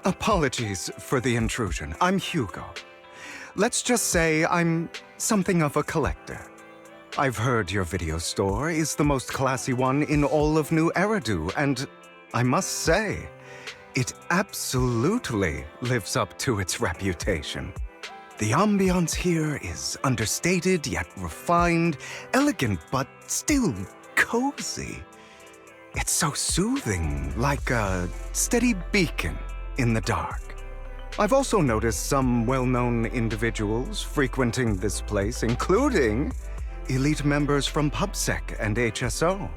Apologies for the intrusion. I'm Hugo. Let's just say I'm something of a collector. I've heard your video store is the most classy one in all of Nью-Эриду, and I must say, it absolutely lives up to its reputation. The ambiance here is understated yet refined, elegant but still cozy. It's so soothing, like a steady beacon in the dark. I've also noticed some well-known individuals frequenting this place, including elite members from PubSec and HSO.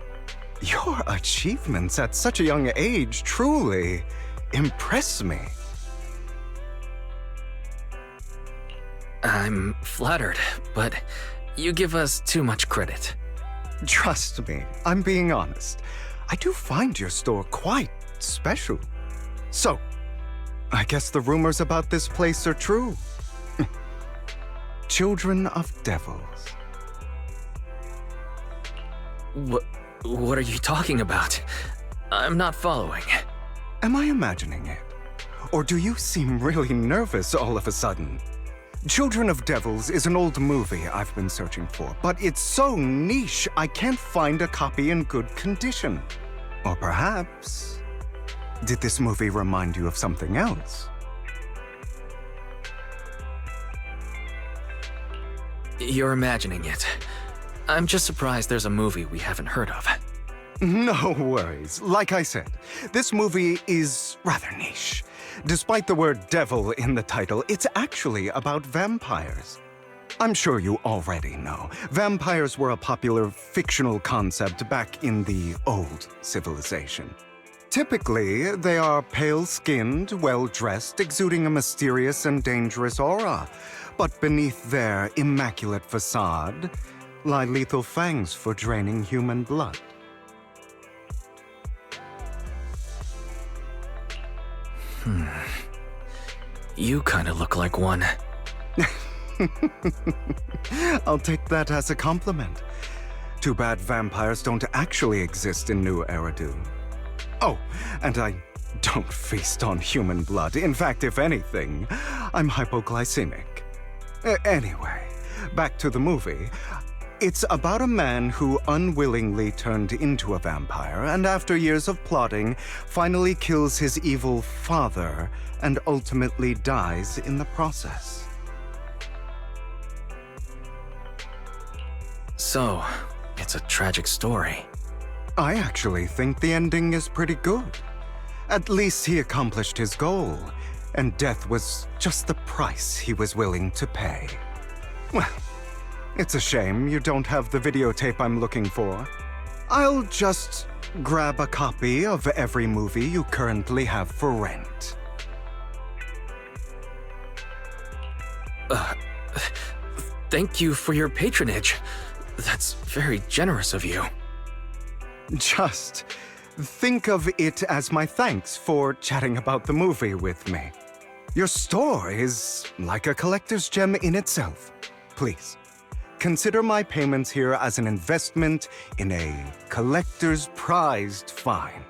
Your achievements at such a young age truly impress me. I'm flattered, but you give us too much credit. Trust me, I'm being honest. I do find your store quite special. So, I guess the rumors about this place are true. Children of devils. What are you talking about? I'm not following. Am I imagining it? Or do you seem really nervous all of a sudden? Children of Devils is an old movie I've been searching for, but it's so niche I can't find a copy in good condition. Or perhaps, did this movie remind you of something else? You're imagining it. I'm just surprised there's a movie we haven't heard of. No worries. Like I said, this movie is rather niche. Despite the word devil in the title, it's actually about vampires. I'm sure you already know. Vampires were a popular fictional concept back in the old civilization. Typically, they are pale-skinned, well-dressed, exuding a mysterious and dangerous aura. But beneath their immaculate facade lie lethal fangs for draining human blood. You kinda look like one. I'll take that as a compliment. Too bad vampires don't actually exist in Nью-Эриду. Oh, and I don't feast on human blood. In fact, if anything, I'm hypoglycemic. Anyway, back to the movie. It's about a man who unwillingly turned into a vampire and after years of plotting, finally kills his evil father and ultimately dies in the process. So, it's a tragic story. I actually think the ending is pretty good. At least he accomplished his goal, and death was just the price he was willing to pay. Well, it's a shame you don't have the videotape I'm looking for. I'll just grab a copy of every movie you currently have for rent. Thank you for your patronage. That's very generous of you. Just think of it as my thanks for chatting about the movie with me. Your store is like a collector's gem in itself. Please, consider my payments here as an investment in a collector's prized find.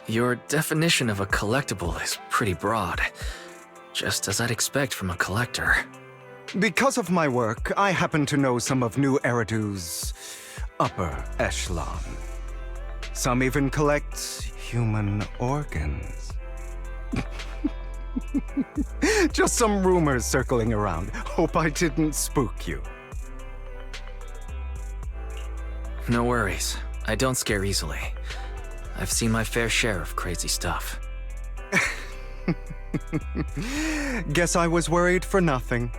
Your definition of a collectible is pretty broad, just as I'd expect from a collector. Because of my work, I happen to know some of Nью-Эridu's upper echelon. Some even collect human organs. Just some rumors circling around. Hope I didn't spook you. No worries. I don't scare easily. I've seen my fair share of crazy stuff. Guess I was worried for nothing.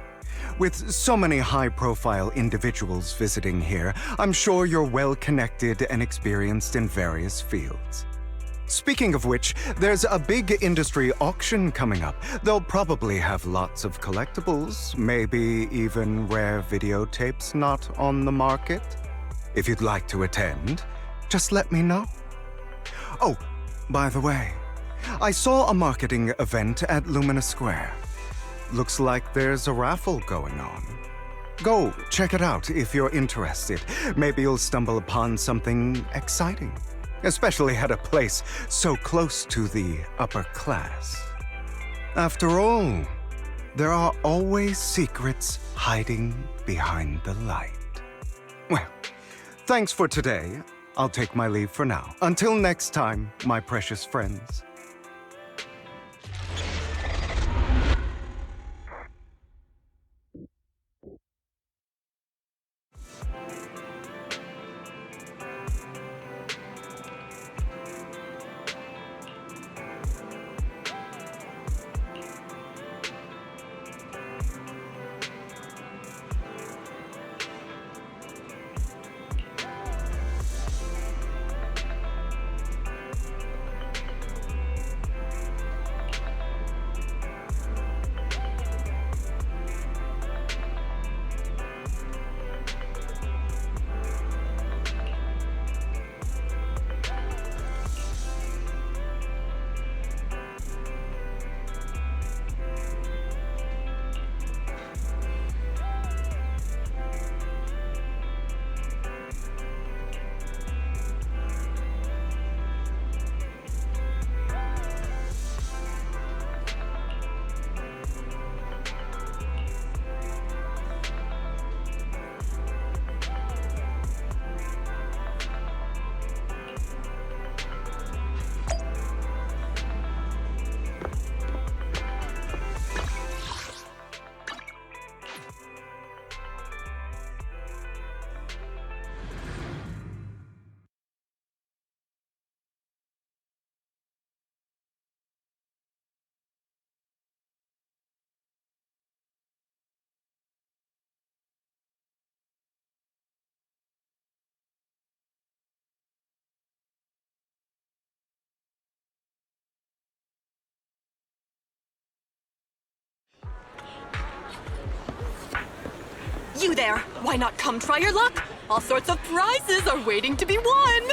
With so many high-profile individuals visiting here, I'm sure you're well-connected and experienced in various fields. Speaking of which, there's a big industry auction coming up. They'll probably have lots of collectibles, maybe even rare videotapes not on the market. If you'd like to attend, just let me know. Oh, by the way, I saw a marketing event at Lumina Square. Looks like there's a raffle going on. Go check it out if you're interested. Maybe you'll stumble upon something exciting. especially at a place so close to the upper class. After all, there are always secrets hiding behind the light. Well, thanks for today. I'll take my leave for now. Until next time, my precious friends. You there! Why not come try your luck? All sorts of prizes are waiting to be won!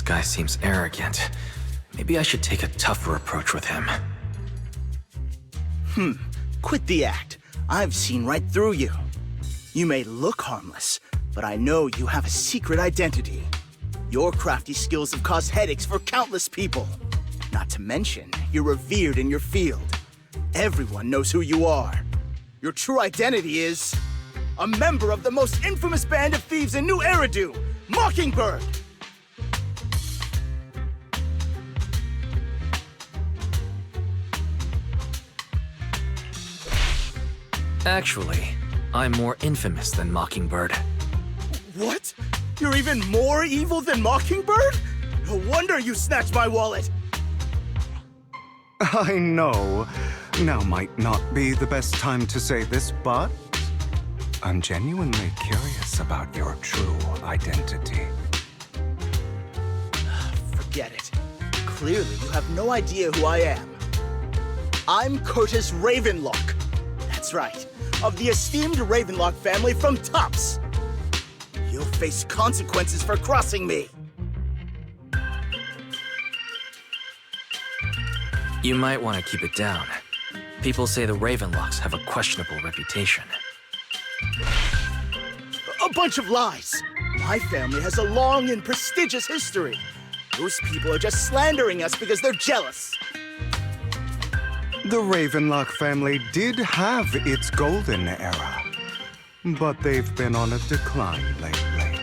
guy seems arrogant. Maybe I should take a tougher approach with him. Quit the act. I've seen right through you. You may look harmless, but I know you have a secret identity. Your crafty skills have caused headaches for countless people. Not to mention, you're revered in your field. Everyone knows who you are. Your true identity is a member of the most infamous band of thieves in Nью-Эриду, Mockingbird! Actually, I'm more infamous than Mockingbird. What? You're even more evil than Mockingbird? No wonder you snatched my wallet! I know. Now might not be the best time to say this, but I'm genuinely curious about your true identity. Forget it. Clearly, you have no idea who I am. I'm Curtis Ravenlock. That's right, of the esteemed Ravenlock family from Tufts. You'll face consequences for crossing me. You might want to keep it down. People say the Ravenlocks have a questionable reputation. A bunch of lies. My family has a long and prestigious history. Those people are just slandering us because they're jealous. The Ravenlock family did have its golden era, but they've been on a decline lately.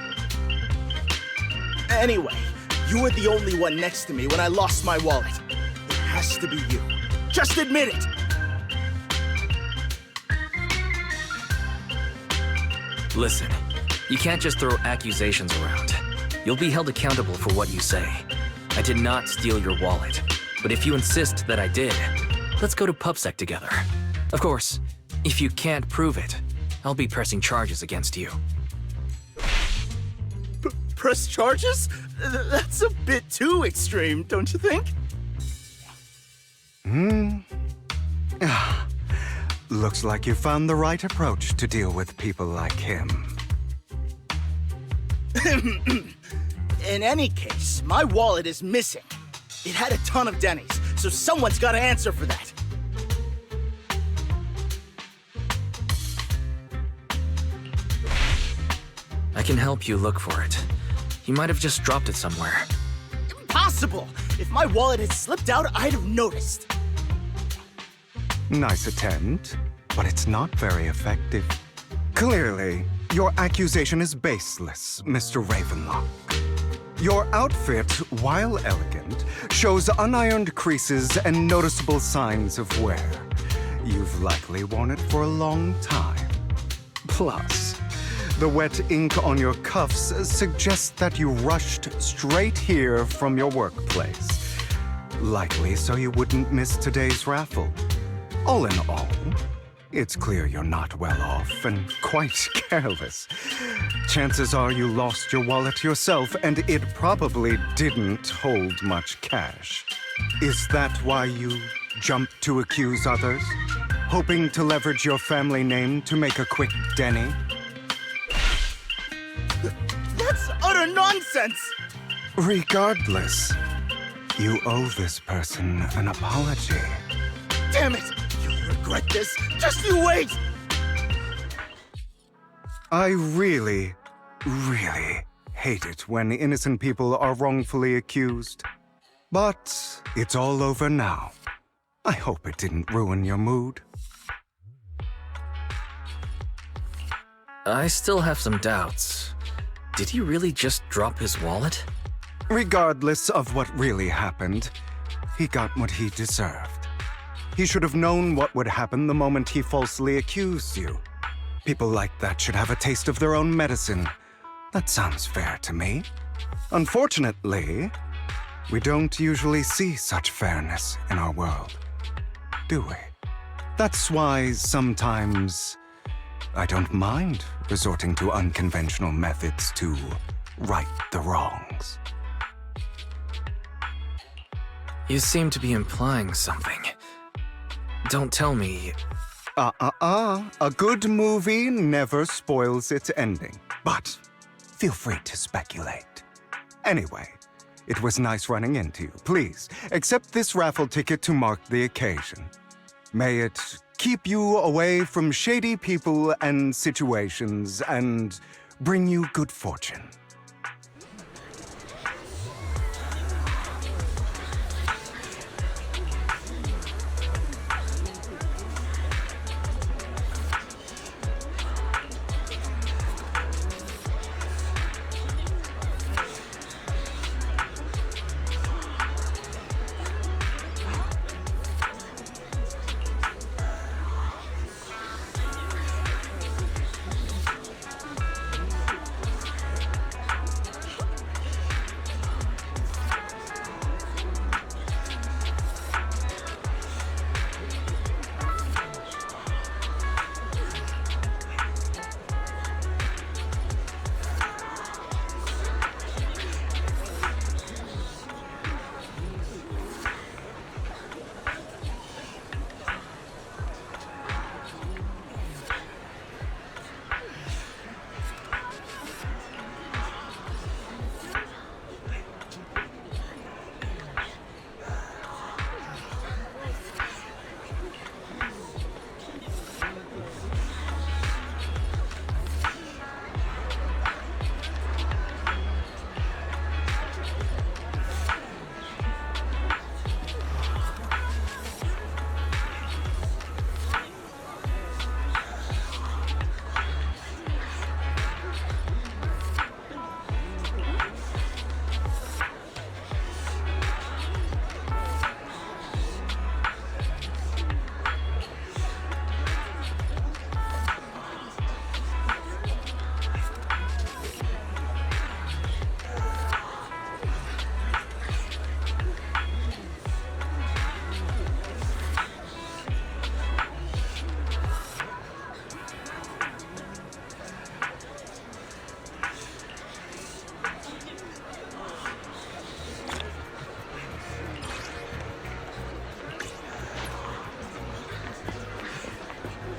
Anyway, you were the only one next to me when I lost my wallet. It has to be you. Just admit it! Listen, you can't just throw accusations around. You'll be held accountable for what you say. I did not steal your wallet, but if you insist that I did, let's go to PubSec together. Of course, if you can't prove it, I'll be pressing charges against you. Press charges? That's a bit too extreme, don't you think? Looks like you found the right approach to deal with people like him. In any case, my wallet is missing. It had a ton of Denny's, so someone's got to answer for that. I can help you look for it. You might have just dropped it somewhere. Impossible! If my wallet had slipped out, I'd have noticed. Nice attempt, but it's not very effective. Clearly, your accusation is baseless, Mr. Ravenlock. Your outfit, while elegant, shows unironed creases and noticeable signs of wear. You've likely worn it for a long time. Plus, the wet ink on your cuffs suggests that you rushed straight here from your workplace. Likely so you wouldn't miss today's raffle. All in all, it's clear you're not well off and quite careless. Chances are you lost your wallet yourself, and it probably didn't hold much cash. Is that why you jumped to accuse others? Hoping to leverage your family name to make a quick Denny? That's utter nonsense! Regardless, you owe this person an apology. Damn it! You'll regret this. Just you wait! I really hate it when innocent people are wrongfully accused. But it's all over now. I hope it didn't ruin your mood. I still have some doubts. Did he really just drop his wallet? Regardless of what really happened, he got what he deserved. He should have known what would happen the moment he falsely accused you. People like that should have a taste of their own medicine. That sounds fair to me. Unfortunately, we don't usually see such fairness in our world, do we? That's why sometimes I don't mind resorting to unconventional methods to right the wrongs. You seem to be implying something. Don't tell me... A good movie never spoils its ending, but feel free to speculate. Anyway, It was nice running into you. Please, accept this raffle ticket to mark the occasion. May it keep you away from shady people and situations and bring you good fortune.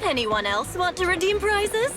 Anyone else want to redeem prizes?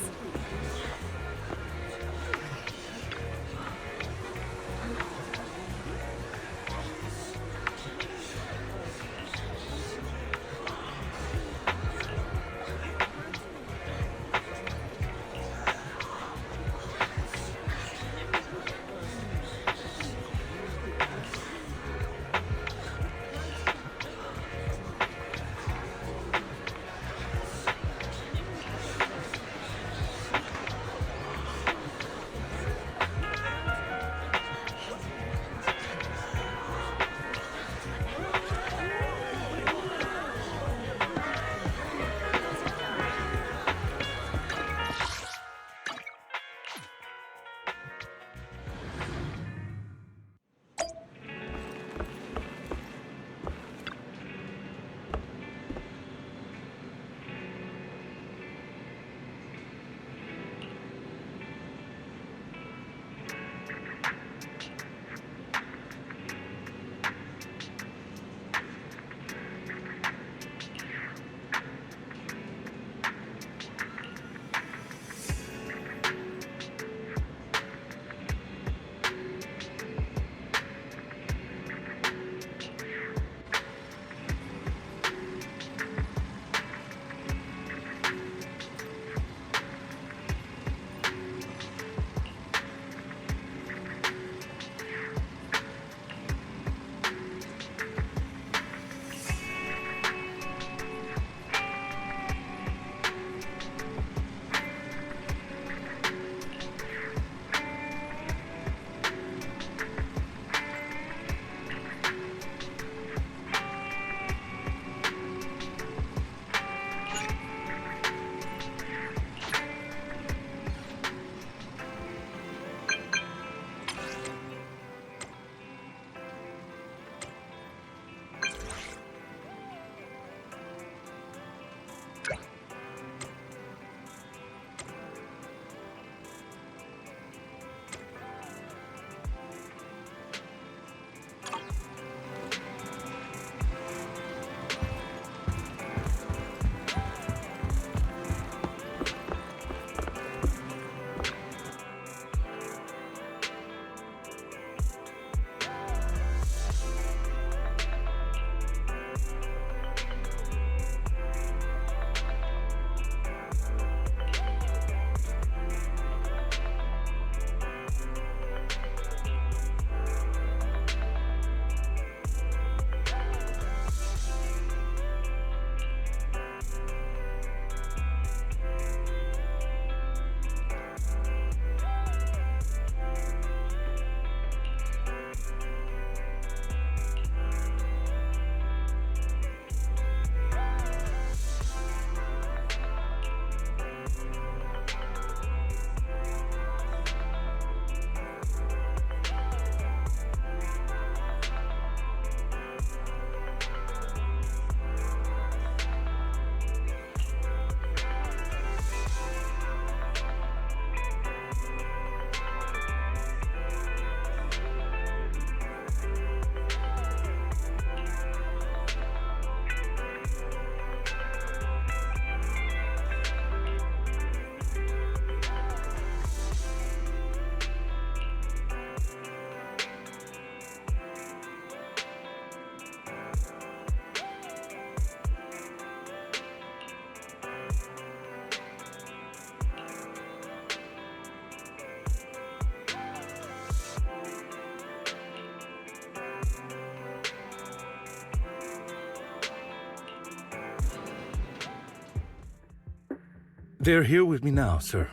They're here with me now, sir.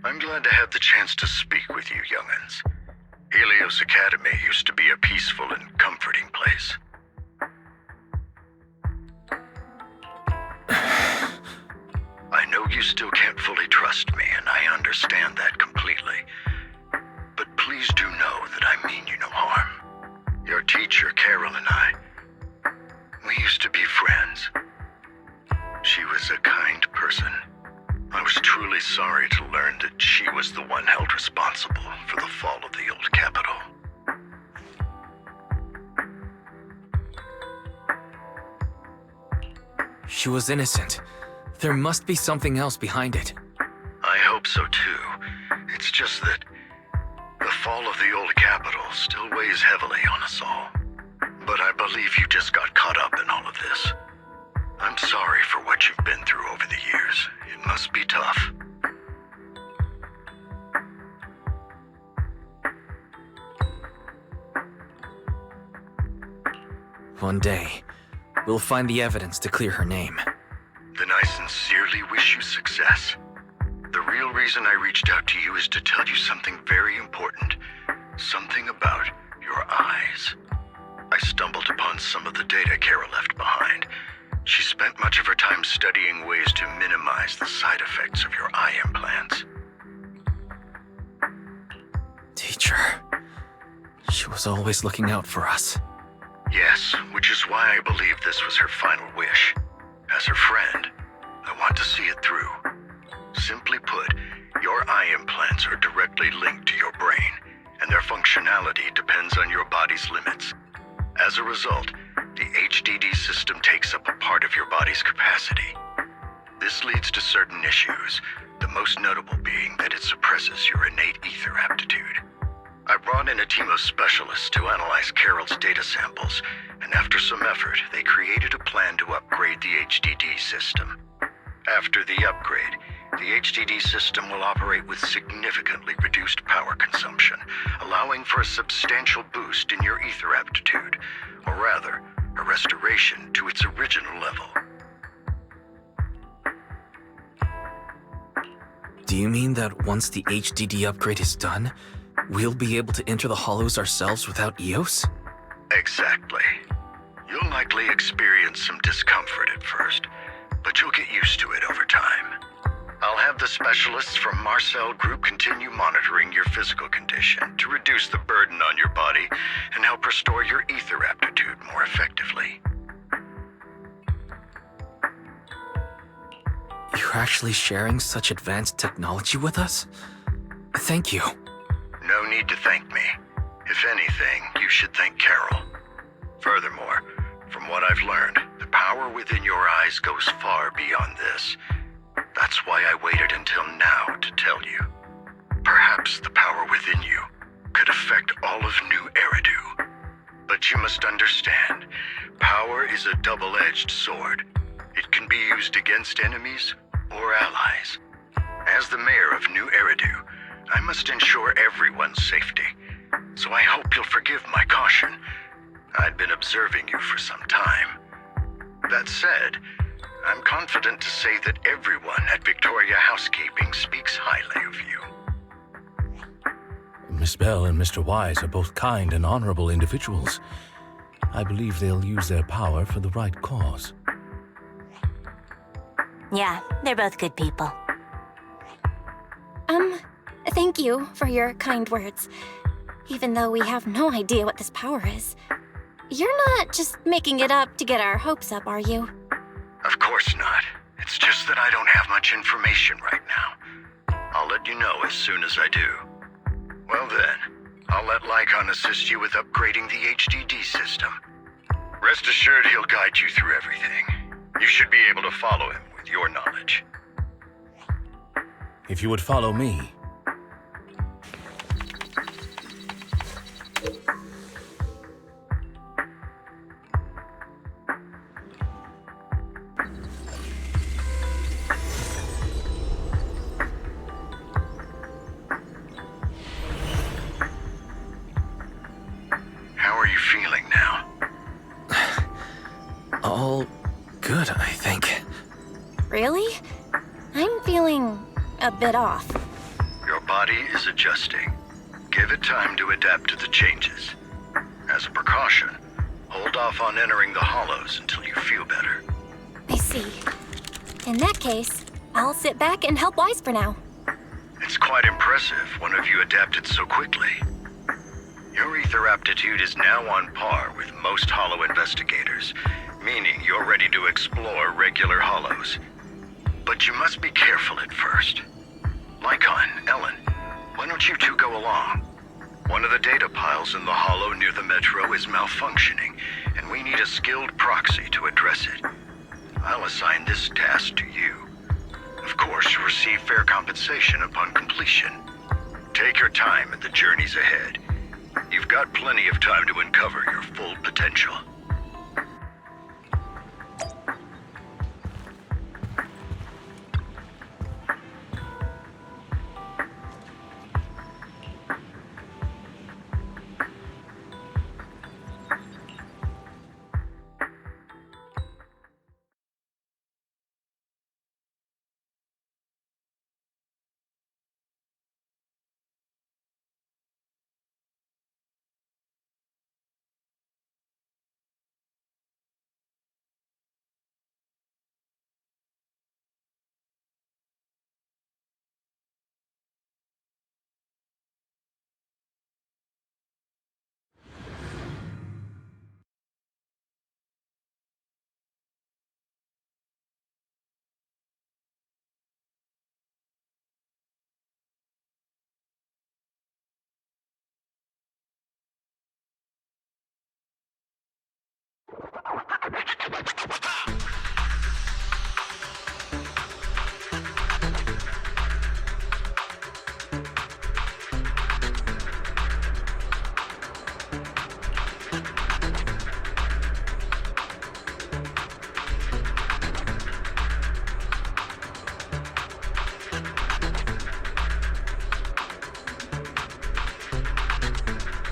I'm glad to have the chance to speak with you, young'uns. Helios Academy used to be a peaceful and comforting place. I know you still can't fully trust me, and I understand that completely. But please do know that I mean you no harm. Your teacher, Carol, and I, we used to be friends. She was a kind person. I was truly sorry to learn that she was the one held responsible for the fall of the old capital. She was innocent. There must be something else behind it. I hope so too. It's just that the fall of the old capital still weighs heavily on us all. But I believe you just got caught up in all of this. I'm sorry for what you've been through over the years. It must be tough. One day, we'll find the evidence to clear her name. Then I sincerely wish you success. The real reason I reached out to you is to tell you something very important. Something about your eyes. I stumbled upon some of the data Carol left behind. She spent much of her time studying ways to minimize the side effects of your eye implants. Teacher. She was always looking out for us. Yes, which is why I believe this was her final wish. As her friend, I want to see it through. Simply put, your eye implants are directly linked to your brain, and their functionality depends on your body's limits. As a result, the HDD system takes up a part of your body's capacity. This leads to certain issues, the most notable being that it suppresses your innate ether aptitude. I brought in a team of specialists to analyze Carol's data samples, and after some effort, they created a plan to upgrade the HDD system. After the upgrade, the HDD system will operate with significantly reduced power consumption, allowing for a substantial boost in your ether aptitude, or rather, a restoration to its original level. Do you mean that once the HDD upgrade is done, we'll be able to enter the hollows ourselves without EOS? Exactly. You'll likely experience some discomfort at first, but you'll get used to it over time. I'll have the specialists from Marcel Group continue monitoring your physical condition to reduce the burden on your body and help restore your ether aptitude more effectively. You're actually sharing such advanced technology with us? Thank you. No need to thank me. If anything, you should thank Carol. Furthermore, from what I've learned, the power within your eyes goes far beyond this. That's why I waited until now to tell you. Perhaps the power within you could affect all of Nью-Эриду. But you must understand, power is a double-edged sword. It can be used against enemies or allies. As the mayor of Nью-Эриду, I must ensure everyone's safety. So I hope you'll forgive my caution. I'd been observing you for some time. That said, I'm confident to say that everyone at Victoria Housekeeping speaks highly of you. Miss Bell and Mr. Wise are both kind and honorable individuals. I believe they'll use their power for the right cause. Yeah, they're both good people. Thank you for your kind words. Even though we have no idea what this power is. You're not just making it up to get our hopes up, are you? Of course not. It's just that I don't have much information right now. I'll let you know as soon as I do. Well then, I'll let Lycon assist you with upgrading the HDD system. Rest assured he'll guide you through everything. You should be able to follow him with your knowledge. If you would follow me. How are you feeling now? All good, I think. Really? I'm feeling a bit off. Your body is adjusting. Give it time to adapt to the changes. As a precaution, hold off on entering the hollows until you feel better. I see. In that case, I'll sit back and help Wise for now. It's quite impressive one of you adapted so quickly. Your ether aptitude is now on par with most hollow investigators, meaning you're ready to explore regular hollows. But you must be careful at first. Lycon, Ellen, why don't you two go along? One of the data piles in the hollow near the metro is malfunctioning, and we need a skilled proxy to address it. I'll assign this task to you. Of course, you'll receive fair compensation upon completion. Take your time at the journeys ahead. You've got plenty of time to uncover your full potential.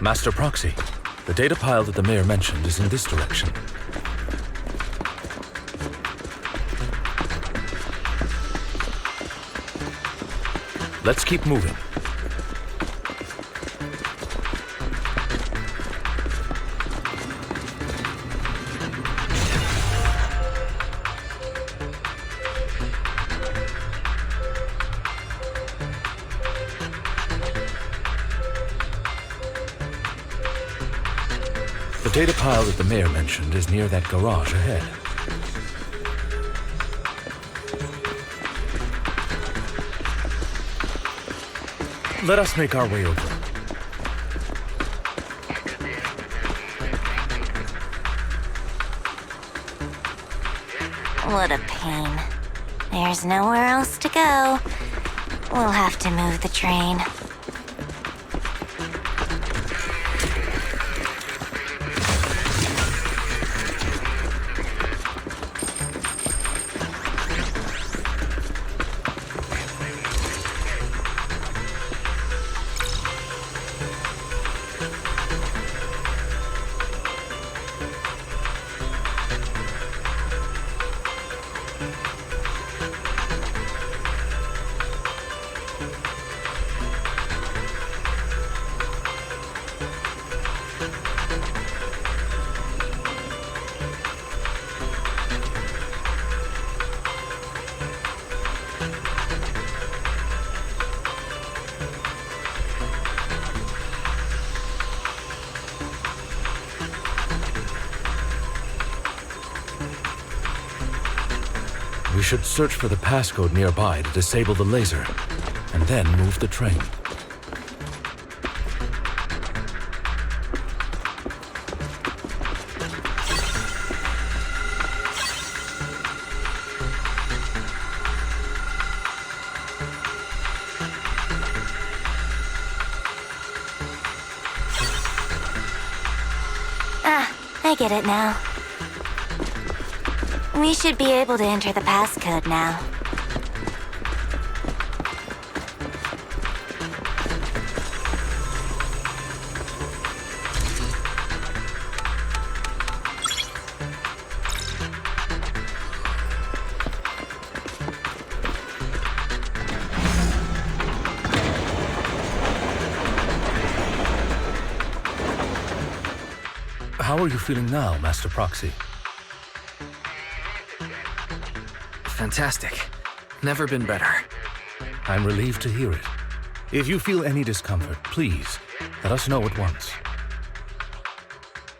Master Proxy, the data pile that the mayor mentioned is in this direction. Let's keep moving. The data pile that the mayor mentioned is near that garage ahead. Let us make our way over. What a pain. There's nowhere else to go. We'll have to move the train. We should search for the passcode nearby to disable the laser, and then move the train. I get it now. We should be able to enter the passcode now. how are you feeling now, Master Proxy? Fantastic. Never been better. I'm relieved to hear it. If you feel any discomfort, please, let us know at once.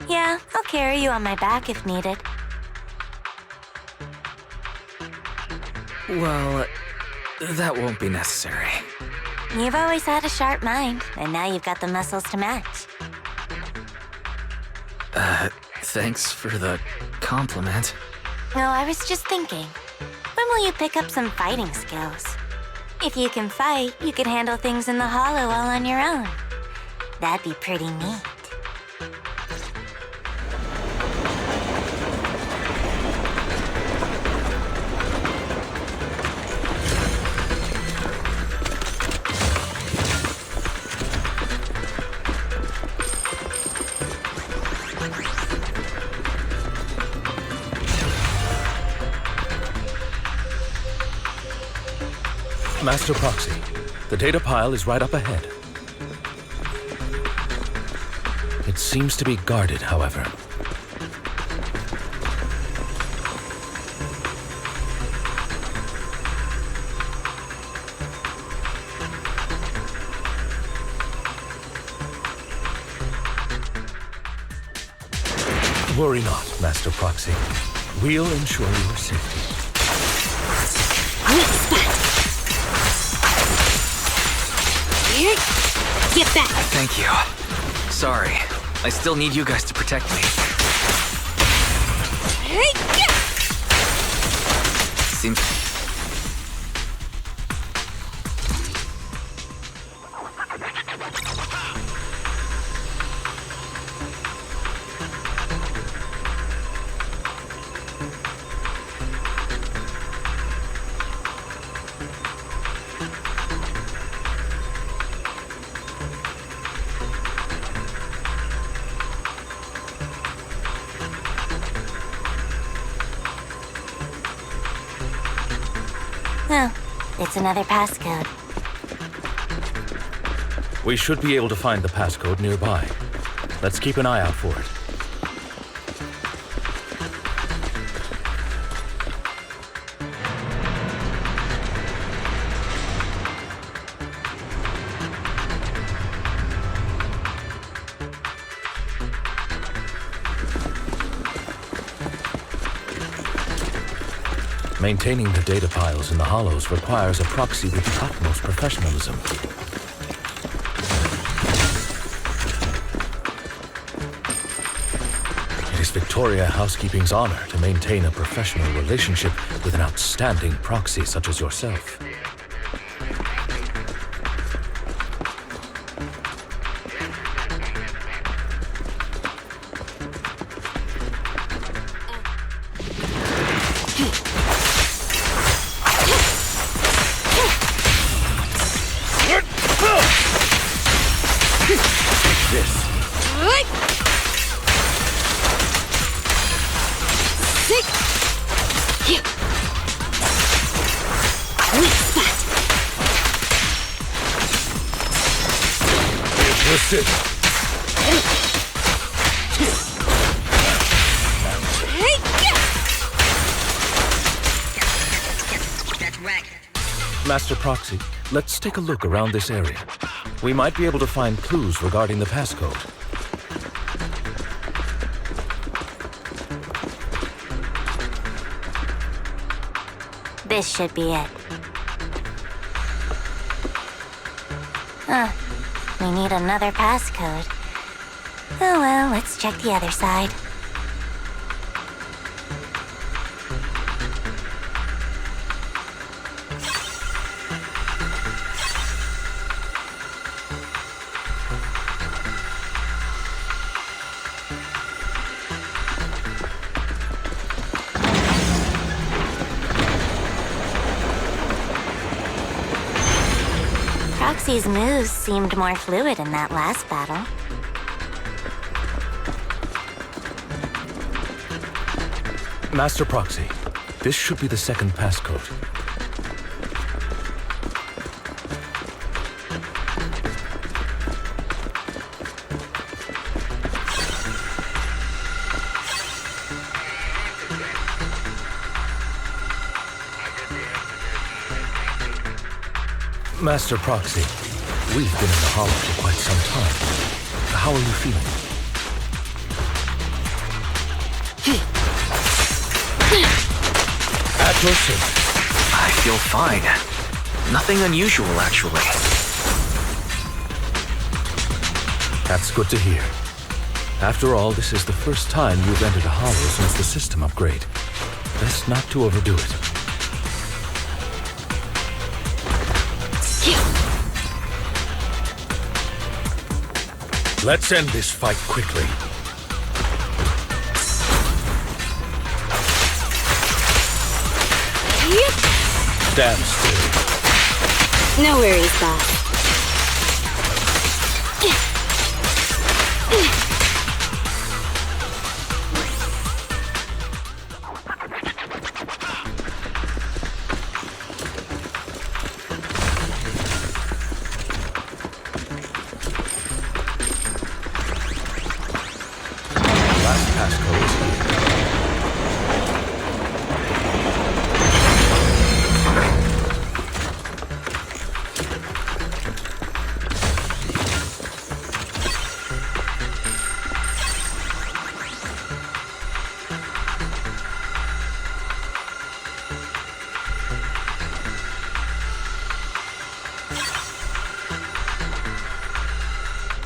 Yeah, I'll carry you on my back if needed. Well, that won't be necessary. You've always had a sharp mind, and now you've got the muscles to match. Thanks for the compliment. No, I was just thinking. When will you pick up some fighting skills? If you can fight, you could handle things in the hollow all on your own. That'd be pretty neat. Master Proxy, the data pile is right up ahead. It seems to be guarded, however. Worry not, Master Proxy. We'll ensure your safety. Get back! Thank you. Sorry. I still need you guys to protect me. Seems... Oh, it's another passcode. We should be able to find the passcode nearby. Let's keep an eye out for it. Maintaining the data piles in the hollows requires a proxy with the utmost professionalism. It is Victoria Housekeeping's honor to maintain a professional relationship with an outstanding proxy such as yourself. Master Proxy, let's take a look around this area. We might be able to find clues regarding the passcode. This should be it. We need another passcode. Oh well, let's check the other side. Proxy's moves seemed more fluid in that last battle. Master Proxy, this should be the second passcode. Master Proxy, we've been in the Hollow for quite some time. How are you feeling? At your service. I feel fine. Nothing unusual, actually. That's good to hear. After all, this is the first time you've entered a Hollow since the system upgrade. Best not to overdo it. Let's end this fight quickly. Stand still. No worries, boss. Last passcode is here.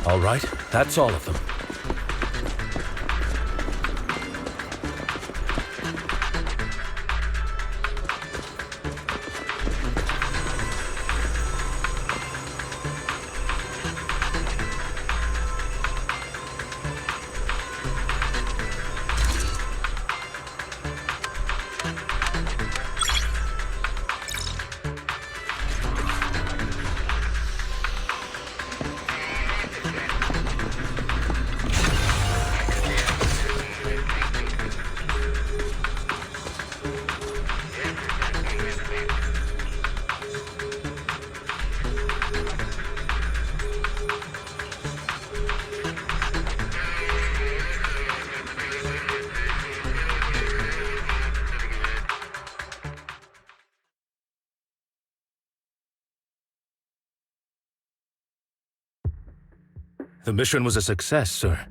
All right, that's all of them. The mission was a success, sir.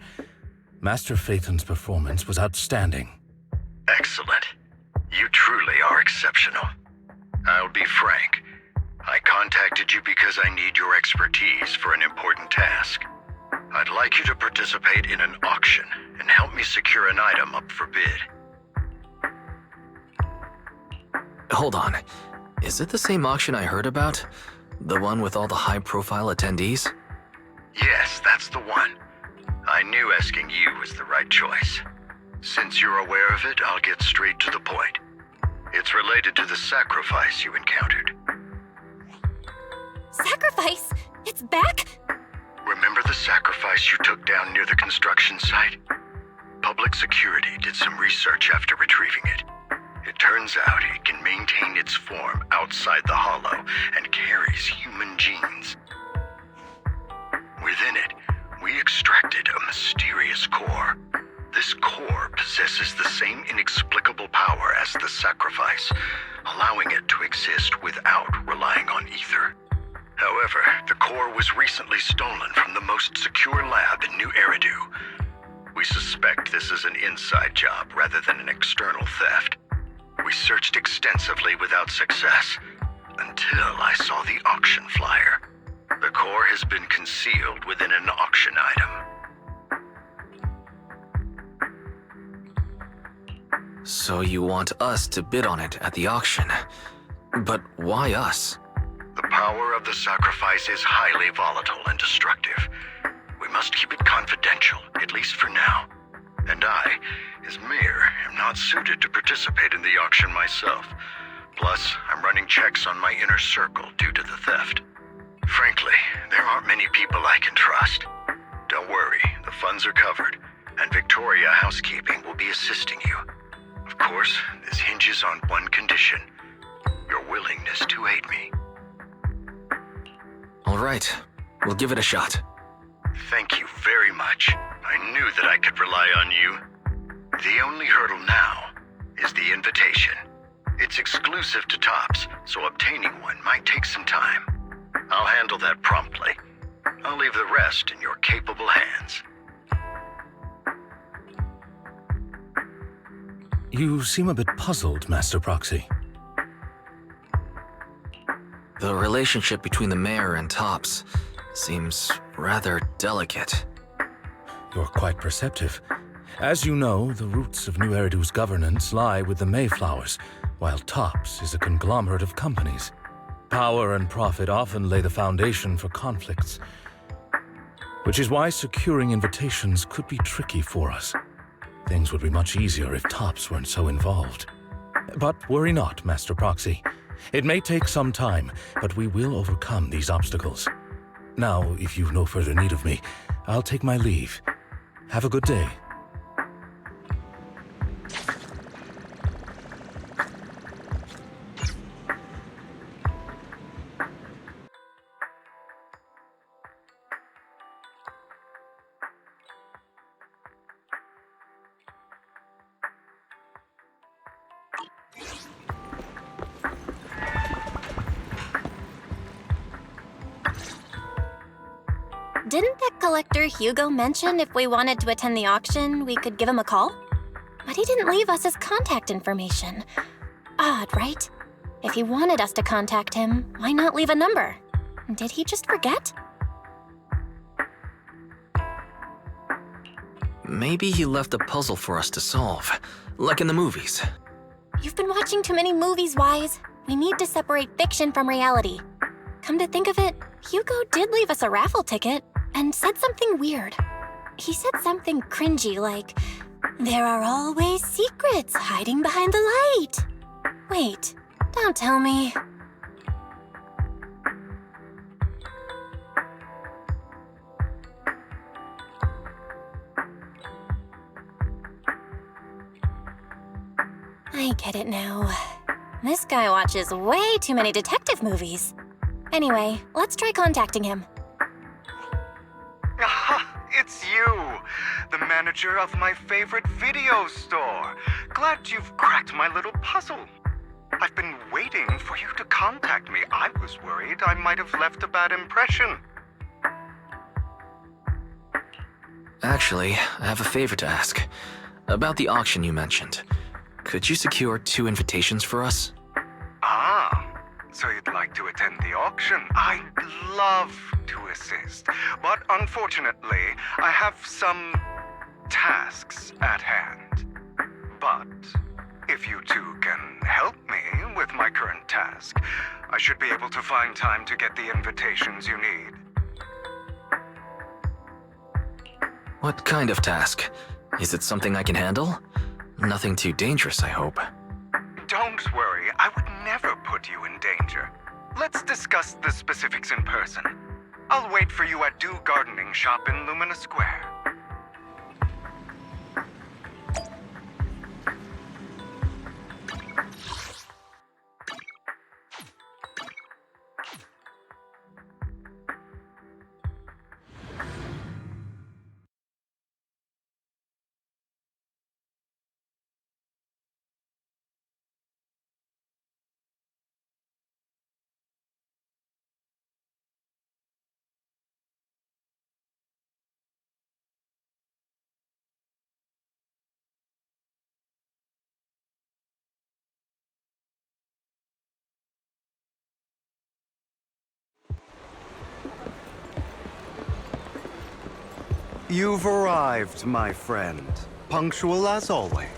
Master Phaethon's performance was outstanding. Excellent. You truly are exceptional. I'll be frank. I contacted you because I need your expertise for an important task. I'd like you to participate in an auction and help me secure an item up for bid. Hold on. Is it the same auction I heard about? The one with all the high-profile attendees? Yes, that's the one. I knew asking you was the right choice. Since you're aware of it, I'll get straight to the point. It's related to the sacrifice you encountered. Sacrifice? It's back? Remember the sacrifice you took down near the construction site? Public security did some research after retrieving it. It turns out it can maintain its form outside the Hollow and carries human genes. Within it, we extracted a mysterious core. This core possesses the same inexplicable power as the sacrifice, allowing it to exist without relying on ether. However, the core was recently stolen from the most secure lab in Nью-Эриду. We suspect this is an inside job rather than an external theft. We searched extensively without success, until I saw the auction flyer. The core has been concealed within an auction item. So you want us to bid on it at the auction. But why us? The power of the sacrifice is highly volatile and destructive. We must keep it confidential, at least for now. And I, as mayor, am not suited to participate in the auction myself. Plus, I'm running checks on my inner circle due to the theft. Frankly, there aren't many people I can trust. Don't worry, the funds are covered, and Victoria Housekeeping will be assisting you. Of course, this hinges on one condition: your willingness to aid me. All right, we'll give it a shot. Thank you very much. I knew that I could rely on you. The only hurdle now is the invitation. It's exclusive to Tops, so obtaining one might take some time. I'll handle that promptly. I'll leave the rest in your capable hands. You seem a bit puzzled, Master Proxy. The relationship between the mayor and Tops seems rather delicate. You're quite perceptive. As you know, the roots of Nью-Эриdu's governance lie with the Mayflowers, while Tops is a conglomerate of companies. Power and profit often lay the foundation for conflicts, which is why securing invitations could be tricky for us. Things would be much easier if Tops weren't so involved. But worry not, Master Proxy. It may take some time, but we will overcome these obstacles. Now, if you've no further need of me, I'll take my leave. Have a good day. Didn't that collector Hugo mention if we wanted to attend the auction, we could give him a call? But he didn't leave us his contact information. Odd, right? If he wanted us to contact him, why not leave a number? Did he just forget? Maybe he left a puzzle for us to solve, like in the movies. You've been watching too many movies, Wise. We need to separate fiction from reality. Come to think of it, Hugo did leave us a raffle ticket and said something weird. He said something cringy like, "There are always secrets hiding behind the light." Wait, don't tell me. I get it now. This guy watches way too many detective movies. Anyway, let's try contacting him. Aha, it's you! The manager of my favorite video store. Glad you've cracked my little puzzle. I've been waiting for you to contact me. I was worried I might have left a bad impression. Actually, I have a favor to ask. About the auction you mentioned. Could you secure 2 invitations for us? Ah, so you'd like to attend the auction? I'd love to assist, but unfortunately, I have some tasks at hand. But if you two can help me with my current task, I should be able to find time to get the invitations you need. What kind of task? Is it something I can handle? Nothing too dangerous, I hope. Don't worry, I would never put you in danger. Let's discuss the specifics in person. I'll wait for you at Dew Gardening Shop in Lumina Square. You've arrived, my friend. Punctual as always.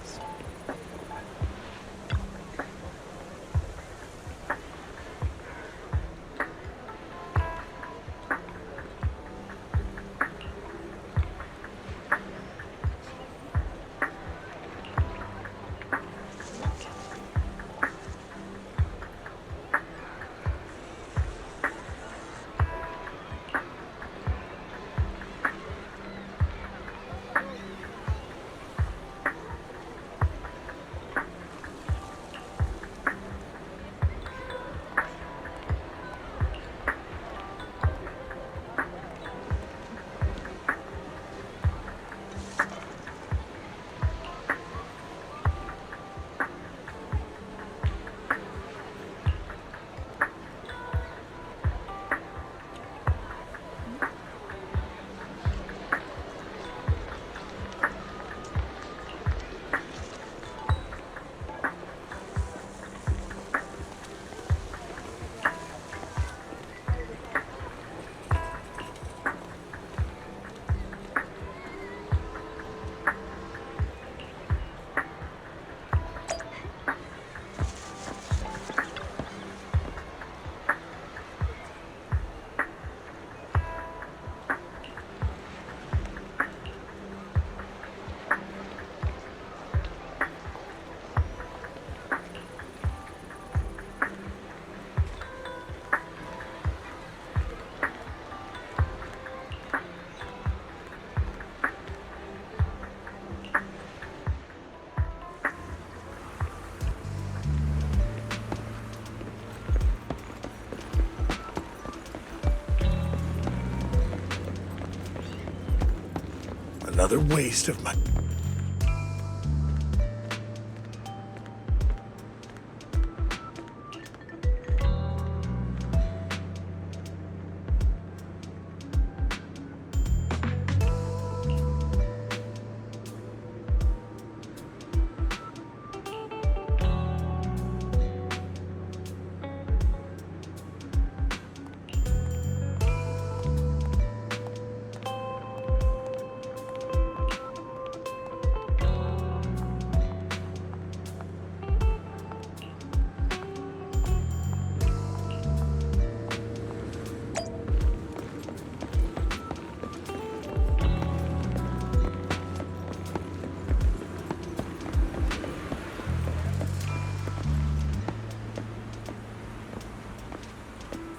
Another waste of my...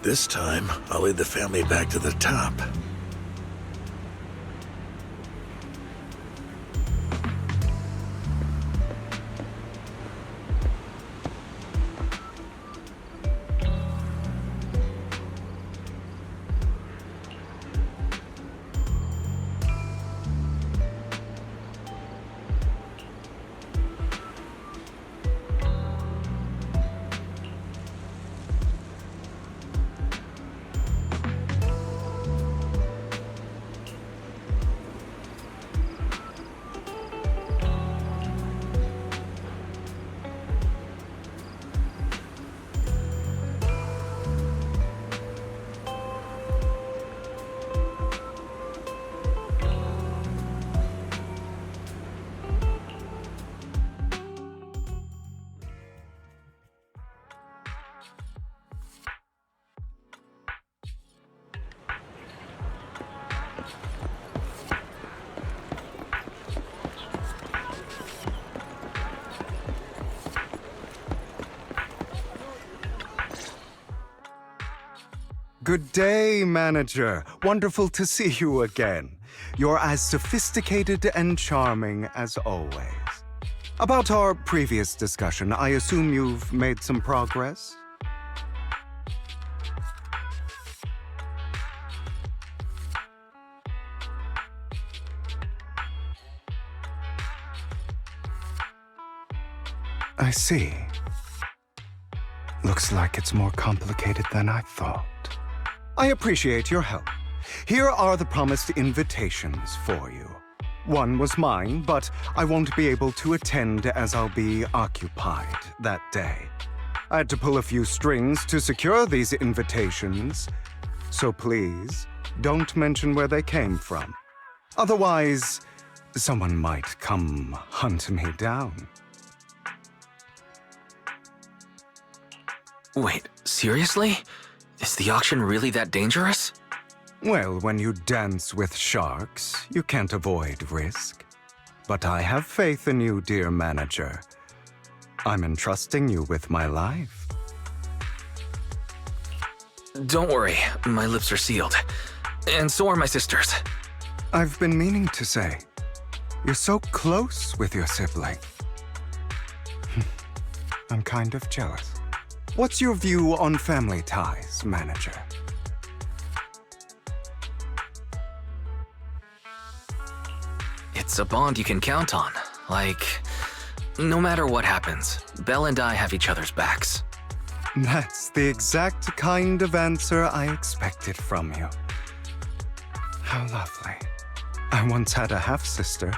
This time, I'll lead the family back to the top. Good day, manager. Wonderful to see you again. You're as sophisticated and charming as always. About our previous discussion, I assume you've made some progress? I see. Looks like it's more complicated than I thought. I appreciate your help. Here are the promised invitations for you. One was mine, but I won't be able to attend as I'll be occupied that day. I had to pull a few strings to secure these invitations, so please don't mention where they came from. Otherwise, someone might come hunt me down. Wait, seriously? Is the auction really that dangerous? Well, when you dance with sharks, you can't avoid risk. But I have faith in you, dear manager. I'm entrusting you with my life. Don't worry, my lips are sealed. And so are my sisters. I've been meaning to say, you're so close with your sibling. I'm kind of jealous. What's your view on family ties, manager? It's a bond you can count on. Like, no matter what happens, Belle and I have each other's backs. That's the exact kind of answer I expected from you. How lovely. I once had a half-sister.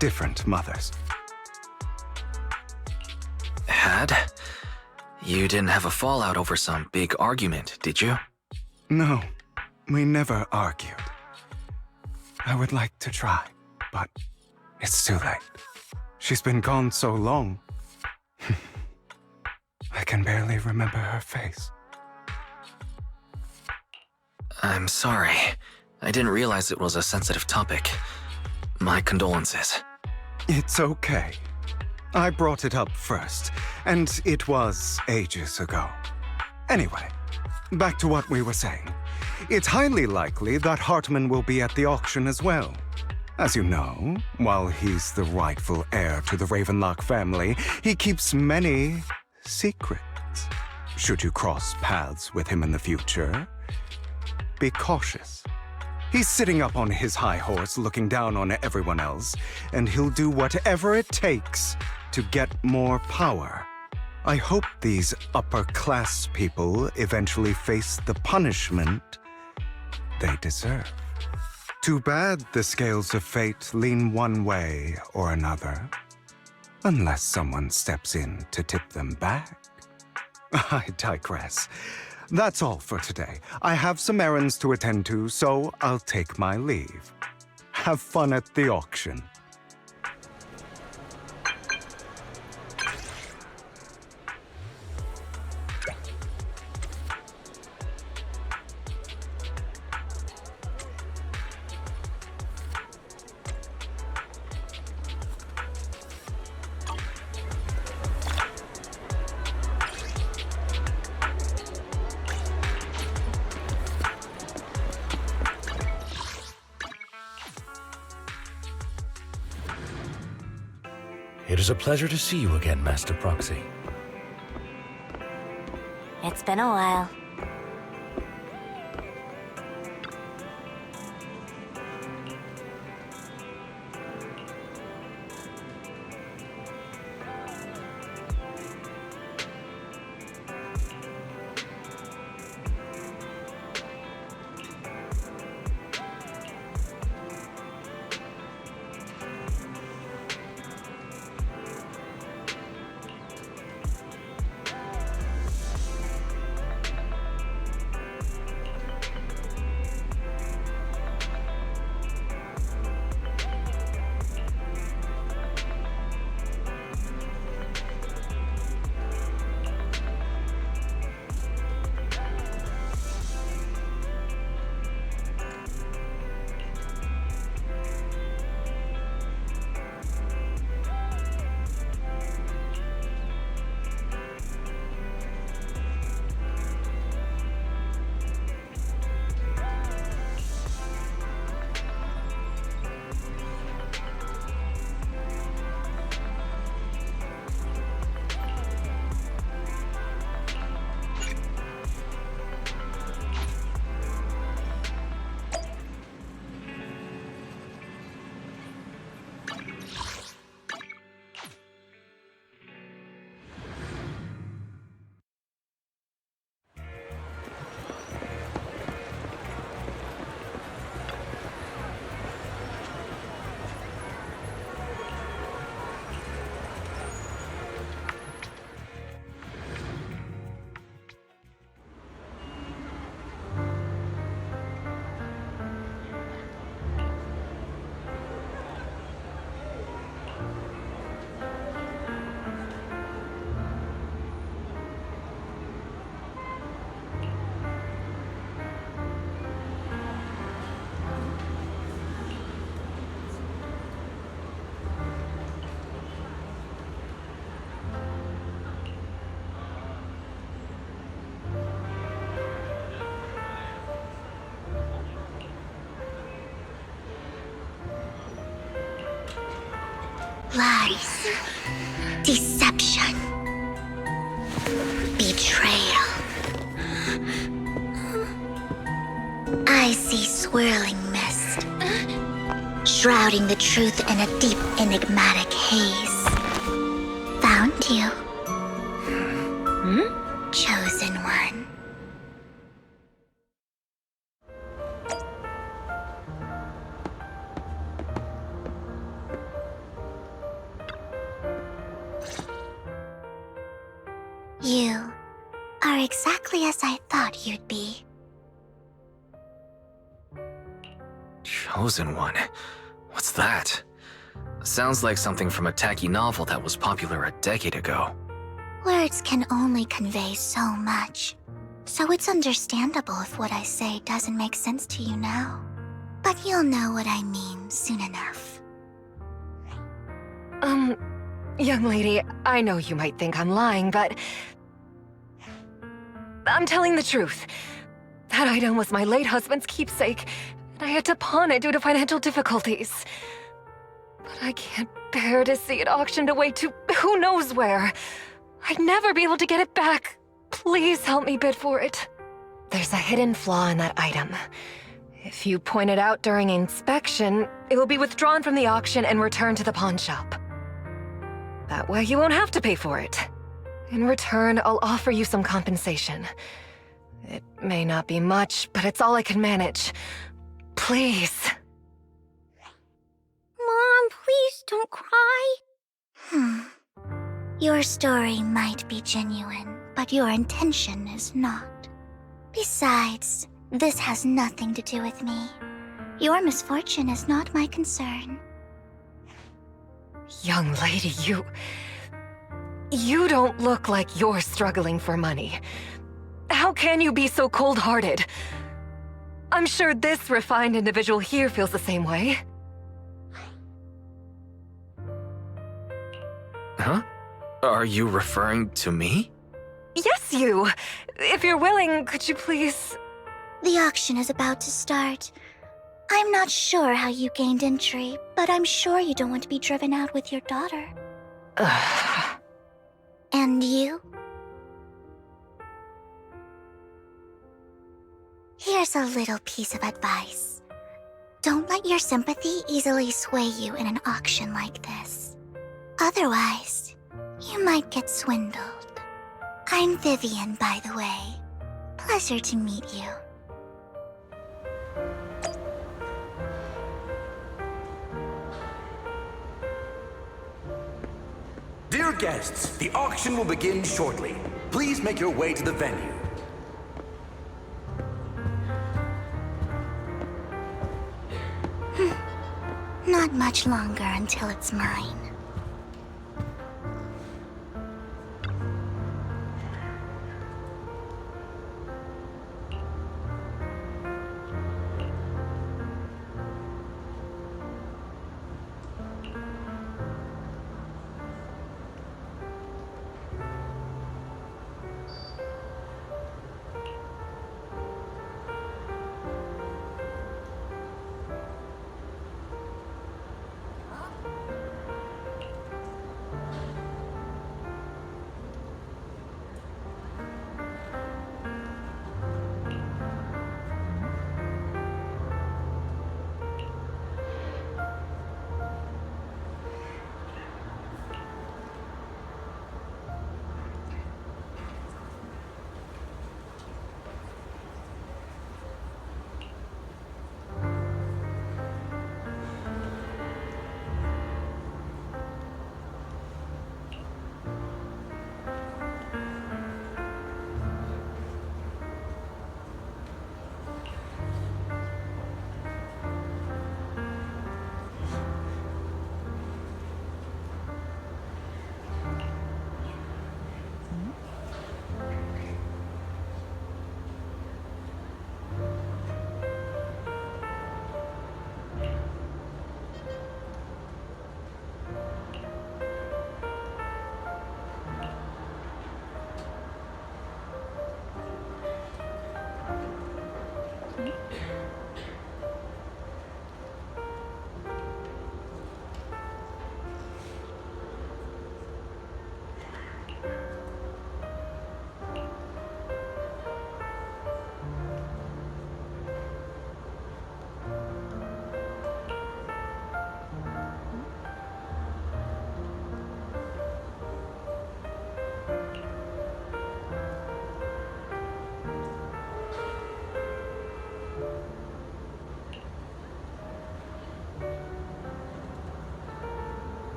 Different mothers. Had? You didn't have a fallout over some big argument, did you? No, we never argued. I would like to try, but it's too late. She's been gone so long. I can barely remember her face. I'm sorry. I didn't realize it was a sensitive topic. My condolences. It's okay. I brought it up first, and it was ages ago. Anyway, back to what we were saying. It's highly likely that Hartman will be at the auction as well. As you know, while he's the rightful heir to the Ravenlock family, he keeps many secrets. Should you cross paths with him in the future, be cautious. He's sitting up on his high horse looking down on everyone else, and he'll do whatever it takes to get more power. I hope these upper-class people eventually face the punishment they deserve. Too bad the scales of fate lean one way or another, unless someone steps in to tip them back. I digress. That's all for today. I have some errands to attend to, so I'll take my leave. Have fun at the auction. It is a pleasure to see you again, Master Proxy. It's been a while. Lies, deception, betrayal. I see swirling mist, shrouding the truth in a deep, enigmatic haze. Found you. Chosen one. You are exactly as I thought you'd be. Chosen one? What's that? Sounds like something from a tacky novel that was popular a decade ago. Words can only convey so much, so it's understandable if what I say doesn't make sense to you now. But you'll know what I mean soon enough. Young lady, I know you might think I'm lying, but I'm telling the truth. That item was my late husband's keepsake, and I had to pawn it due to financial difficulties. But I can't bear to see it auctioned away to who knows where. I'd never be able to get it back. Please help me bid for it. There's a hidden flaw in that item. If you point it out during inspection, it will be withdrawn from the auction and returned to the pawn shop. That way you won't have to pay for it. In return, I'll offer you some compensation. It may not be much, but it's all I can manage. Please. Mom, please don't cry. Your story might be genuine, but your intention is not. Besides, this has nothing to do with me. Your misfortune is not my concern. Young lady, you don't look like you're struggling for money. How can you be so cold-hearted? I'm sure this refined individual here feels the same way. Huh? Are you referring to me? Yes, you! If you're willing, could you please... The auction is about to start. I'm not sure how you gained entry, but I'm sure you don't want to be driven out with your daughter. And you? Here's a little piece of advice. Don't let your sympathy easily sway you in an auction like this. Otherwise, you might get swindled. I'm Vivian, by the way. Pleasure to meet you. Dear guests, the auction will begin shortly. Please make your way to the venue. Not much longer until it's mine.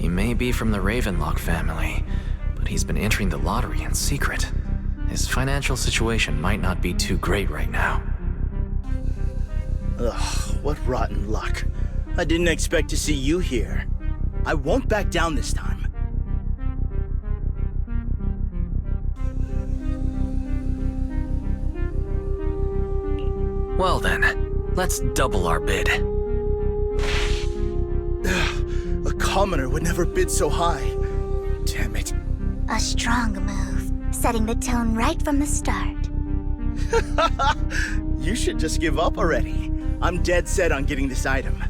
He may be from the Ravenlock family, but he's been entering the lottery in secret. His financial situation might not be too great right now. Ugh, what rotten luck. I didn't expect to see you here. I won't back down this time. Well then, let's double our bid. A commoner would never bid so high. Damn it. A strong move, setting the tone right from the start. You should just give up already. I'm dead set on getting this item.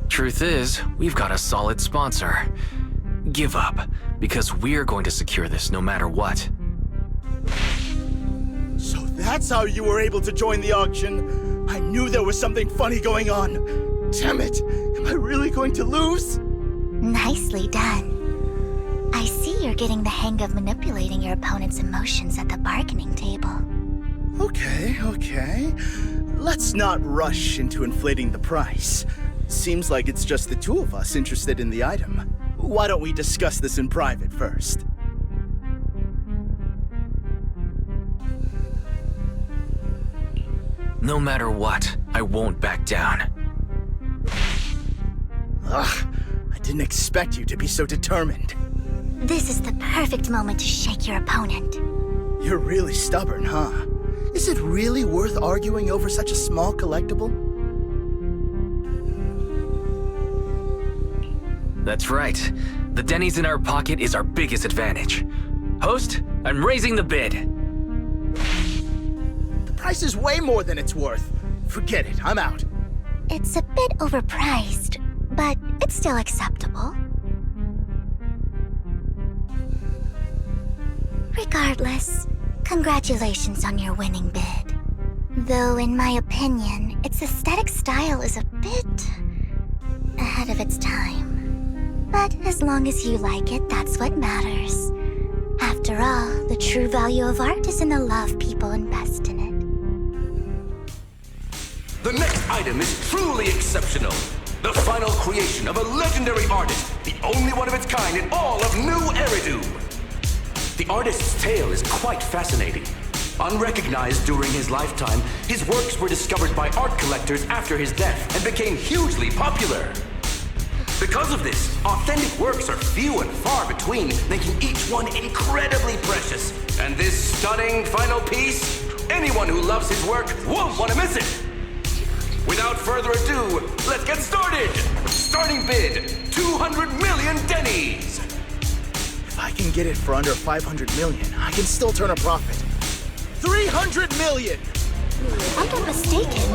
Truth is, we've got a solid sponsor. Give up, because we're going to secure this no matter what. So that's how you were able to join the auction? I knew there was something funny going on. Damn it! Am I really going to lose? Nicely done. I see you're getting the hang of manipulating your opponent's emotions at the bargaining table. Okay. Let's not rush into inflating the price. Seems like it's just the two of us interested in the item. Why don't we discuss this in private first? No matter what, I won't back down. Ugh, I didn't expect you to be so determined. This is the perfect moment to shake your opponent. You're really stubborn, huh? Is it really worth arguing over such a small collectible? That's right. The Denny's in our pocket is our biggest advantage. Host, I'm raising the bid. The price is way more than it's worth. Forget it, I'm out. It's a bit overpriced, but it's still acceptable. Regardless, congratulations on your winning bid. Though in my opinion, its aesthetic style is a bit ahead of its time. But as long as you like it, that's what matters. After all, the true value of art is in the love people invest in it. The next item is truly exceptional. The final creation of a legendary artist, the only one of its kind in all of Nью-Эриду. The artist's tale is quite fascinating. Unrecognized during his lifetime, his works were discovered by art collectors after his death and became hugely popular. Because of this, authentic works are few and far between, making each one incredibly precious. And this stunning final piece, anyone who loves his work won't want to miss it. Without further ado, let's get started! Starting bid, 200 million Denny's! If I can get it for under 500 million, I can still turn a profit. 300 million! If I'm not mistaken,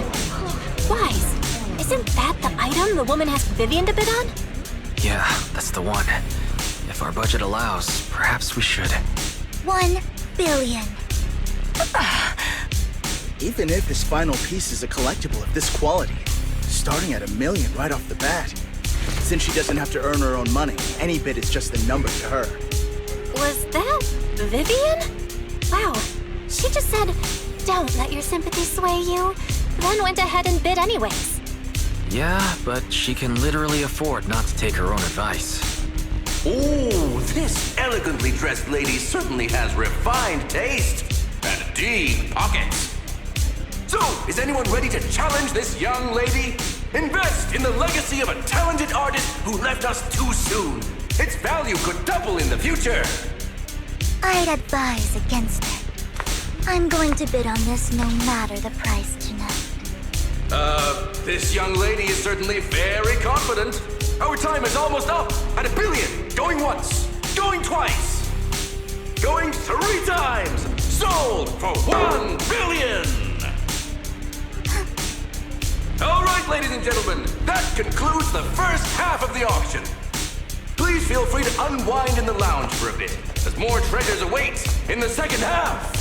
Wise, isn't that the item the woman asked Vivian to bid on? Yeah, that's the one. If our budget allows, perhaps we should. 1 billion. Even if his final piece is a collectible of this quality, starting at $1 million right off the bat. Since she doesn't have to earn her own money, any bid is just a number to her. Was that Vivian? Wow, she just said, "Don't let your sympathy sway you," then went ahead and bid anyways. Yeah, but she can literally afford not to take her own advice. Ooh, this elegantly dressed lady certainly has refined taste and deep pockets. So, is anyone ready to challenge this young lady? Invest in the legacy of a talented artist who left us too soon. Its value could double in the future. I'd advise against it. I'm going to bid on this no matter the price tonight. This young lady is certainly very confident. Our time is almost up at $1 billion. Going once, going twice, going 3 times. Sold for $1 billion. All right, ladies and gentlemen, that concludes the first half of the auction. Please feel free to unwind in the lounge for a bit, as more treasures await in the second half.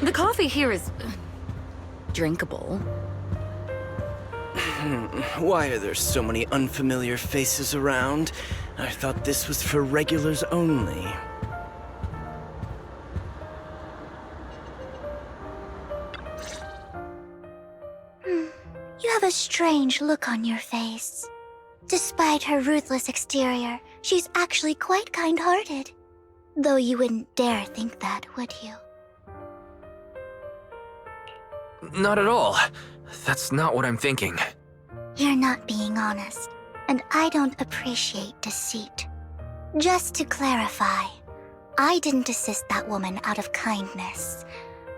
The coffee here is... drinkable. Why are there so many unfamiliar faces around? I thought this was for regulars only. You have a strange look on your face. Despite her ruthless exterior, she's actually quite kind-hearted. Though you wouldn't dare think that, would you? Not at all. That's not what I'm thinking. You're not being honest, and I don't appreciate deceit. Just to clarify, I didn't assist that woman out of kindness,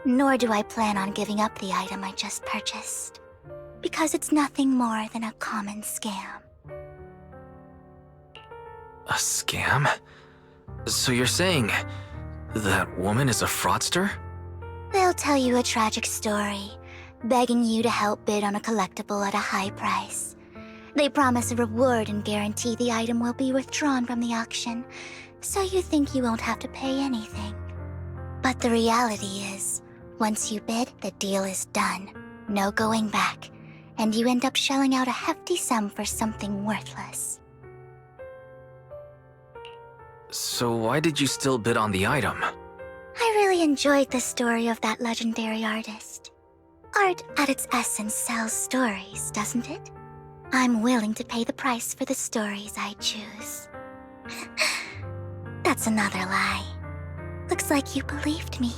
nor do I plan on giving up the item I just purchased, because it's nothing more than a common scam. A scam? So you're saying that woman is a fraudster? They'll tell you a tragic story, begging you to help bid on a collectible at a high price. They promise a reward and guarantee the item will be withdrawn from the auction, so you think you won't have to pay anything. But the reality is, once you bid, the deal is done. No going back, and you end up shelling out a hefty sum for something worthless. So why did you still bid on the item? I really enjoyed the story of that legendary artist. Art at its essence sells stories, doesn't it? I'm willing to pay the price for the stories I choose. That's another lie. Looks like you believed me.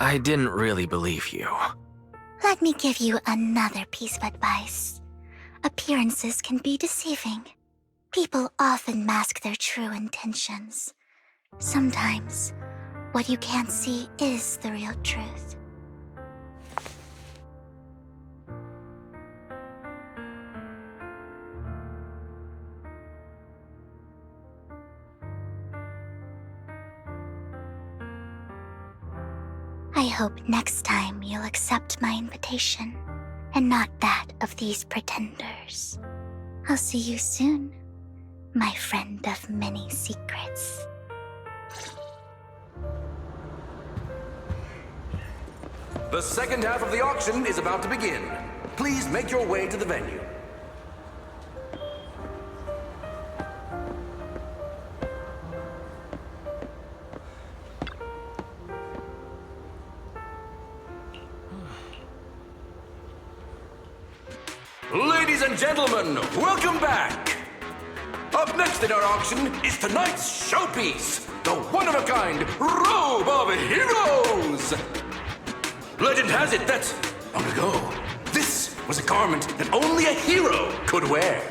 I didn't really believe you. Let me give you another piece of advice. Appearances can be deceiving. People often mask their true intentions. Sometimes, what you can't see is the real truth. I hope next time you'll accept my invitation, and not that of these pretenders. I'll see you soon, my friend of many secrets. The second half of the auction is about to begin. Please make your way to the venue. Ladies and gentlemen, welcome back! Up next in our auction is tonight's showpiece, the one-of-a-kind Robe of Heroes! Legend has it that, long ago, this was a garment that only a hero could wear.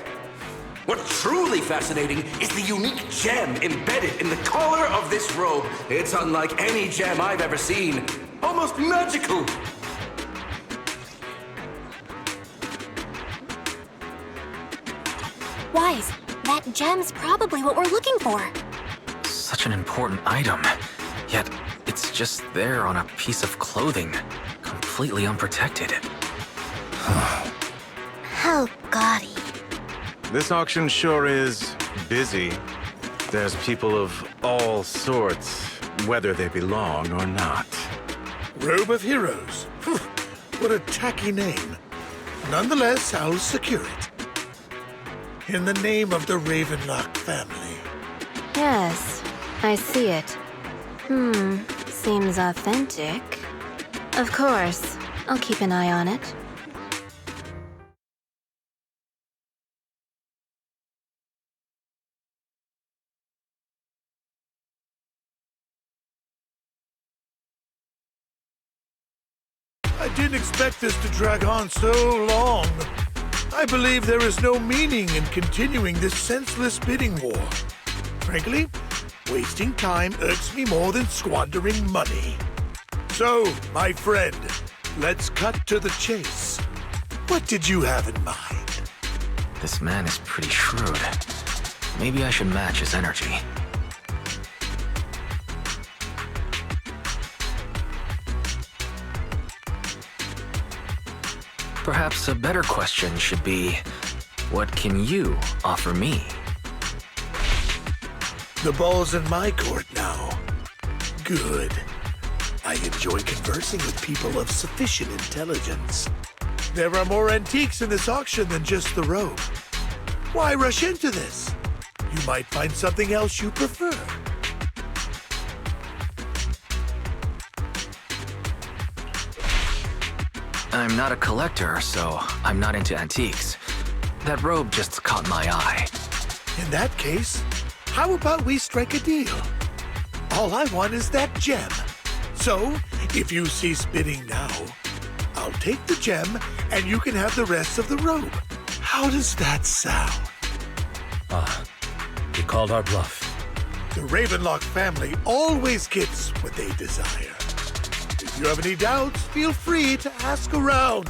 What's truly fascinating is the unique gem embedded in the collar of this robe. It's unlike any gem I've ever seen. Almost magical. Wise, that gem's probably what we're looking for. Such an important item, yet it's just there on a piece of clothing, completely unprotected. How gaudy. This auction sure is busy. There's people of all sorts, whether they belong or not. Robe of Heroes. What a tacky name. Nonetheless, I'll secure it. In the name of the Ravenlock family. Yes, I see it. Seems authentic. Of course, I'll keep an eye on it. I didn't expect this to drag on so long. I believe there is no meaning in continuing this senseless bidding war. Frankly, wasting time irks me more than squandering money. So, my friend, let's cut to the chase. What did you have in mind? This man is pretty shrewd. Maybe I should match his energy. Perhaps a better question should be, what can you offer me? The ball's in my court now. Good. I enjoy conversing with people of sufficient intelligence. There are more antiques in this auction than just the robe. Why rush into this? You might find something else you prefer. I'm not a collector, so I'm not into antiques. That robe just caught my eye. In that case, how about we strike a deal? All I want is that gem. So, if you cease bidding now, I'll take the gem and you can have the rest of the robe. How does that sound? You called our bluff. The Ravenlock family always gets what they desire. If you have any doubts, feel free to ask around.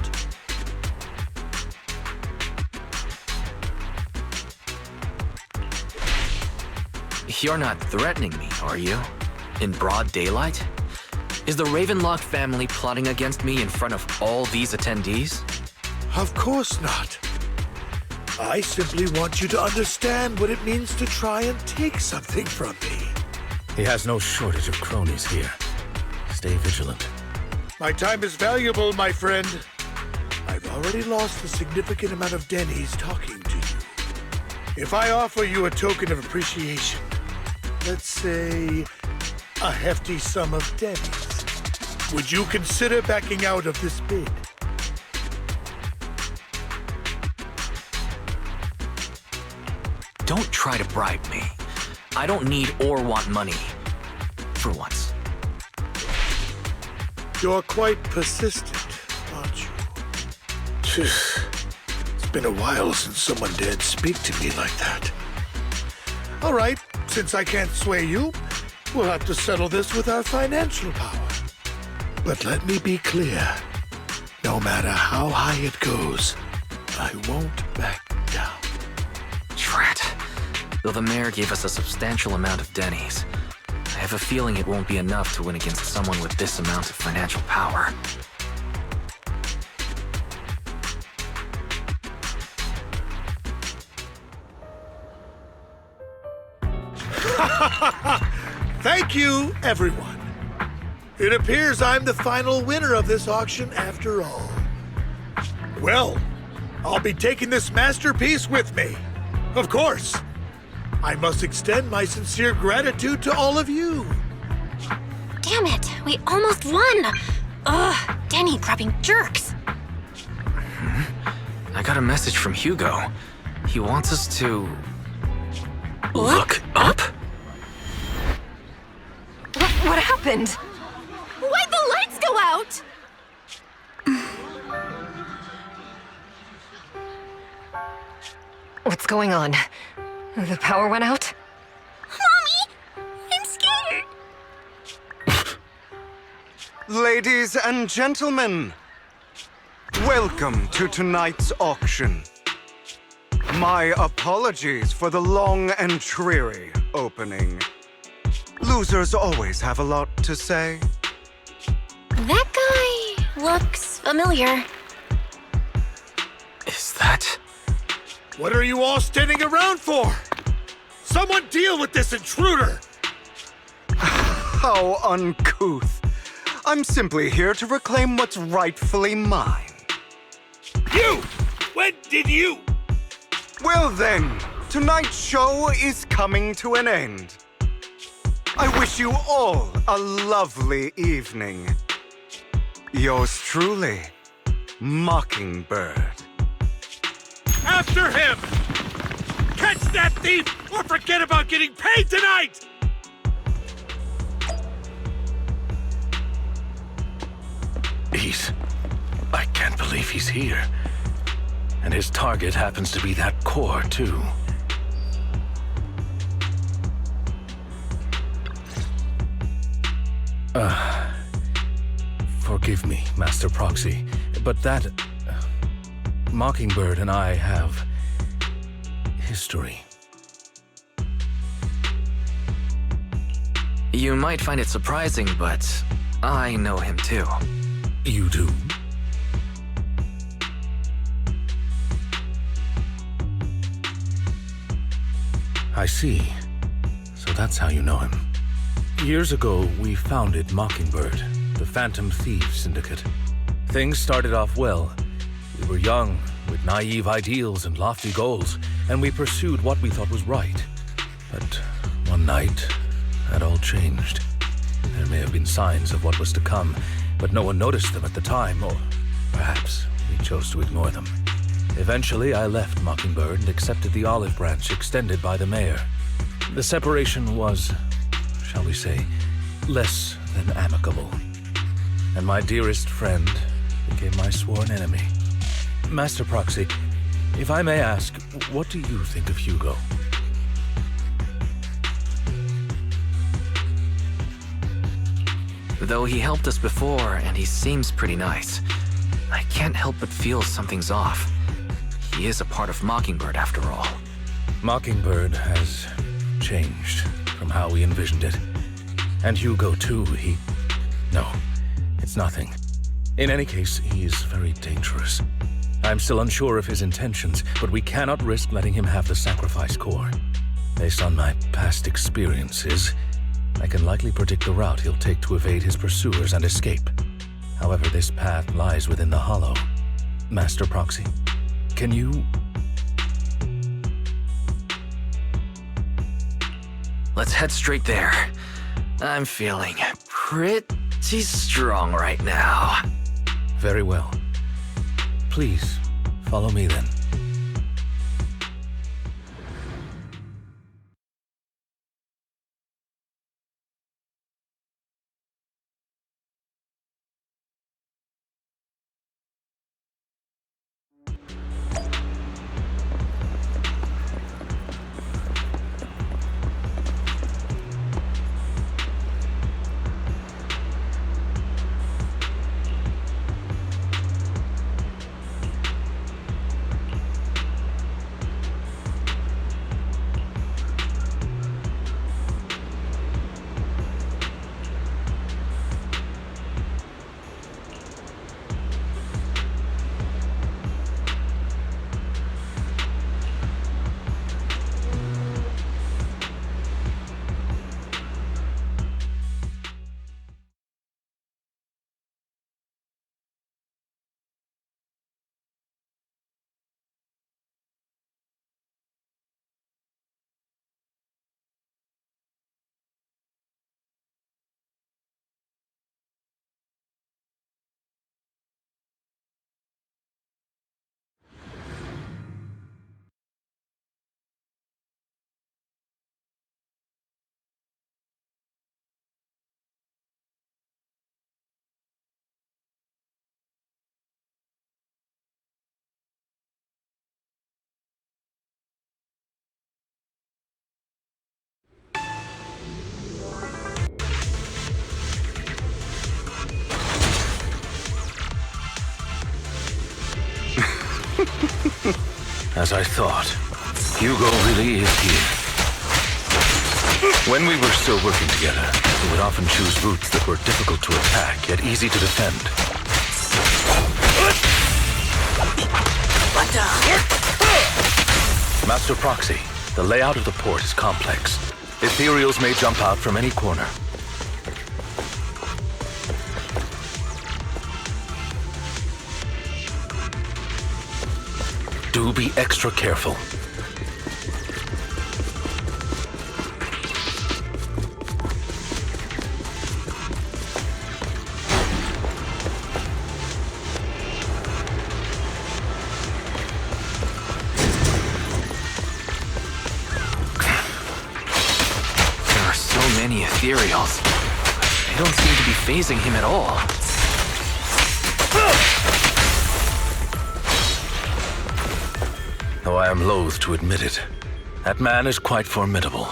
You're not threatening me, are you? In broad daylight? Is the Ravenlock family plotting against me in front of all these attendees? Of course not. I simply want you to understand what it means to try and take something from me. He has no shortage of cronies here. Stay vigilant. My time is valuable, my friend. I've already lost a significant amount of Denny's talking to you. If I offer you a token of appreciation, let's say a hefty sum of Denny's, would you consider backing out of this bid? Don't try to bribe me. I don't need or want money. For once. You're quite persistent, aren't you? It's been a while since someone dared speak to me like that. All right, since I can't sway you, we'll have to settle this with our financial power. But let me be clear. No matter how high it goes, I won't back down. Drat. Though the mayor gave us a substantial amount of Denny's, I have a feeling it won't be enough to win against someone with this amount of financial power. Thank you, everyone. It appears I'm the final winner of this auction after all. Well, I'll be taking this masterpiece with me. Of course. I must extend my sincere gratitude to all of you. Damn it, we almost won! Ugh, Denny grabbing jerks. I got a message from Hugo. He wants us to... look up? What happened? Why'd the lights go out? What's going on? The power went out? Mommy! I'm scared! Ladies and gentlemen, welcome to tonight's auction. My apologies for the long and dreary opening. Losers always have a lot to say. That guy looks familiar. Is that... What are you all standing around for? Someone deal with this intruder! How uncouth. I'm simply here to reclaim what's rightfully mine. You! When did you? Well then, tonight's show is coming to an end. I wish you all a lovely evening. Yours truly, Mockingbird. After him! Catch that thief or forget about getting paid tonight! I can't believe he's here. And his target happens to be that core, too. Forgive me, Master Proxy, but that... Mockingbird and I have... history. You might find it surprising, but I know him too. You do? I see. So that's how you know him. Years ago, we founded Mockingbird, the Phantom Thieves Syndicate. Things started off well. We were young, with naive ideals and lofty goals, and we pursued what we thought was right. But one night, that all changed. There may have been signs of what was to come, but no one noticed them at the time, or perhaps we chose to ignore them. Eventually, I left Mockingbird and accepted the olive branch extended by the mayor. The separation was, shall we say, less than amicable. And my dearest friend became my sworn enemy. Master Proxy, if I may ask, what do you think of Hugo? Though he helped us before, and he seems pretty nice, I can't help but feel something's off. He is a part of Mockingbird, after all. Mockingbird has changed from how we envisioned it. And Hugo, too, No, it's nothing. In any case, he is very dangerous. I'm still unsure of his intentions, but we cannot risk letting him have the sacrifice core. Based on my past experiences, I can likely predict the route he'll take to evade his pursuers and escape. However, this path lies within the Hollow. Master Proxy, can you... Let's head straight there. I'm feeling pretty strong right now. Very well. Please, follow me then. As I thought, Hugo really is here. When we were still working together, we would often choose routes that were difficult to attack, yet easy to defend. Master Proxy, the layout of the port is complex. Ethereals may jump out from any corner. Do be extra careful. There are so many ethereals. They don't seem to be phasing him at all. Though I am loath to admit it, that man is quite formidable.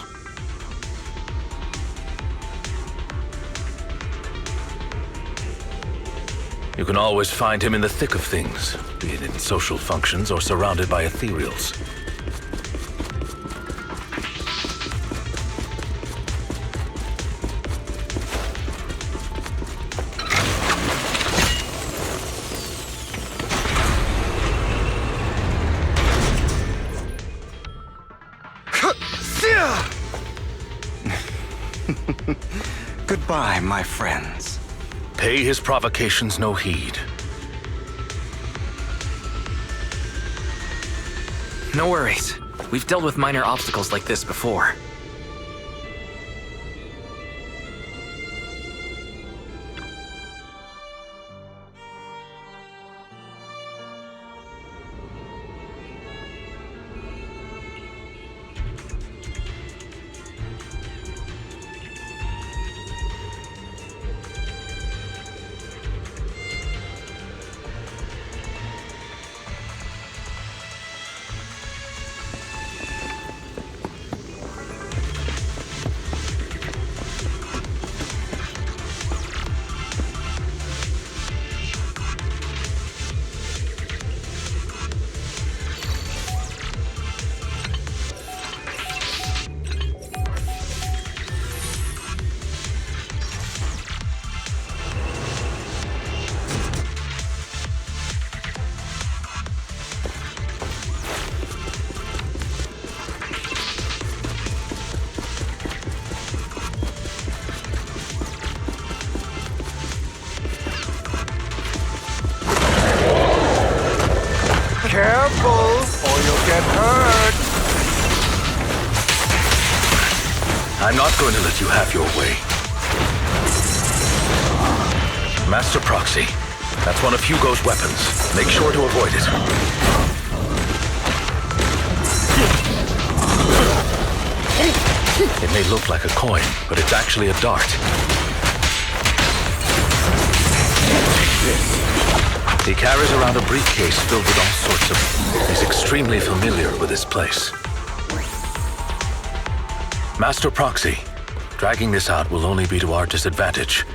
You can always find him in the thick of things, be it in social functions or surrounded by ethereals. Goodbye, my friends. Pay his provocations no heed. No worries. We've dealt with minor obstacles like this before. Careful, or you'll get hurt. I'm not going to let you have your way. Master Proxy, that's one of Hugo's weapons. Make sure to avoid it. It may look like a coin, but it's actually a dart. Take this. He carries around a briefcase filled with all sorts of... He's extremely familiar with this place. Master Proxy, dragging this out will only be to our disadvantage.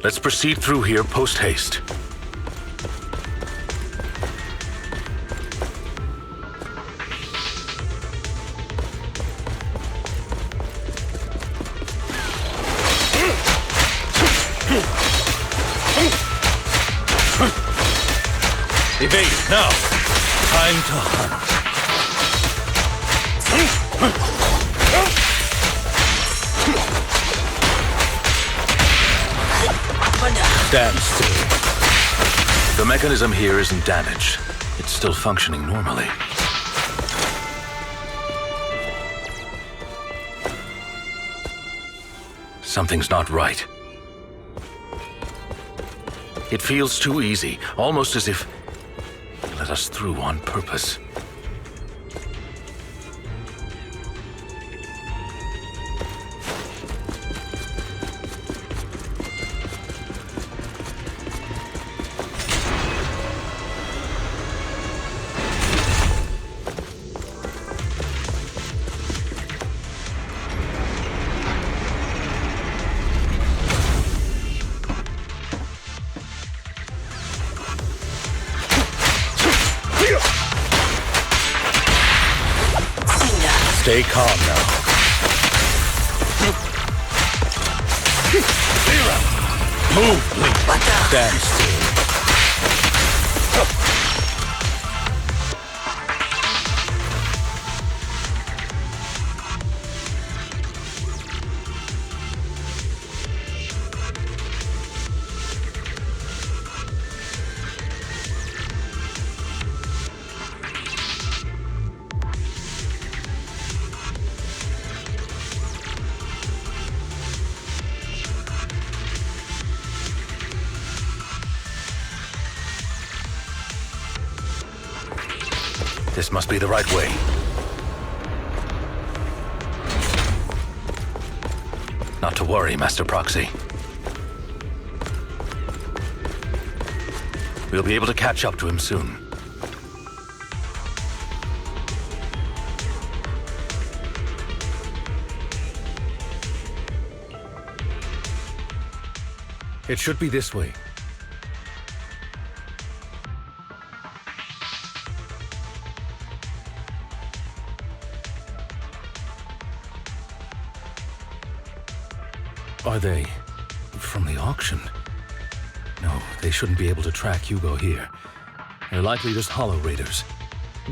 Let's proceed through here post-haste. Evade, now! Time to hunt. Stand still. The mechanism here isn't damaged. It's still functioning normally. Something's not right. It feels too easy, almost as if it let us through on purpose. Stay calm now. Move, please. Stand still. This must be the right way. Not to worry, Master Proxy. We'll be able to catch up to him soon. It should be this way. Are they from the auction? No, they shouldn't be able to track Hugo here. They're likely just hollow raiders.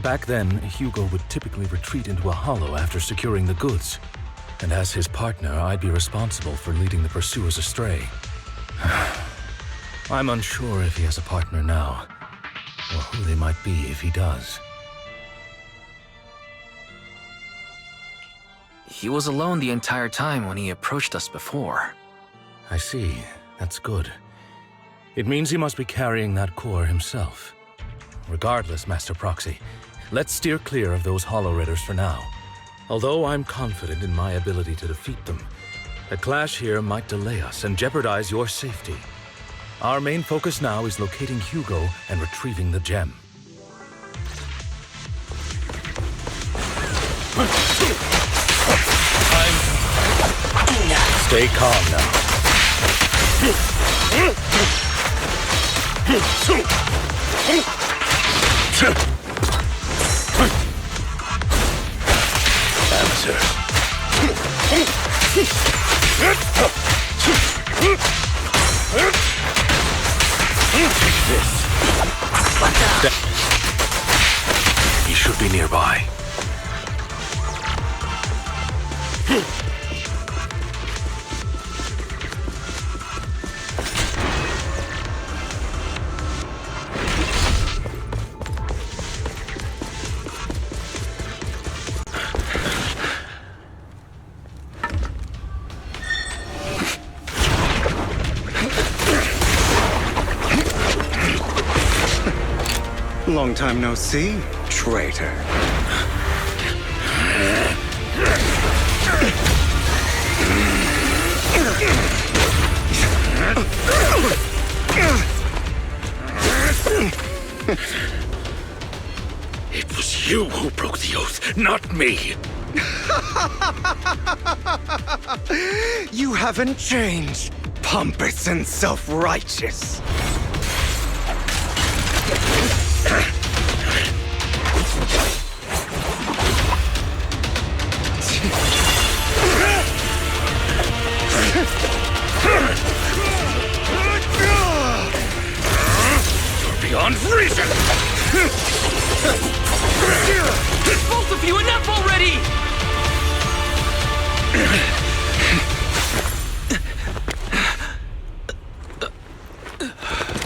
Back then, Hugo would typically retreat into a hollow after securing the goods. And as his partner, I'd be responsible for leading the pursuers astray. I'm unsure if he has a partner now, or who they might be if he does. He was alone the entire time when he approached us before. I see. That's good. It means he must be carrying that core himself. Regardless, Master Proxy, let's steer clear of those Hollow Ridders for now. Although I'm confident in my ability to defeat them, a clash here might delay us and jeopardize your safety. Our main focus now is locating Hugo and retrieving the gem. Stay calm now. Amateur. Take this. He should be nearby. Long time no see, traitor. It was you who broke the oath, not me. You haven't changed, pompous and self-righteous. You're beyond reason! Both of you, enough already!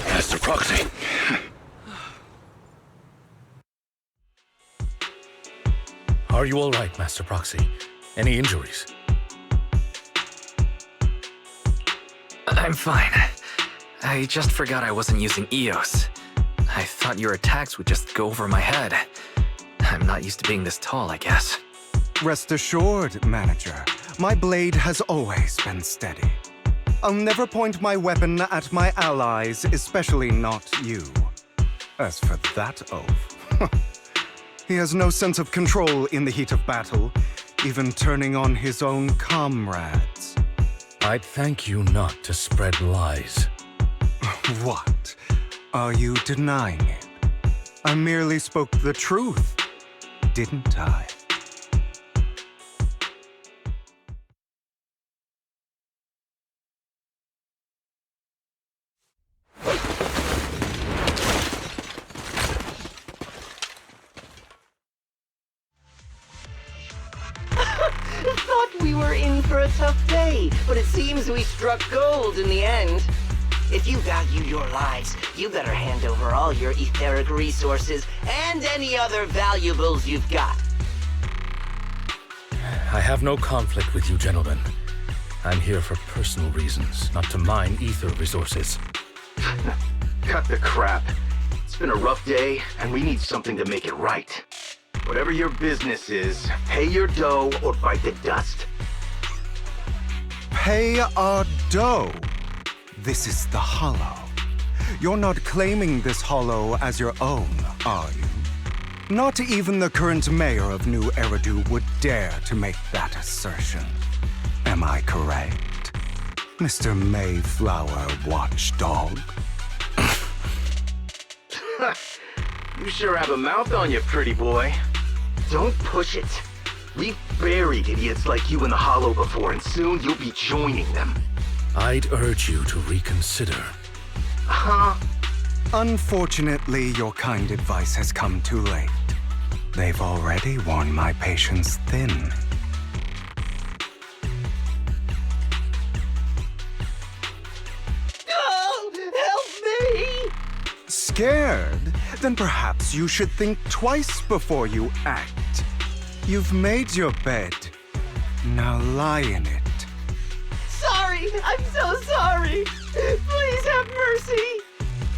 Master Proxy. Are you all right, Master Proxy? Any injuries? I'm fine. I just forgot I wasn't using EOS. I thought your attacks would just go over my head. I'm not used to being this tall, I guess. Rest assured, Manager, my blade has always been steady. I'll never point my weapon at my allies, especially not you. As for that oath, he has no sense of control in the heat of battle, even turning on his own comrades. I'd thank you not to spread lies. What? Are you denying it? I merely spoke the truth, didn't I? Thought we were in for a tough day, but it seems we struck gold in the end. If you value your lives, you better hand over all your etheric resources and any other valuables you've got. I have no conflict with you, gentlemen. I'm here for personal reasons, not to mine ether resources. Cut the crap. It's been a rough day, and we need something to make it right. Whatever your business is, pay your dough or bite the dust. Pay our dough? This is the Hollow. You're not claiming this Hollow as your own, are you? Not even the current mayor of Nью-Эриду would dare to make that assertion. Am I correct, Mr. Mayflower Watchdog? You sure have a mouth on you, pretty boy. Don't push it. We've buried idiots like you in the Hollow before, and soon you'll be joining them. I'd urge you to reconsider. Huh? Unfortunately, your kind advice has come too late. They've already worn my patience thin. scared? Then perhaps you should think twice before you act. You've made your bed. Now lie in it. Sorry! I'm so sorry! Please have mercy!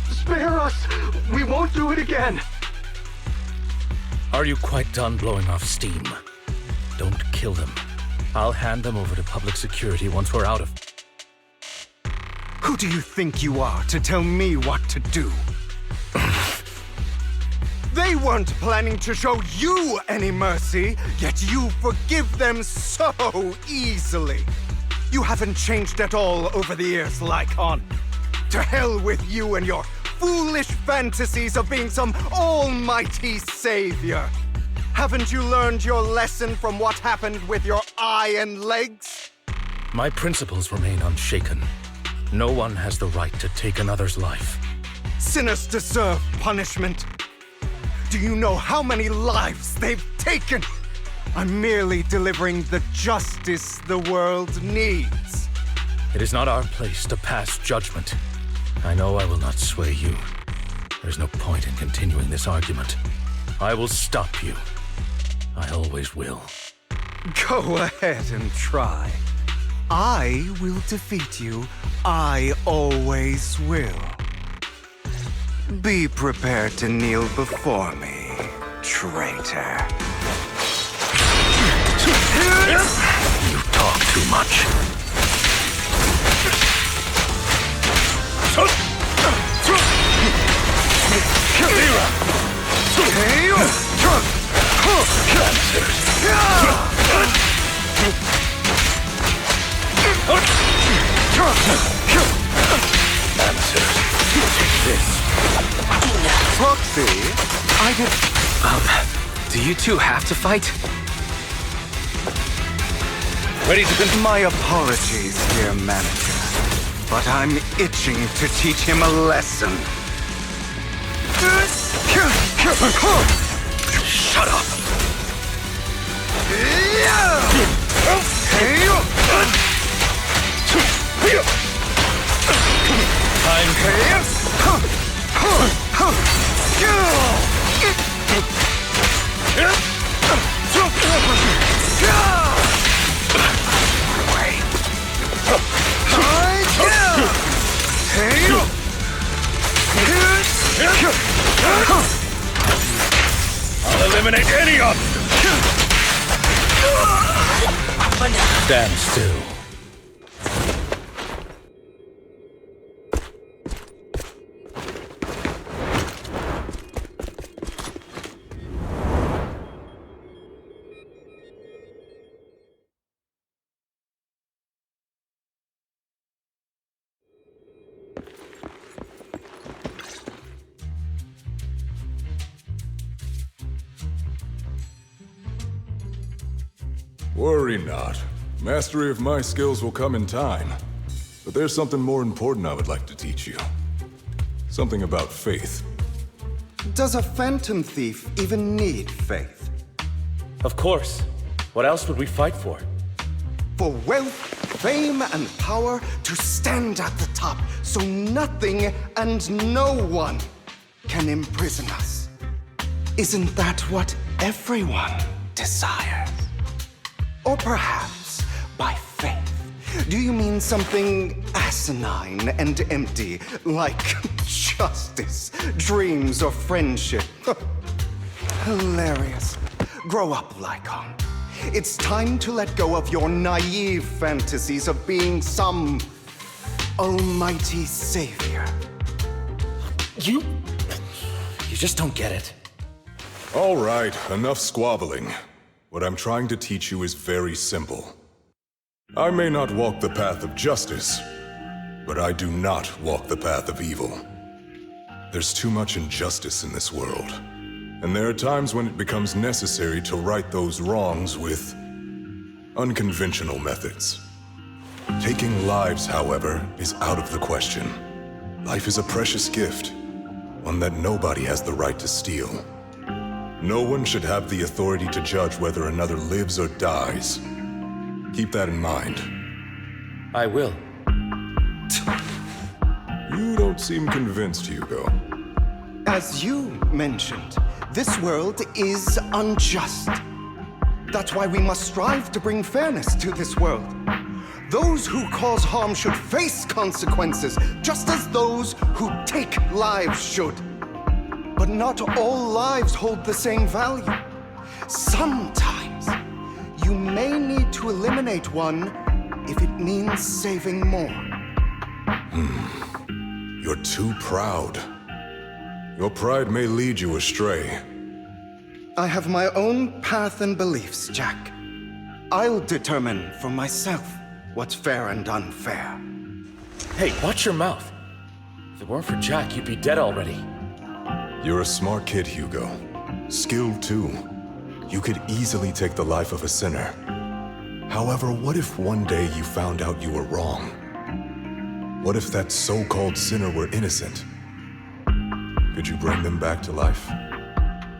Spare us! We won't do it again! Are you quite done blowing off steam? Don't kill them. I'll hand them over to public security once we're out of... Who do you think you are to tell me what to do? They weren't planning to show you any mercy, yet you forgive them so easily. You haven't changed at all over the years, Lycon. To hell with you and your foolish fantasies of being some almighty savior. Haven't you learned your lesson from what happened with your eye and legs? My principles remain unshaken. No one has the right to take another's life. Sinners deserve punishment. Do you know how many lives they've taken? I'm merely delivering the justice the world needs. It is not our place to pass judgment. I know I will not sway you. There's no point in continuing this argument. I will stop you. I always will. Go ahead and try. I will defeat you. I always will. Be prepared to kneel before me, traitor. You talk too much. Proxy, I did... Do you two have to fight? Ready to... My apologies, dear manager, but I'm itching to teach him a lesson. Shut up! I'll eliminate any obstacle! Stand still. Worry not. Mastery of my skills will come in time. But there's something more important I would like to teach you. Something about faith. Does a phantom thief even need faith? Of course. What else would we fight for? For wealth, fame, and power to stand at the top so nothing and no one can imprison us. Isn't that what everyone desires? Or perhaps by faith, do you mean something asinine and empty, like justice, dreams, or friendship? Hilarious. Grow up, Lycon. It's time to let go of your naive fantasies of being some almighty savior. You just don't get it. All right, enough squabbling. What I'm trying to teach you is very simple. I may not walk the path of justice, but I do not walk the path of evil. There's too much injustice in this world, and there are times when it becomes necessary to right those wrongs with unconventional methods. Taking lives, however, is out of the question. Life is a precious gift, one that nobody has the right to steal. No one should have the authority to judge whether another lives or dies. Keep that in mind. I will. You don't seem convinced, Hugo. As you mentioned, this world is unjust. That's why we must strive to bring fairness to this world. Those who cause harm should face consequences, just as those who take lives should. But not all lives hold the same value. Sometimes, you may need to eliminate one if it means saving more. You're too proud. Your pride may lead you astray. I have my own path and beliefs, Jack. I'll determine for myself what's fair and unfair. Hey, watch your mouth. If it weren't for Jack, you'd be dead already. You're a smart kid, Hugo. Skilled too. You could easily take the life of a sinner. However, what if one day you found out you were wrong? What if that so-called sinner were innocent? Could you bring them back to life?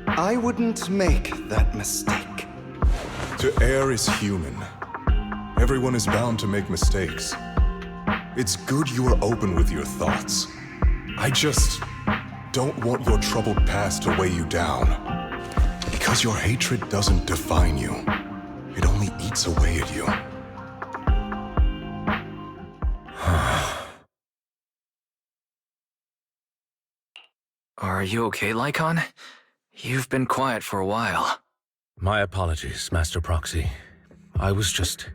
I wouldn't make that mistake. To err is human. Everyone is bound to make mistakes. It's good you are open with your thoughts. I just don't want your troubled past to weigh you down. Because your hatred doesn't define you. It only eats away at you. Are you okay, Lycon? You've been quiet for a while. My apologies, Master Proxy. I was just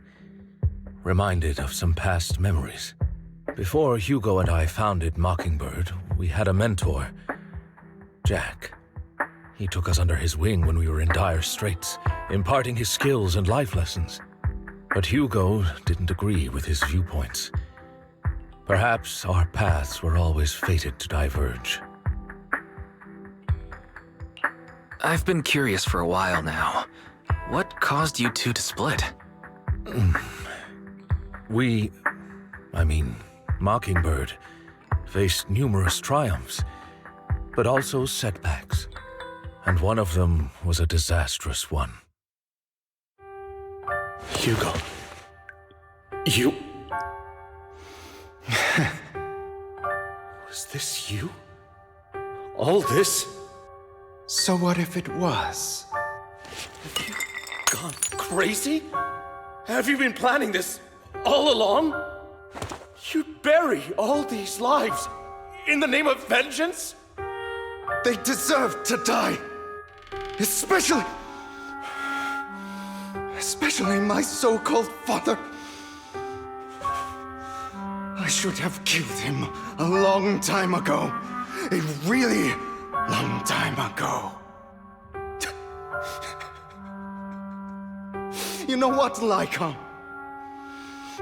reminded of some past memories. Before Hugo and I founded Mockingbird, we had a mentor, Jack. He took us under his wing when we were in dire straits, imparting his skills and life lessons. But Hugo didn't agree with his viewpoints. Perhaps our paths were always fated to diverge. I've been curious for a while now. What caused you two to split? Mockingbird faced numerous triumphs, but also setbacks. And one of them was a disastrous one. Hugo. You... Was this you? All this? So what if it was? Have you gone crazy? Have you been planning this all along? You'd bury all these lives in the name of vengeance? They deserve to die. Especially my so-called father. I should have killed him a long time ago. A really long time ago. You know what, Lycon?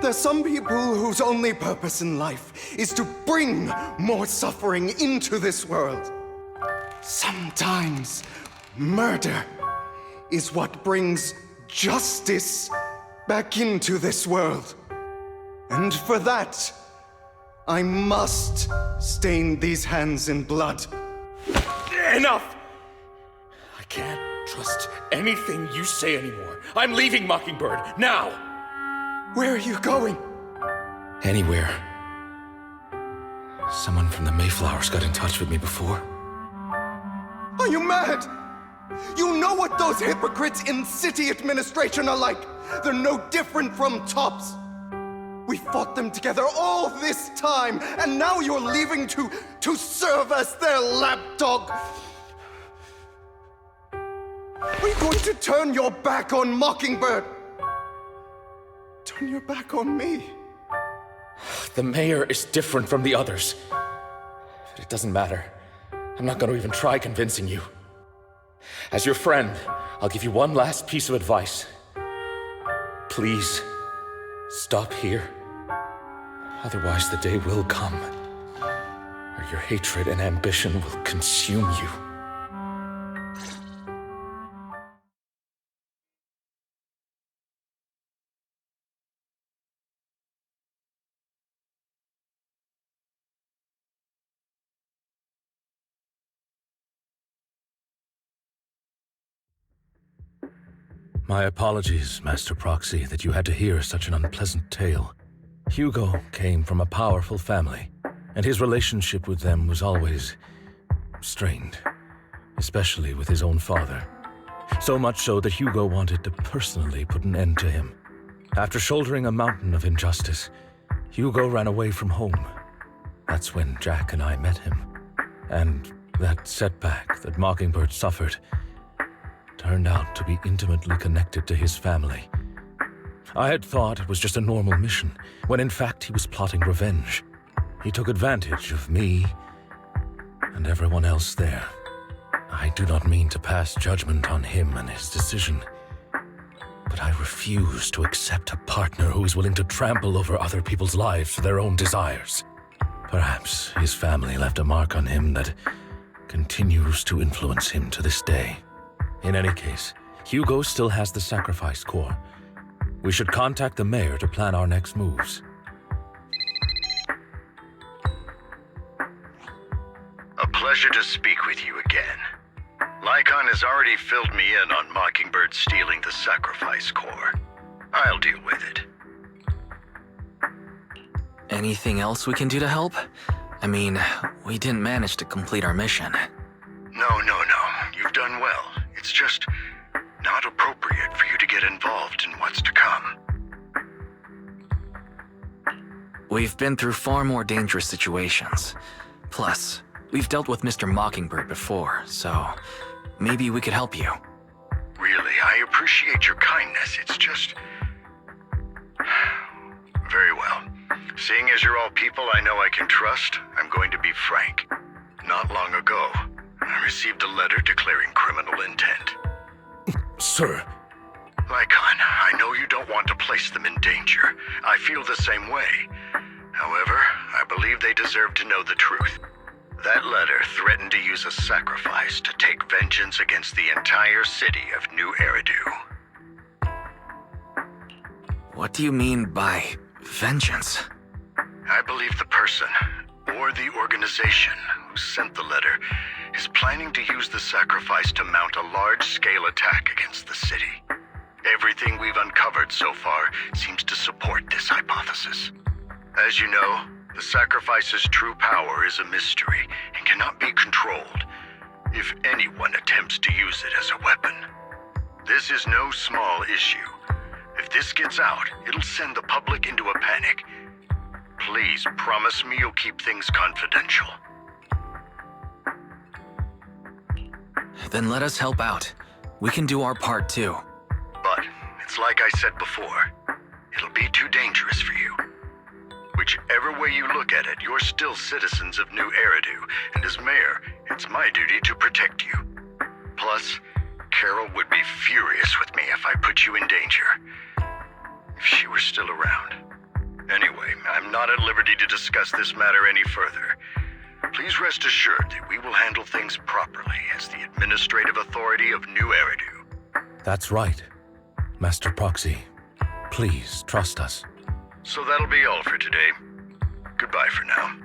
There's some people whose only purpose in life is to bring more suffering into this world. Sometimes murder is what brings justice back into this world. And for that, I must stain these hands in blood. Enough! I can't trust anything you say anymore. I'm leaving Mockingbird, now! Where are you going? Anywhere. Someone from the Mayflowers got in touch with me before. Are you mad? You know what those hypocrites in city administration are like. They're no different from tops. We fought them together all this time, and now you're leaving to serve as their lapdog. Are you going to turn your back on Mockingbird? Turn your back on me? The mayor is different from the others. But it doesn't matter. I'm not going to even try convincing you. As your friend, I'll give you one last piece of advice. Please, stop here. Otherwise, the day will come where your hatred and ambition will consume you. My apologies, Master Proxy, that you had to hear such an unpleasant tale. Hugo came from a powerful family, and his relationship with them was always strained, especially with his own father. So much so that Hugo wanted to personally put an end to him. After shouldering a mountain of injustice, Hugo ran away from home. That's when Jack and I met him. And that setback that Mockingbird suffered turned out to be intimately connected to his family. I had thought it was just a normal mission, when in fact he was plotting revenge. He took advantage of me and everyone else there. I do not mean to pass judgment on him and his decision, but I refuse to accept a partner who is willing to trample over other people's lives for their own desires. Perhaps his family left a mark on him that continues to influence him to this day. In any case, Hugo still has the sacrifice core. We should contact the mayor to plan our next moves. A pleasure to speak with you again. Lycon has already filled me in on Mockingbird stealing the sacrifice core. I'll deal with it. Anything else we can do to help? I mean, we didn't manage to complete our mission. No. You've done well. It's just not appropriate for you to get involved in what's to come. We've been through far more dangerous situations. Plus, we've dealt with Mr. Mockingbird before, so maybe we could help you. Really, I appreciate your kindness. It's just... Very well. Seeing as you're all people I know I can trust, I'm going to be frank. Not long ago, I received a letter declaring criminal intent. Sir. Lycon, I know you don't want to place them in danger. I feel the same way. However, I believe they deserve to know the truth. That letter threatened to use a sacrifice to take vengeance against the entire city of Nью-Эриду. What do you mean by vengeance? I believe the person, or the organization, who sent the letter is planning to use the sacrifice to mount a large-scale attack against the city. Everything we've uncovered so far seems to support this hypothesis. As you know, the sacrifice's true power is a mystery and cannot be controlled if anyone attempts to use it as a weapon. This is no small issue. If this gets out, it'll send the public into a panic. Please promise me you'll keep things confidential. Then let us help out. We can do our part too. But it's like I said before, it'll be too dangerous for you. Whichever way you look at it, you're still citizens of Nью-Эриду, and as mayor, it's my duty to protect you. Plus, Carol would be furious with me if I put you in danger. If she were still around. Anyway, I'm not at liberty to discuss this matter any further. Please rest assured that we will handle things properly as the administrative authority of Nью-Эриду. That's right, Master Proxy. Please trust us. So that'll be all for today. Goodbye for now.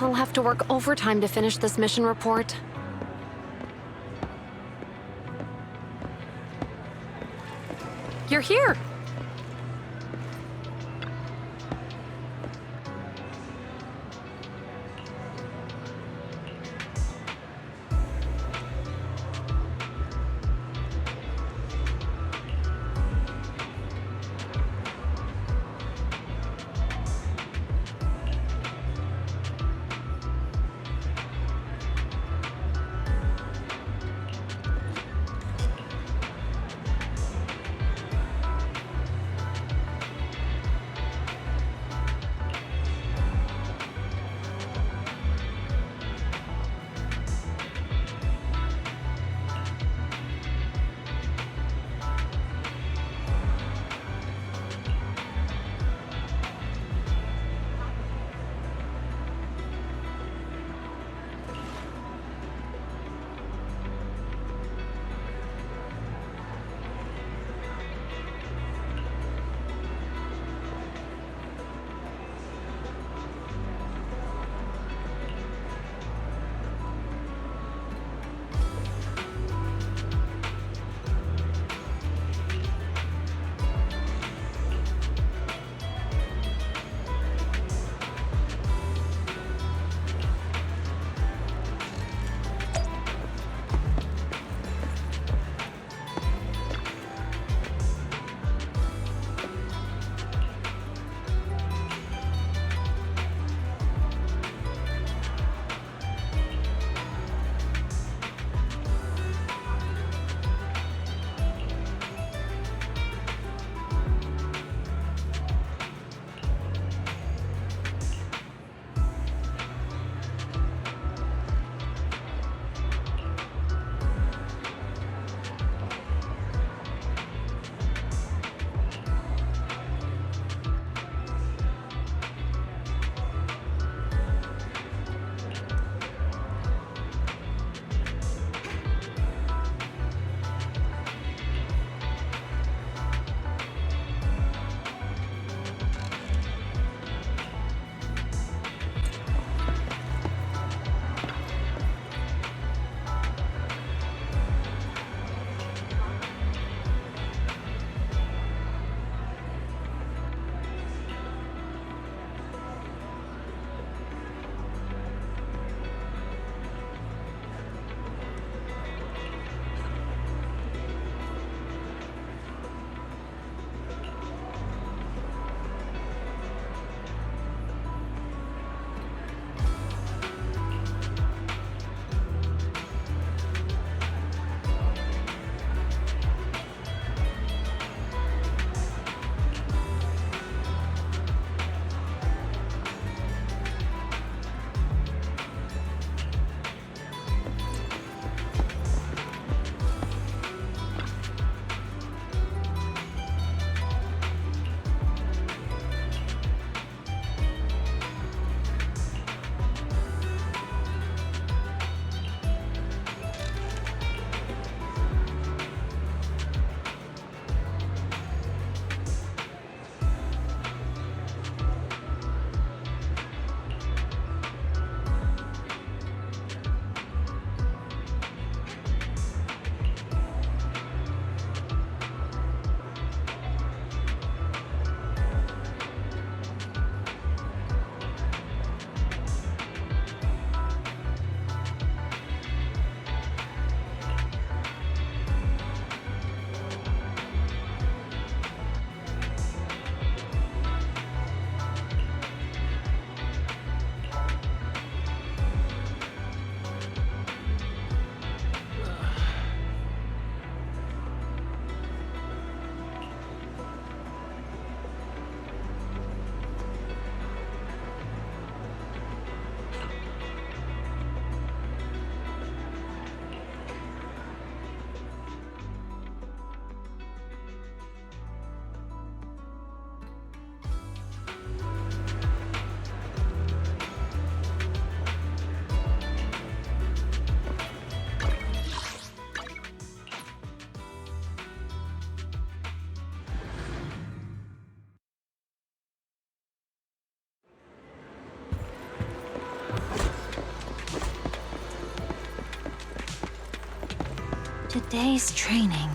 I'll have to work overtime to finish this mission report. You're here! Today's training.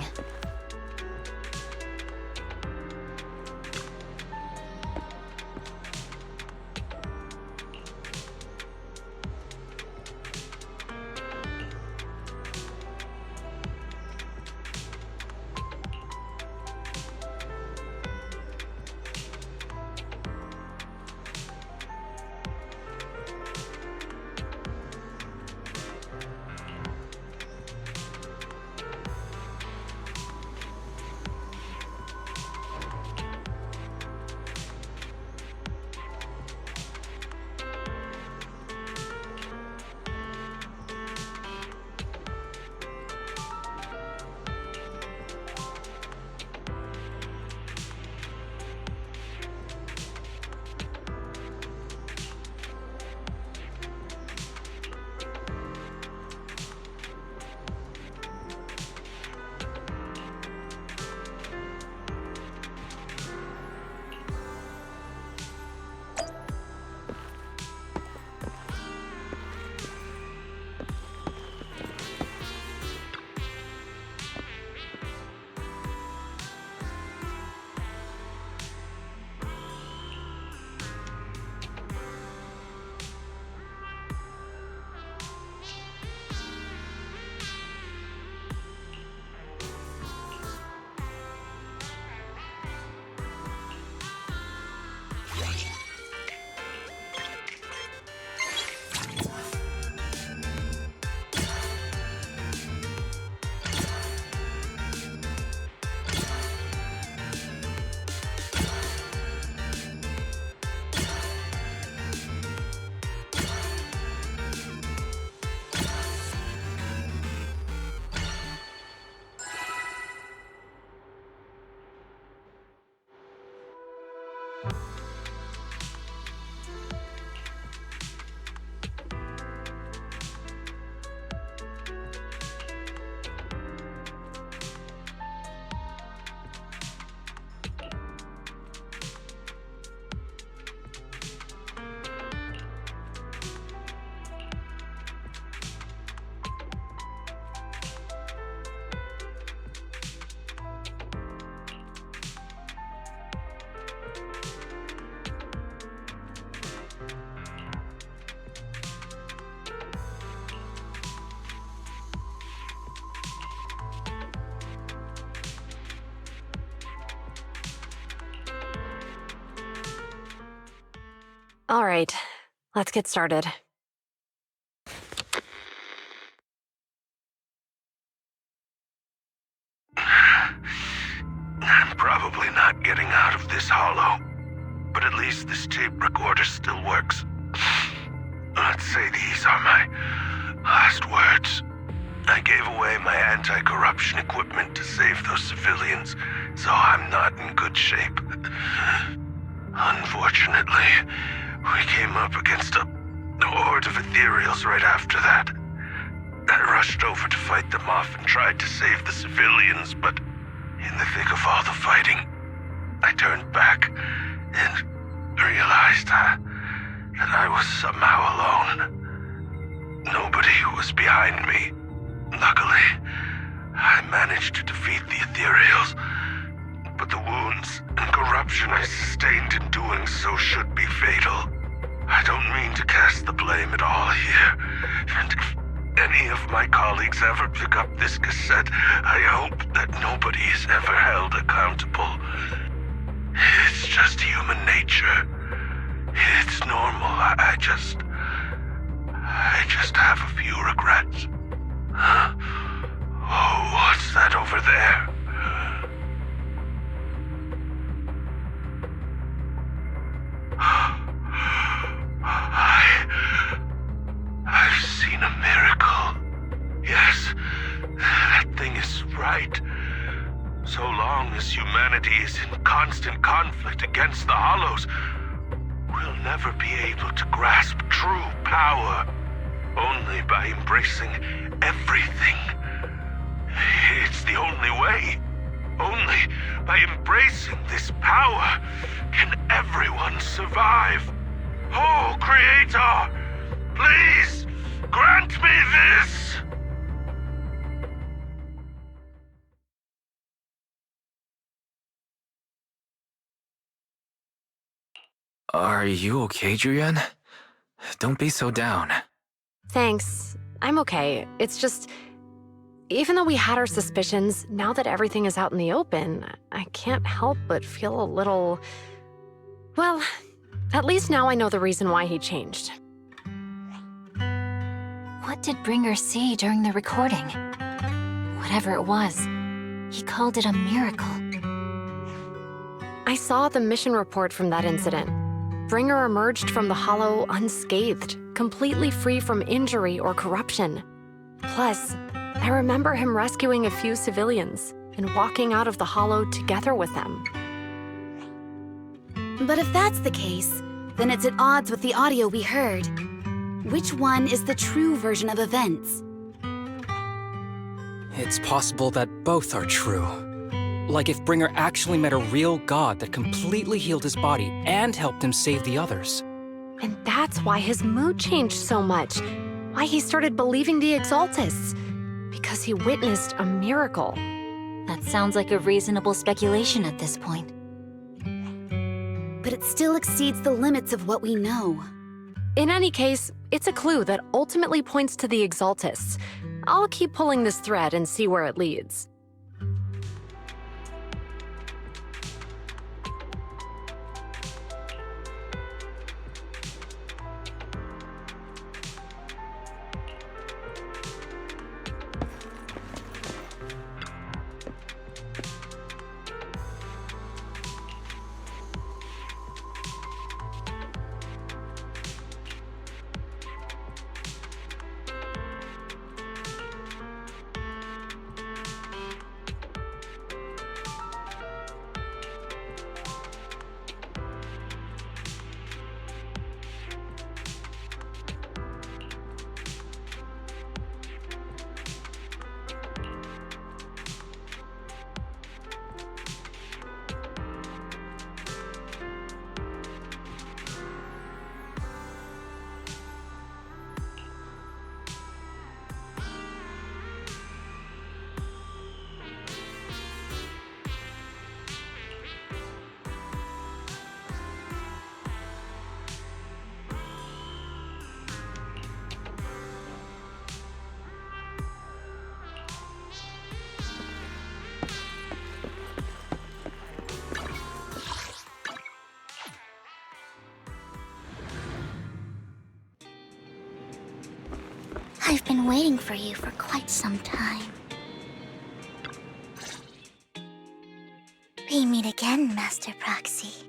All right, let's get started. I'm probably not getting out of this hollow, but at least this tape recorder still works. Let's say these are my last words. I gave away my anti-corruption equipment to save those civilians, so I'm not in good shape. Unfortunately, we came up against a horde of ethereals right after that. I rushed over to fight them off and tried to save the civilians, but in the thick of all the fighting, I turned back and realized that I was somehow alone. Nobody was behind me. Luckily, I managed to defeat the ethereals, but the wounds and corruption I sustained in doing so should be fatal. I don't mean to cast the blame at all here, and if any of my colleagues ever pick up this cassette, I hope that nobody is ever held accountable. It's just human nature. It's normal. I just have a few regrets. Oh, what's that over there? I've seen a miracle. Yes, that thing is right. So long as humanity is in constant conflict against the Hollows, we'll never be able to grasp true power. Only by embracing everything. It's the only way. Only by embracing this power can everyone survive. Oh, Creator, please grant me this! Are you okay, Julian? Don't be so down. Thanks. I'm okay. It's just... Even though we had our suspicions, now that everything is out in the open, I can't help but feel a little... Well, at least now I know the reason why he changed. What did Bringer see during the recording? Whatever it was, he called it a miracle. I saw the mission report from that incident. Bringer emerged from the Hollow unscathed, completely free from injury or corruption. Plus, I remember him rescuing a few civilians and walking out of the Hollow together with them. But if that's the case, then it's at odds with the audio we heard. Which one is the true version of events? It's possible that both are true. Like if Bringer actually met a real god that completely healed his body and helped him save the others. And that's why his mood changed so much. Why he started believing the Exaltists. Because he witnessed a miracle. That sounds like a reasonable speculation at this point. But it still exceeds the limits of what we know. In any case, it's a clue that ultimately points to the Exaltists. I'll keep pulling this thread and see where it leads. I've been waiting for you for quite some time. We meet again, Master Proxy.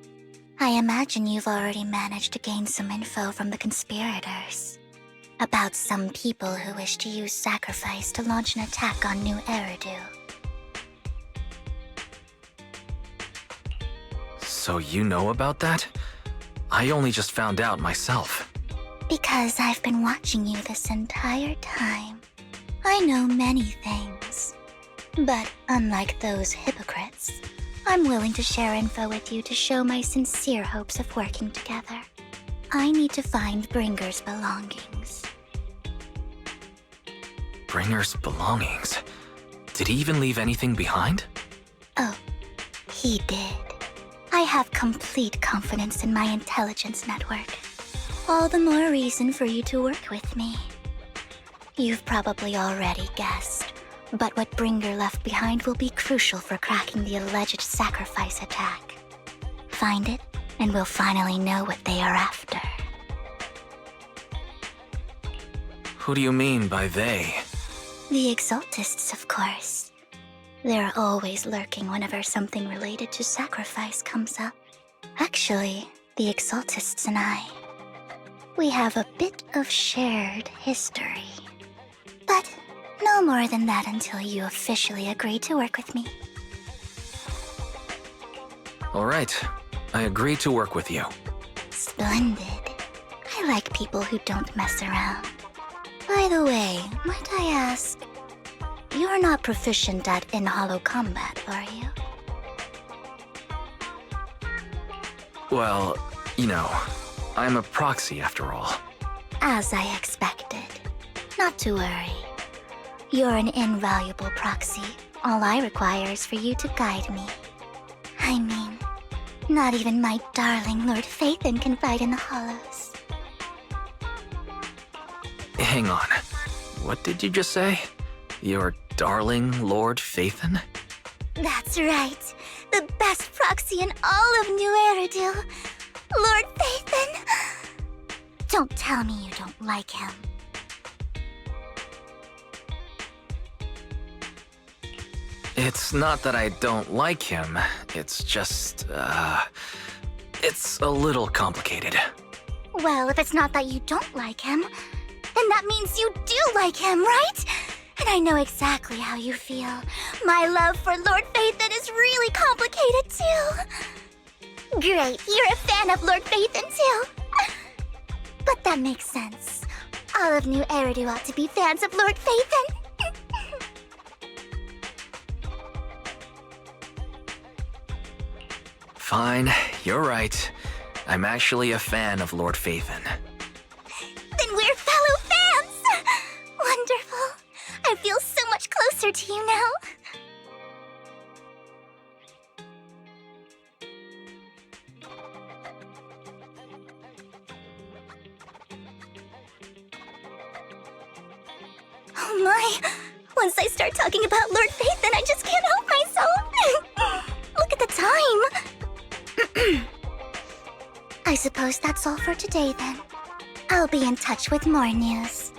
I imagine you've already managed to gain some info from the conspirators. About some people who wish to use sacrifice to launch an attack on Nью-Эриду. So you know about that? I only just found out myself. Because I've been watching you this entire time. I know many things. But unlike those hypocrites, I'm willing to share info with you to show my sincere hopes of working together. I need to find Bringer's belongings. Bringer's belongings? Did he even leave anything behind? Oh, he did. I have complete confidence in my intelligence network. All the more reason for you to work with me. You've probably already guessed, but what Bringer left behind will be crucial for cracking the alleged sacrifice attack. Find it, and we'll finally know what they are after. Who do you mean by they? The Exaltists, of course. They're always lurking whenever something related to sacrifice comes up. Actually, the Exaltists and I, we have a bit of shared history. But no more than that until you officially agree to work with me. All right, I agree to work with you. Splendid. I like people who don't mess around. By the way, might I ask, you're not proficient at in-hollow combat, are you? Well, you know, I'm a proxy after all. As I expected. Not to worry. You're an invaluable proxy. All I require is for you to guide me. I mean, Not even my darling Lord Phaethon can fight in the hollows. Hang on. What did you just say? Your darling Lord Phaethon? That's right. The best proxy in all of Nью-Эриду. Lord Phaethon. Don't tell me you don't like him. It's not that I don't like him. It's just, it's a little complicated. Well, if it's not that you don't like him, then that means you do like him, right? And I know exactly how you feel. My love for Lord Phaethon is really complicated too. Great, you're a fan of Lord Phaethon too. But that makes sense. All of Nью-Эриду ought to be fans of Lord Phaethon. Fine, you're right. I'm actually a fan of Lord Phaethon. Then we're fellow fans! Wonderful. I feel so much closer to you now. Oh my! Once I start talking about Lord Phaethon, I just can't help myself! Look at the time! I suppose that's all for today then. I'll be in touch with more news.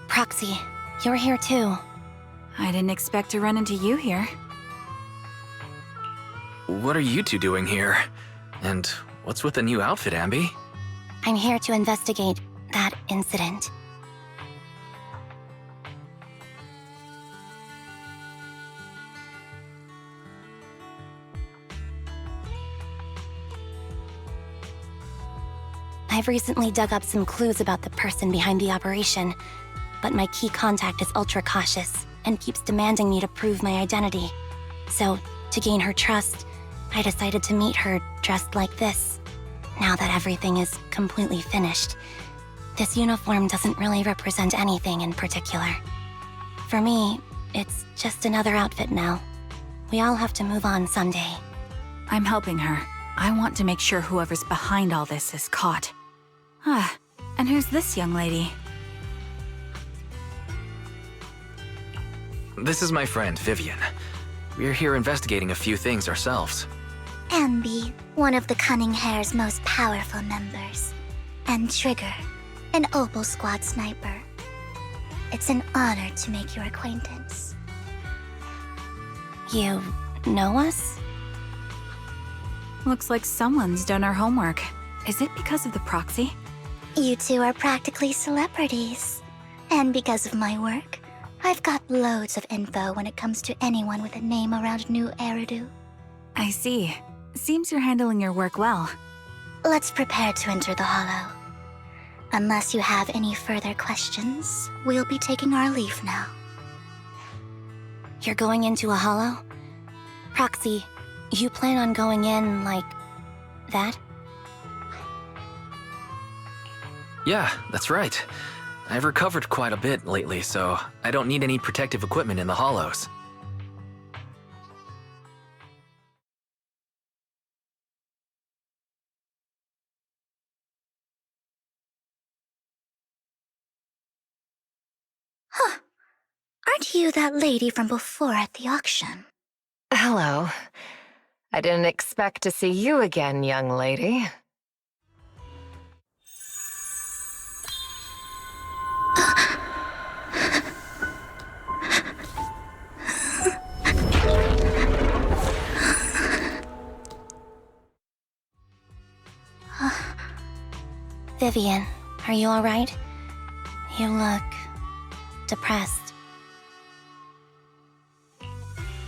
Proxy, you're here too. I didn't expect to run into you here. What are you two doing here? And what's with the new outfit, Ambi? I'm here to investigate that incident. I've recently dug up some clues about the person behind the operation, but my key contact is ultra cautious and keeps demanding me to prove my identity. So, to gain her trust, I decided to meet her dressed like this. Now that everything is completely finished, this uniform doesn't really represent anything in particular. For me, it's just another outfit now. We all have to move on someday. I'm helping her. I want to make sure whoever's behind all this is caught. Ah, and who's this young lady? This is my friend, Vivian. We're here investigating a few things ourselves. Ambi, one of the Cunning Hair's most powerful members. And Trigger, an Opal Squad sniper. It's an honor to make your acquaintance. You know us? Looks like someone's done our homework. Is it because of the proxy? You two are practically celebrities. And because of my work, I've got loads of info when it comes to anyone with a name around Nью-Эриду. I see. Seems you're handling your work well. Let's prepare to enter the Hollow. Unless you have any further questions, we'll be taking our leave now. You're going into a hollow? Proxy, you plan on going in like that? Yeah, that's right. I've recovered quite a bit lately, so I don't need any protective equipment in the hollows. Huh. Aren't you that lady from before at the auction? Hello. I didn't expect to see you again, young lady. Vivian, are you alright? You look depressed.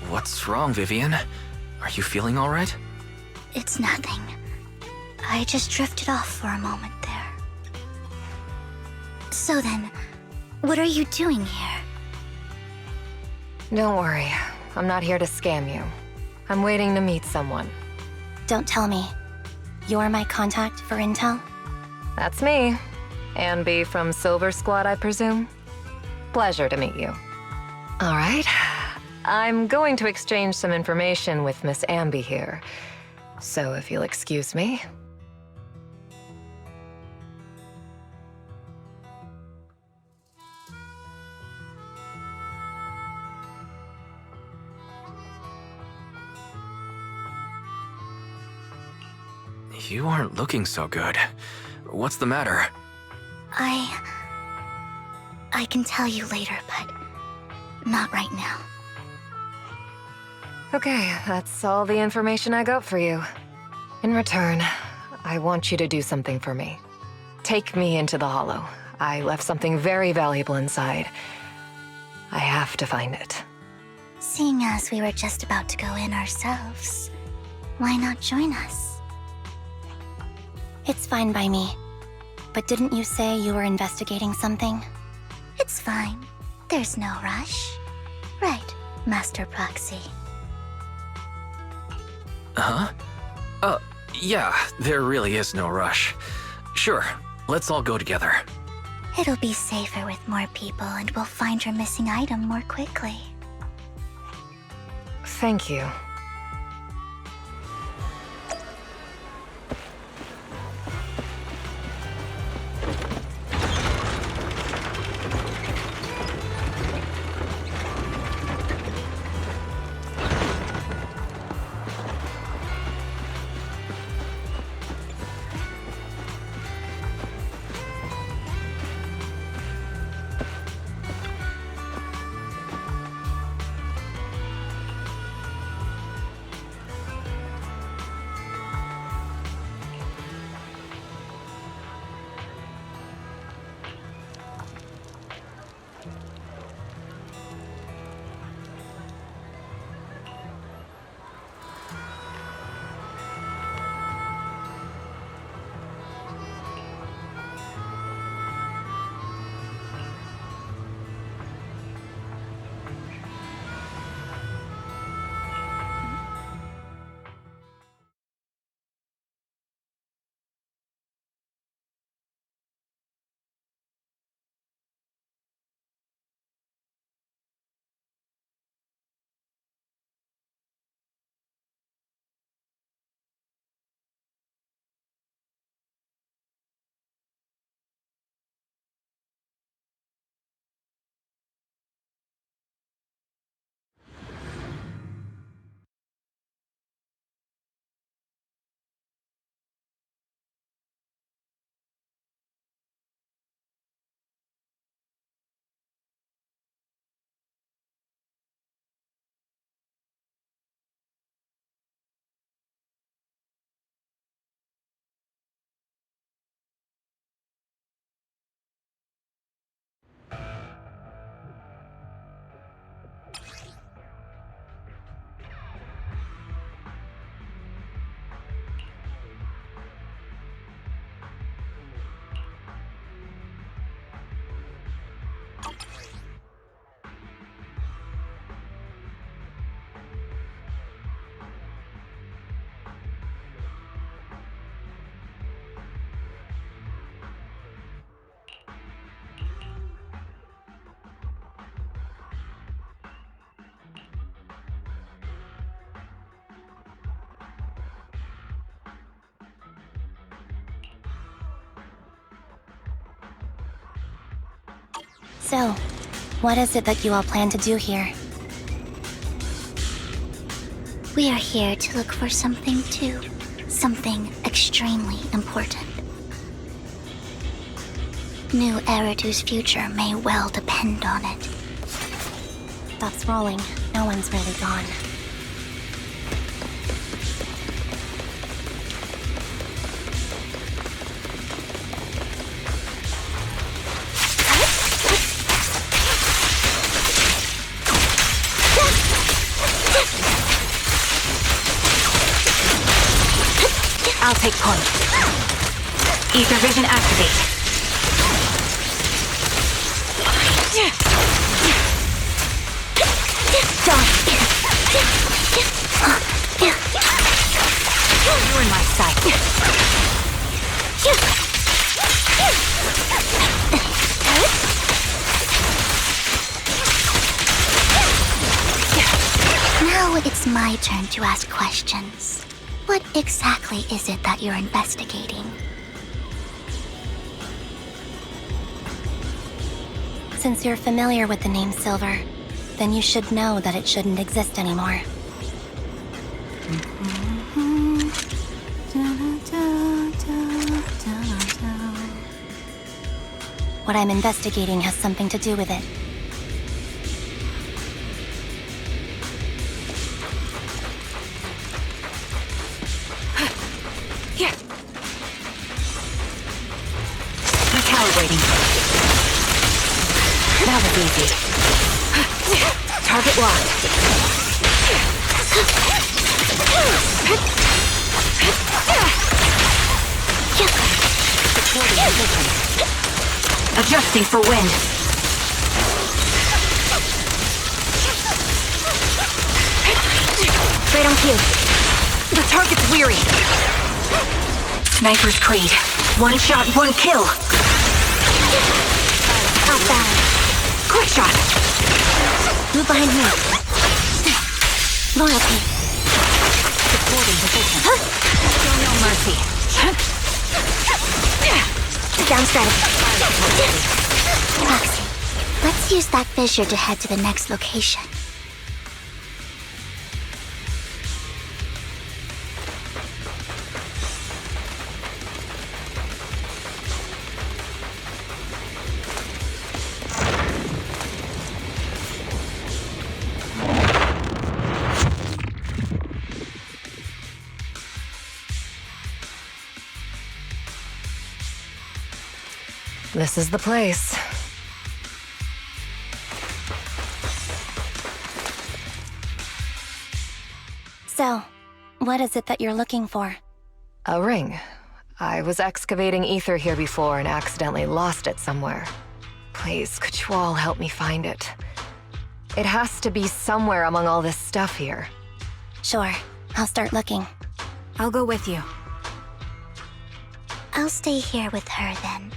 What's wrong, Vivian? Are you feeling alright? It's nothing. I just drifted off for a moment there. So then, what are you doing here? Don't worry. I'm not here to scam you. I'm waiting to meet someone. Don't tell me. You're my contact for intel? That's me. Ambi from Silver Squad, I presume? Pleasure to meet you. All right. I'm going to exchange some information with Miss Ambi here. So if you'll excuse me. You aren't looking so good. What's the matter? I can tell you later, but not right now. Okay, that's all the information I got for you. In return, I want you to do something for me. Take me into the Hollow. I left something very valuable inside. I have to find it. Seeing as we were just about to go in ourselves, why not join us? It's fine by me. But didn't you say you were investigating something? It's fine. There's no rush. Right, Master Proxy. Huh? Yeah, there really is no rush. Sure, let's all go together. It'll be safer with more people and we'll find your missing item more quickly. Thank you. So, what is it that you all plan to do here? We are here to look for something too. Something extremely important. Nью-Эриdu's future may well depend on it. Stops rolling. No one's really gone. I'll take point. Ether vision activate. You're in my sight. Now it's my turn to ask questions. What exactly is it that you're investigating? Since you're familiar with the name Silver, then you should know that it shouldn't exist anymore. What I'm investigating has something to do with it. That was easy. Target locked. Adjusting for wind. Right on cue. The target's weary. Sniper's Creed. One shot, one kill. Outbound. Quick shot. Move behind me. Loyalty. Supporting position. Show no mercy. Down strategy. Roxy, let's use that fissure to head to the next location. This is the place. So, what is it that you're looking for? A ring. I was excavating ether here before and accidentally lost it somewhere. Please, could you all help me find it? It has to be somewhere among all this stuff here. Sure, I'll start looking. I'll go with you. I'll stay here with her then.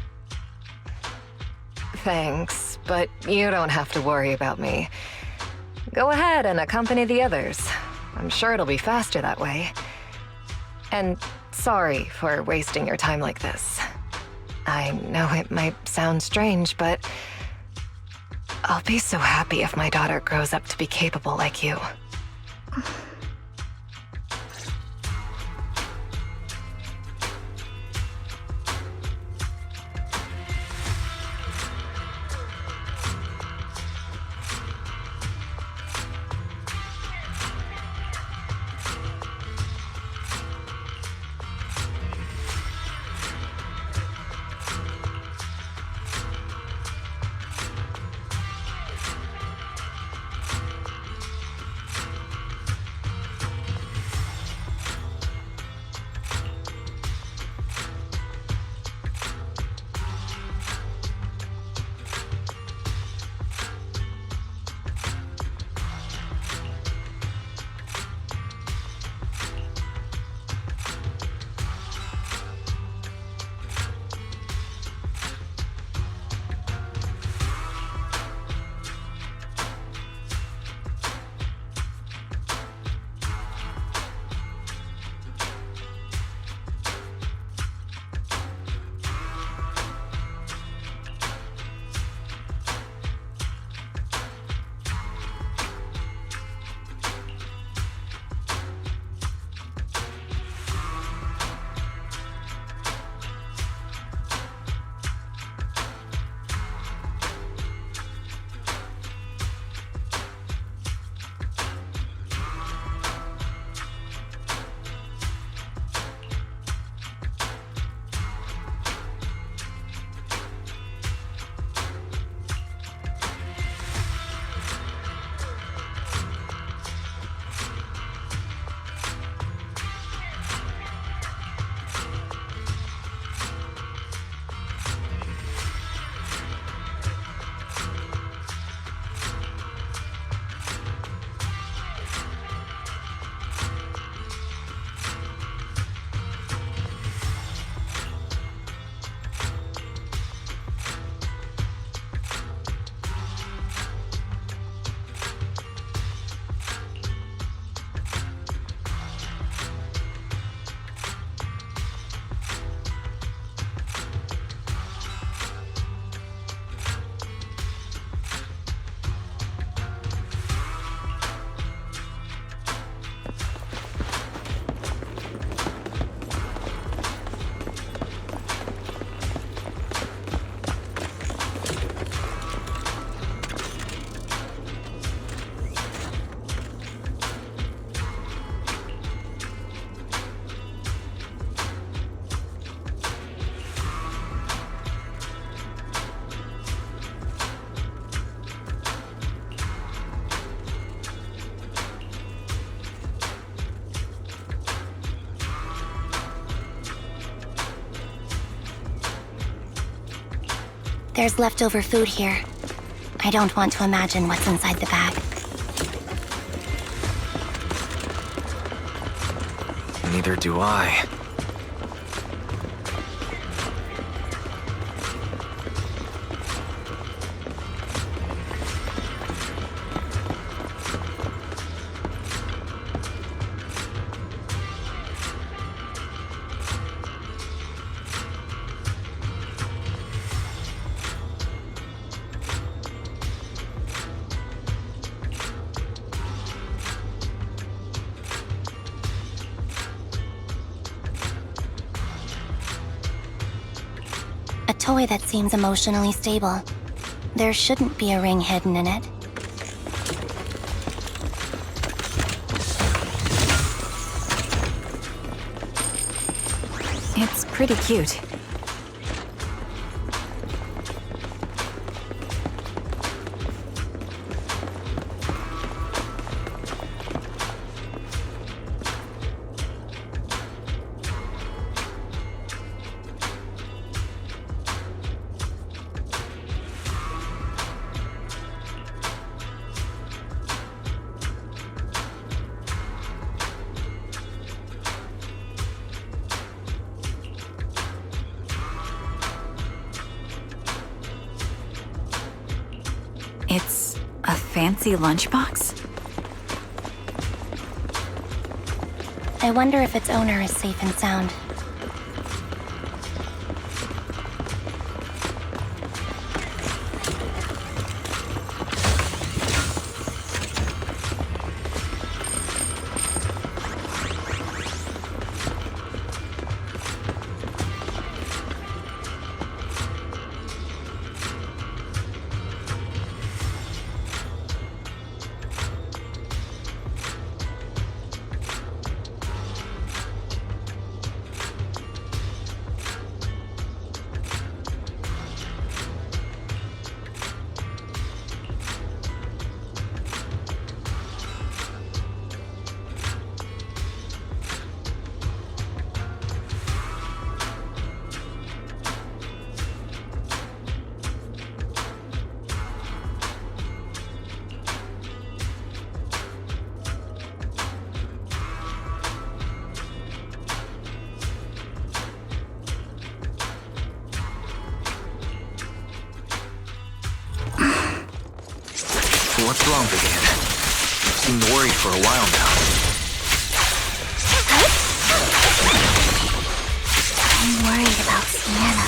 Thanks, but you don't have to worry about me. Go ahead and accompany the others. I'm sure it'll be faster that way. And sorry for wasting your time like this. I know it might sound strange, but I'll be so happy if my daughter grows up to be capable like you. There's leftover food here. I don't want to imagine what's inside the bag. Neither do I. A toy that seems emotionally stable. There shouldn't be a ring hidden in it. It's pretty cute. It's a fancy lunchbox? I wonder if its owner is safe and sound. What's wrong, Vivian? You seemed worried for a while now. I'm worried about Sienna.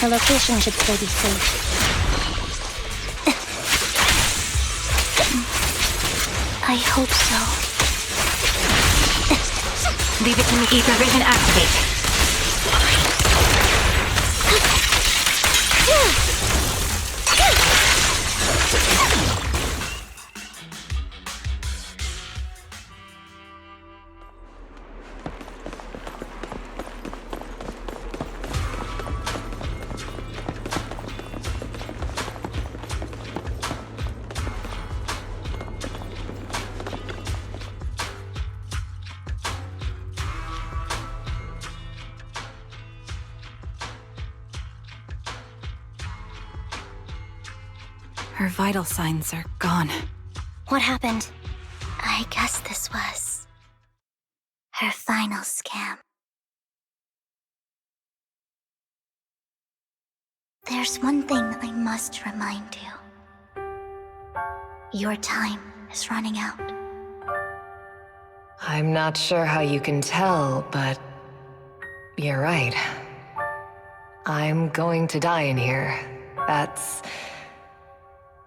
Her location should still be safe. I hope so. Leave it to me. Ether vision activate. Her vital signs are gone. What happened? I guess this was her final scam. There's one thing I must remind you. Your time is running out. I'm not sure how you can tell, but you're right. I'm going to die in here. That's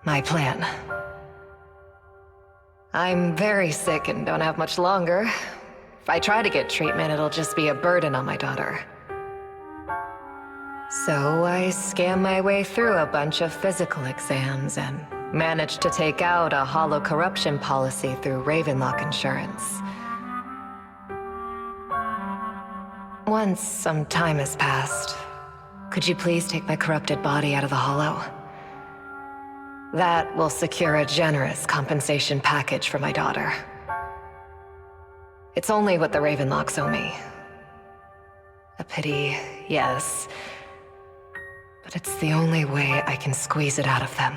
my plan. I'm very sick and don't have much longer. If I try to get treatment, it'll just be a burden on my daughter. So I scam my way through a bunch of physical exams and managed to take out a hollow corruption policy through Ravenlock Insurance. Once some time has passed, could you please take my corrupted body out of the hollow? That will secure a generous compensation package for my daughter. It's only what the Ravenlocks owe me. A pity, yes, but it's the only way I can squeeze it out of them.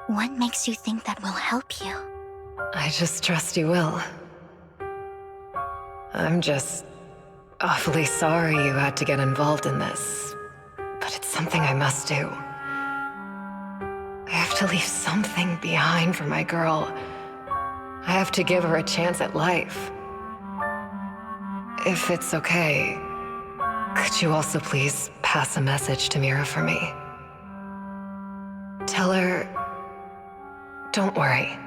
What makes you think that will help you? I just trust you will. I'm just awfully sorry you had to get involved in this, but it's something I must do. I have to leave something behind for my girl. I have to give her a chance at life. If it's okay, could you also please pass a message to Mira for me? Tell her, don't worry.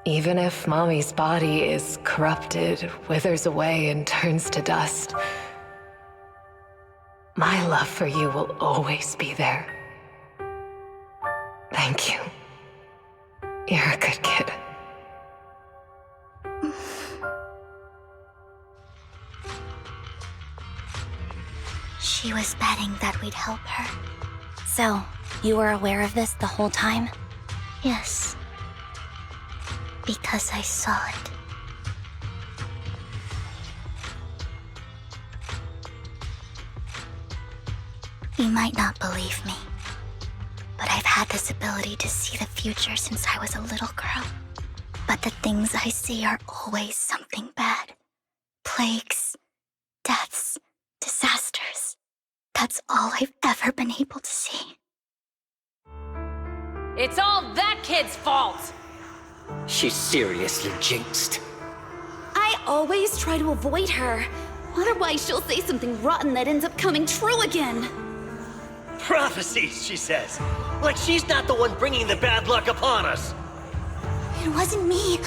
Even if Mommy's body is corrupted, withers away, and turns to dust, my love for you will always be there. Thank you. You're a good kid. She was betting that we'd help her. So, you were aware of this the whole time? Yes. Because I saw it. You might not believe me, but I've had this ability to see the future since I was a little girl. But the things I see are always something bad. Plagues, deaths, disasters. That's all I've ever been able to see. It's all that kid's fault! She's seriously jinxed. I always try to avoid her. Otherwise, she'll say something rotten that ends up coming true again. Prophecies, she says. Like she's not the one bringing the bad luck upon us. It wasn't me.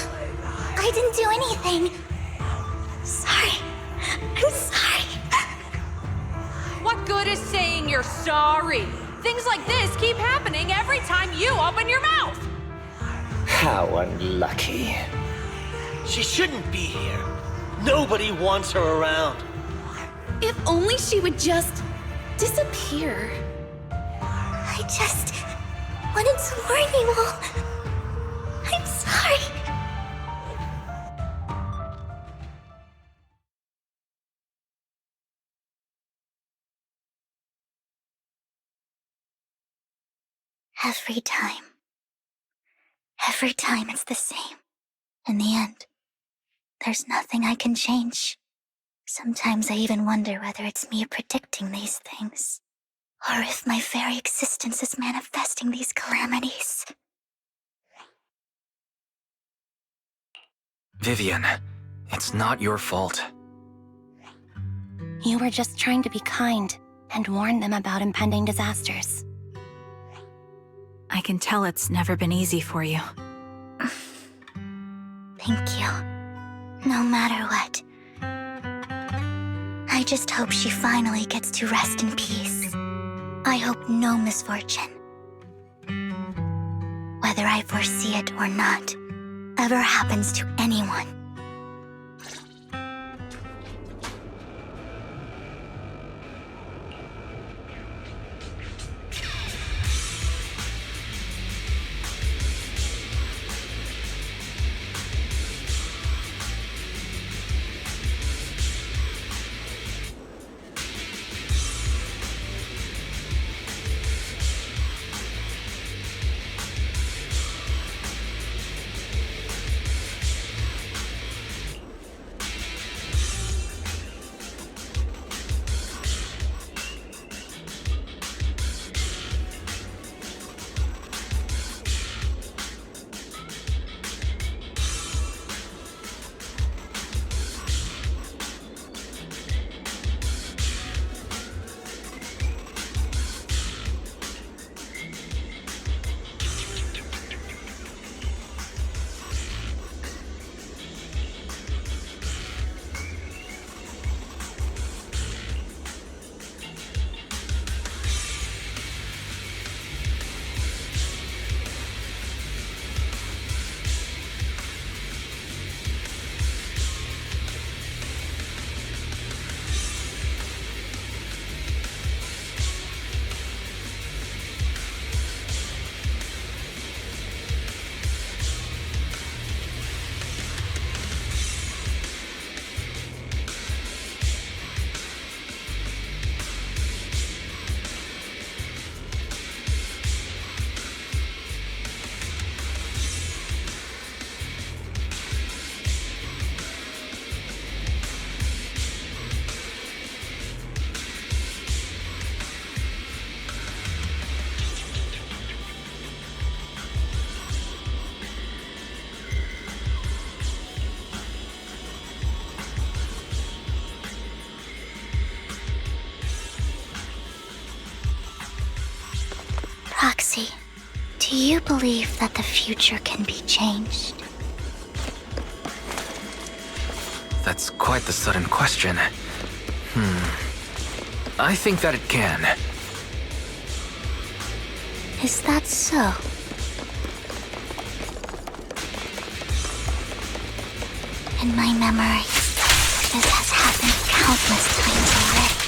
I didn't do anything. Sorry. I'm sorry. What good is saying you're sorry? Things like this keep happening every time you open your mouth! How unlucky. She shouldn't be here. Nobody wants her around. If only she would just disappear. I just wanted to warn you all. I'm sorry. Every time it's the same. In the end, there's nothing I can change. Sometimes I even wonder whether it's me predicting these things, or if my very existence is manifesting these calamities. Vivian, it's not your fault. You were just trying to be kind and warn them about impending disasters. I can tell it's never been easy for you. Thank you. No matter what. I just hope she finally gets to rest in peace. I hope no misfortune, whether I foresee it or not, ever happens to anyone. Do you believe that the future can be changed? That's quite the sudden question. I think that it can. Is that so? In my memory, this has happened countless times already.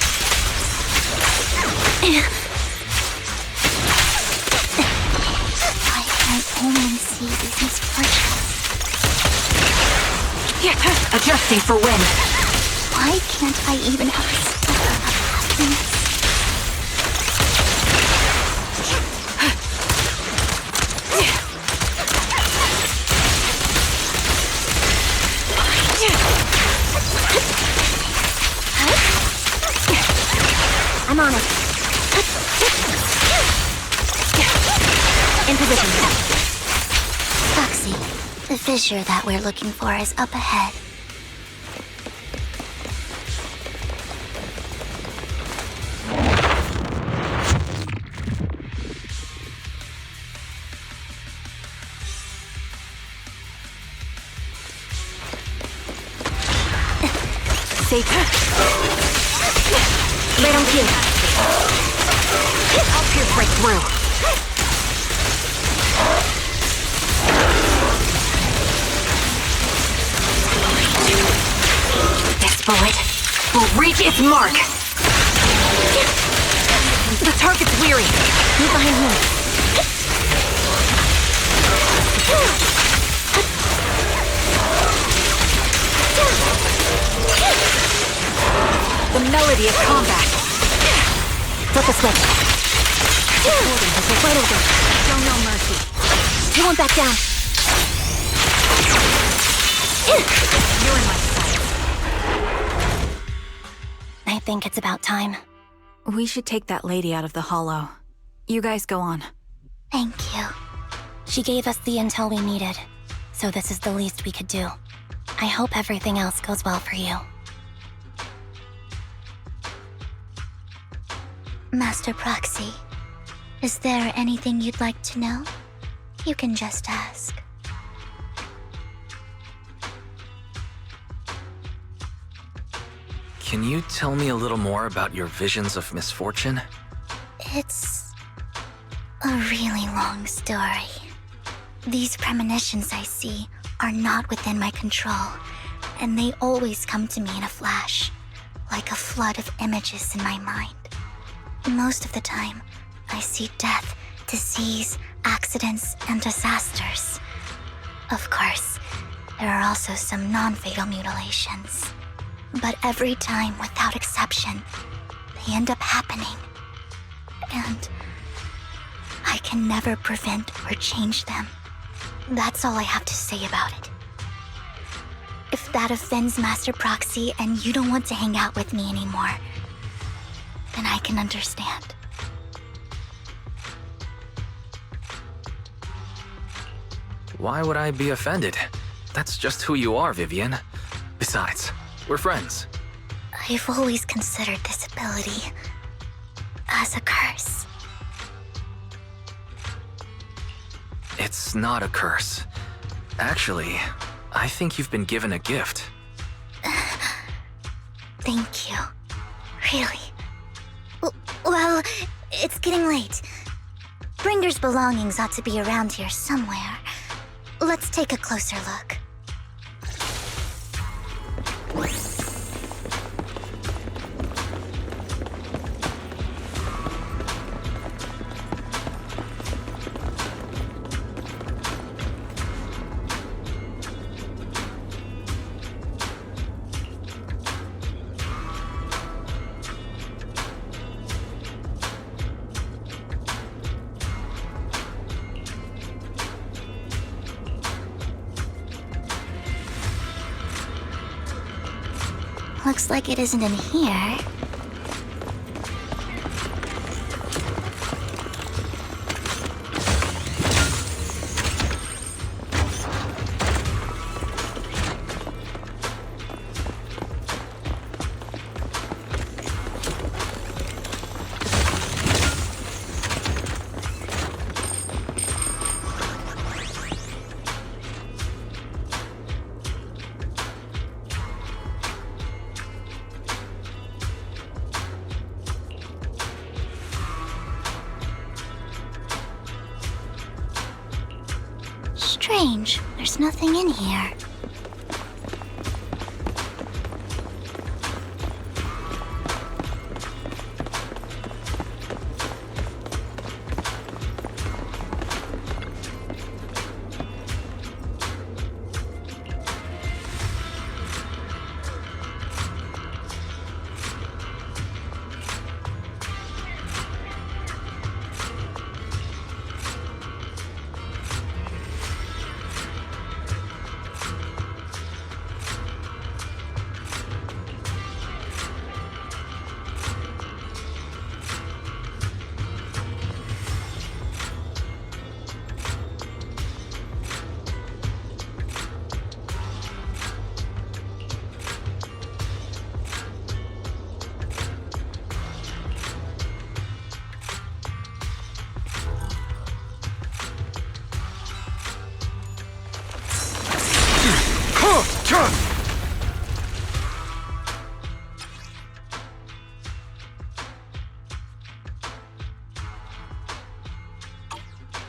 I can only see these misfortunes. Adjusting for wind. Why can't I even have a sliver of happiness? I'm on it. In position. Foxy, the fissure that we're looking for is up ahead. Safe. Right on cue. I'll pierce right through. This bullet will reach its mark. The target's weary. Move behind him. The melody of combat. Flip the switch. Right over. Show no mercy. You won't back down. You're in my sight. I think it's about time. We should take that lady out of the hollow. You guys go on. Thank you. She gave us the intel we needed, so this is the least we could do. I hope everything else goes well for you. Master Proxy, is there anything you'd like to know? You can just ask. Can you tell me a little more about your visions of misfortune? It's a really long story. These premonitions I see are not within my control, and they always come to me in a flash, like a flood of images in my mind. Most of the time, I see death, disease, accidents, and disasters. Of course, there are also some non-fatal mutilations. But every time, without exception, they end up happening. And I can never prevent or change them. That's all I have to say about it. If that offends Master Proxy and you don't want to hang out with me anymore, then I can understand. Why would I be offended? That's just who you are, Vivian. Besides, we're friends. I've always considered this ability as a curse. It's not a curse. Actually, I think you've been given a gift. Thank you. Really. Well, it's getting late. Bringer's belongings ought to be around here somewhere. Let's take a closer look. Looks like it isn't in here. Strange, there's nothing in here.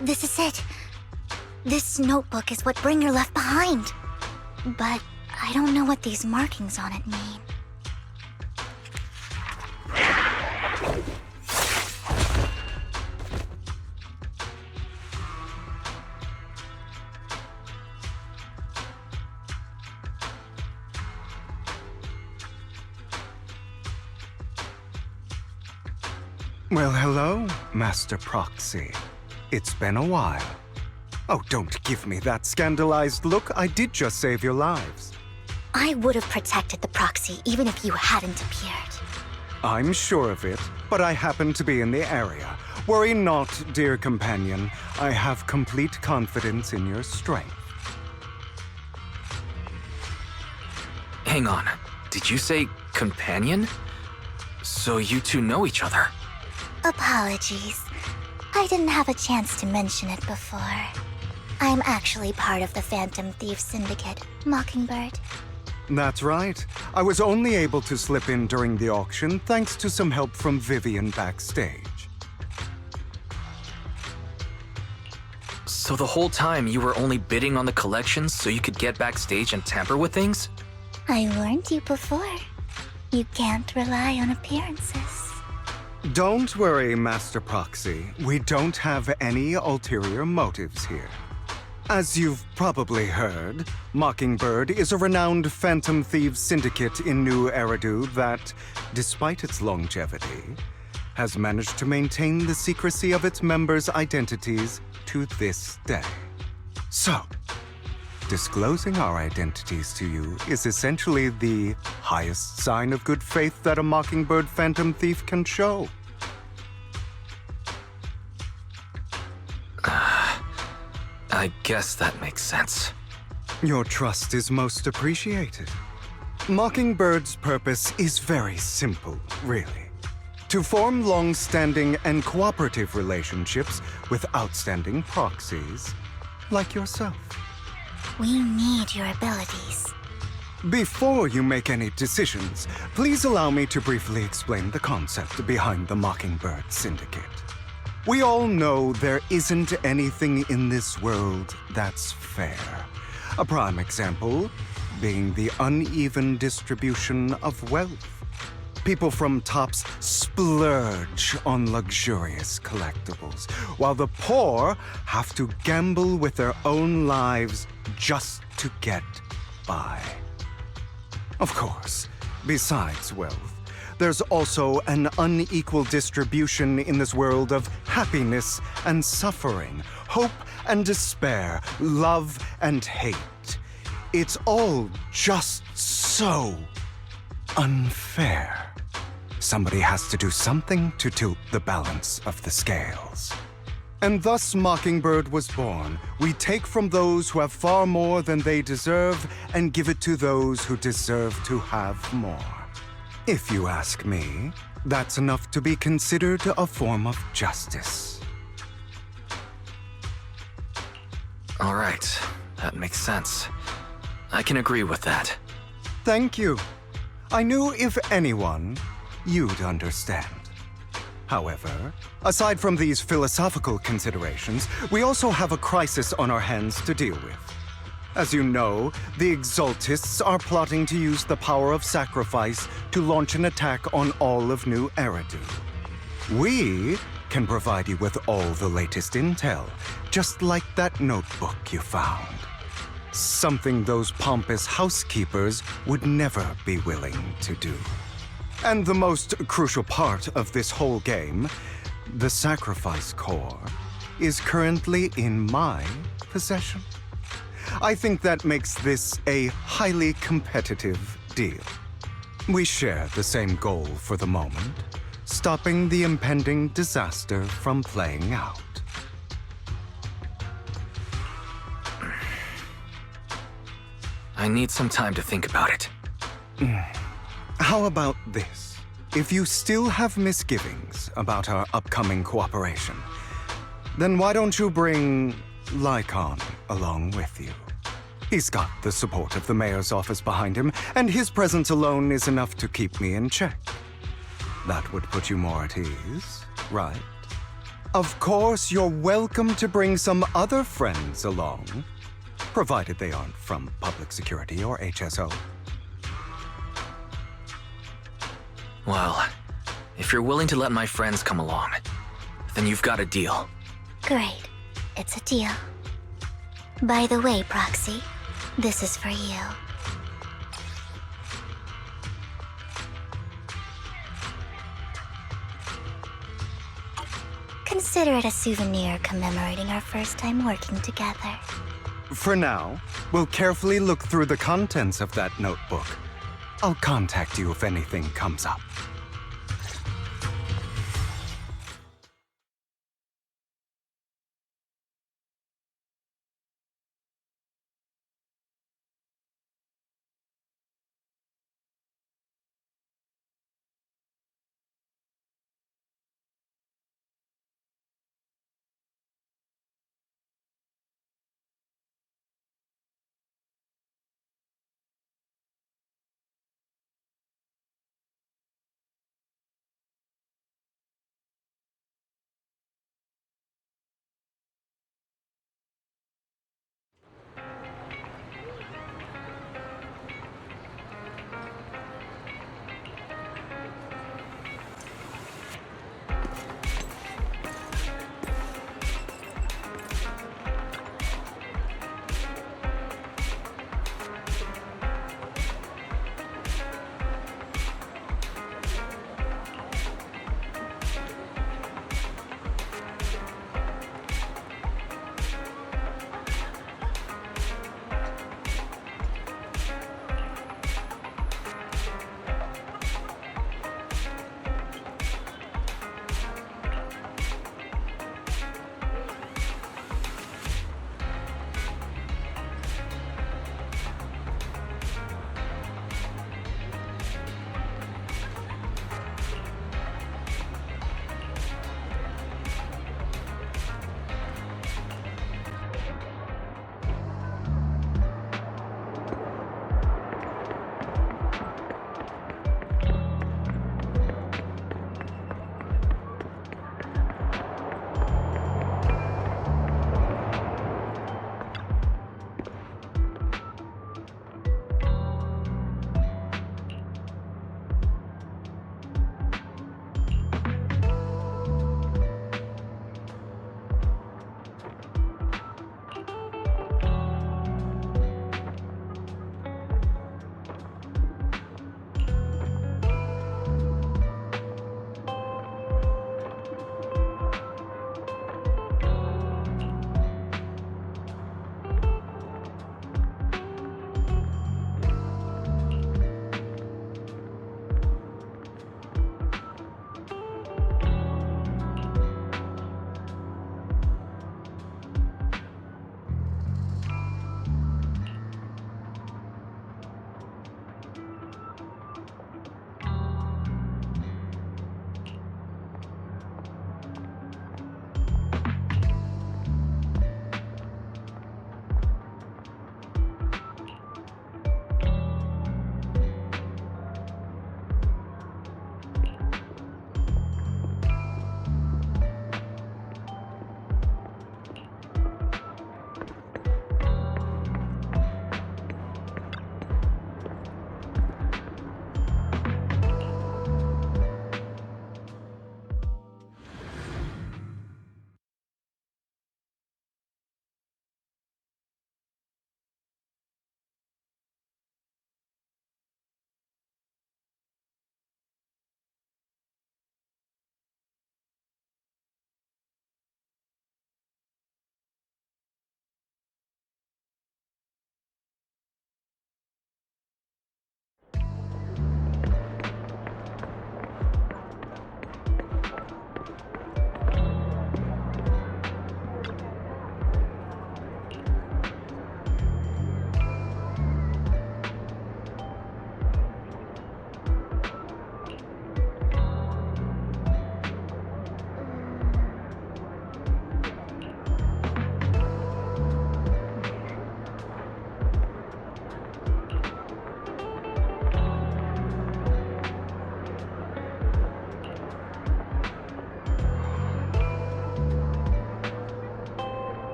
This is it. This notebook is what Bringer left behind. But I don't know what these markings on it mean. Well, hello, Master Proxy. It's been a while. Oh, don't give me that scandalized look. I did just save your lives. I would have protected the proxy even if you hadn't appeared. I'm sure of it, but I happen to be in the area. Worry not, dear companion. I have complete confidence in your strength. Hang on. Did you say companion? So you two know each other? Apologies. I didn't have a chance to mention it before. I'm actually part of the Phantom Thief Syndicate, Mockingbird. That's right. I was only able to slip in during the auction thanks to some help from Vivian backstage. So the whole time you were only bidding on the collections so you could get backstage and tamper with things? I warned you before. You can't rely on appearances. Don't worry, Master Proxy. We don't have any ulterior motives here. As you've probably heard, Mockingbird is a renowned Phantom Thieves syndicate in Nью-Эриду that, despite its longevity, has managed to maintain the secrecy of its members' identities to this day. So, disclosing our identities to you is essentially the highest sign of good faith that a Mockingbird Phantom Thief can show. I guess that makes sense. Your trust is most appreciated. Mockingbird's purpose is very simple, really. To form long-standing and cooperative relationships with outstanding proxies like yourself. We need your abilities. Before you make any decisions, please allow me to briefly explain the concept behind the Mockingbird Syndicate. We all know there isn't anything in this world that's fair. A prime example being the uneven distribution of wealth. People from tops splurge on luxurious collectibles, while the poor have to gamble with their own lives just to get by. Of course, besides wealth, there's also an unequal distribution in this world of happiness and suffering, hope and despair, love and hate. It's all just so unfair. Somebody has to do something to tilt the balance of the scales. And thus Mockingbird was born. We take from those who have far more than they deserve and give it to those who deserve to have more. If you ask me, that's enough to be considered a form of justice. All right, that makes sense. I can agree with that. Thank you. I knew if anyone, you'd understand. However, aside from these philosophical considerations, we also have a crisis on our hands to deal with. As you know, the Exaltists are plotting to use the power of sacrifice to launch an attack on all of Nью-Эриду. We can provide you with all the latest intel, just like that notebook you found. Something those pompous housekeepers would never be willing to do. And the most crucial part of this whole game, the sacrifice core, is currently in my possession. I think that makes this a highly competitive deal. We share the same goal for the moment, stopping the impending disaster from playing out. I need some time to think about it. How about this? If you still have misgivings about our upcoming cooperation, then why don't you bring Lycon along with you? He's got the support of the mayor's office behind him, and his presence alone is enough to keep me in check. That would put you more at ease, right? Of course, you're welcome to bring some other friends along, provided they aren't from public security or HSO. Well, if you're willing to let my friends come along, then you've got a deal. Great. It's a deal. By the way, Proxy, this is for you. Consider it a souvenir commemorating our first time working together. For now, we'll carefully look through the contents of that notebook. I'll contact you if anything comes up.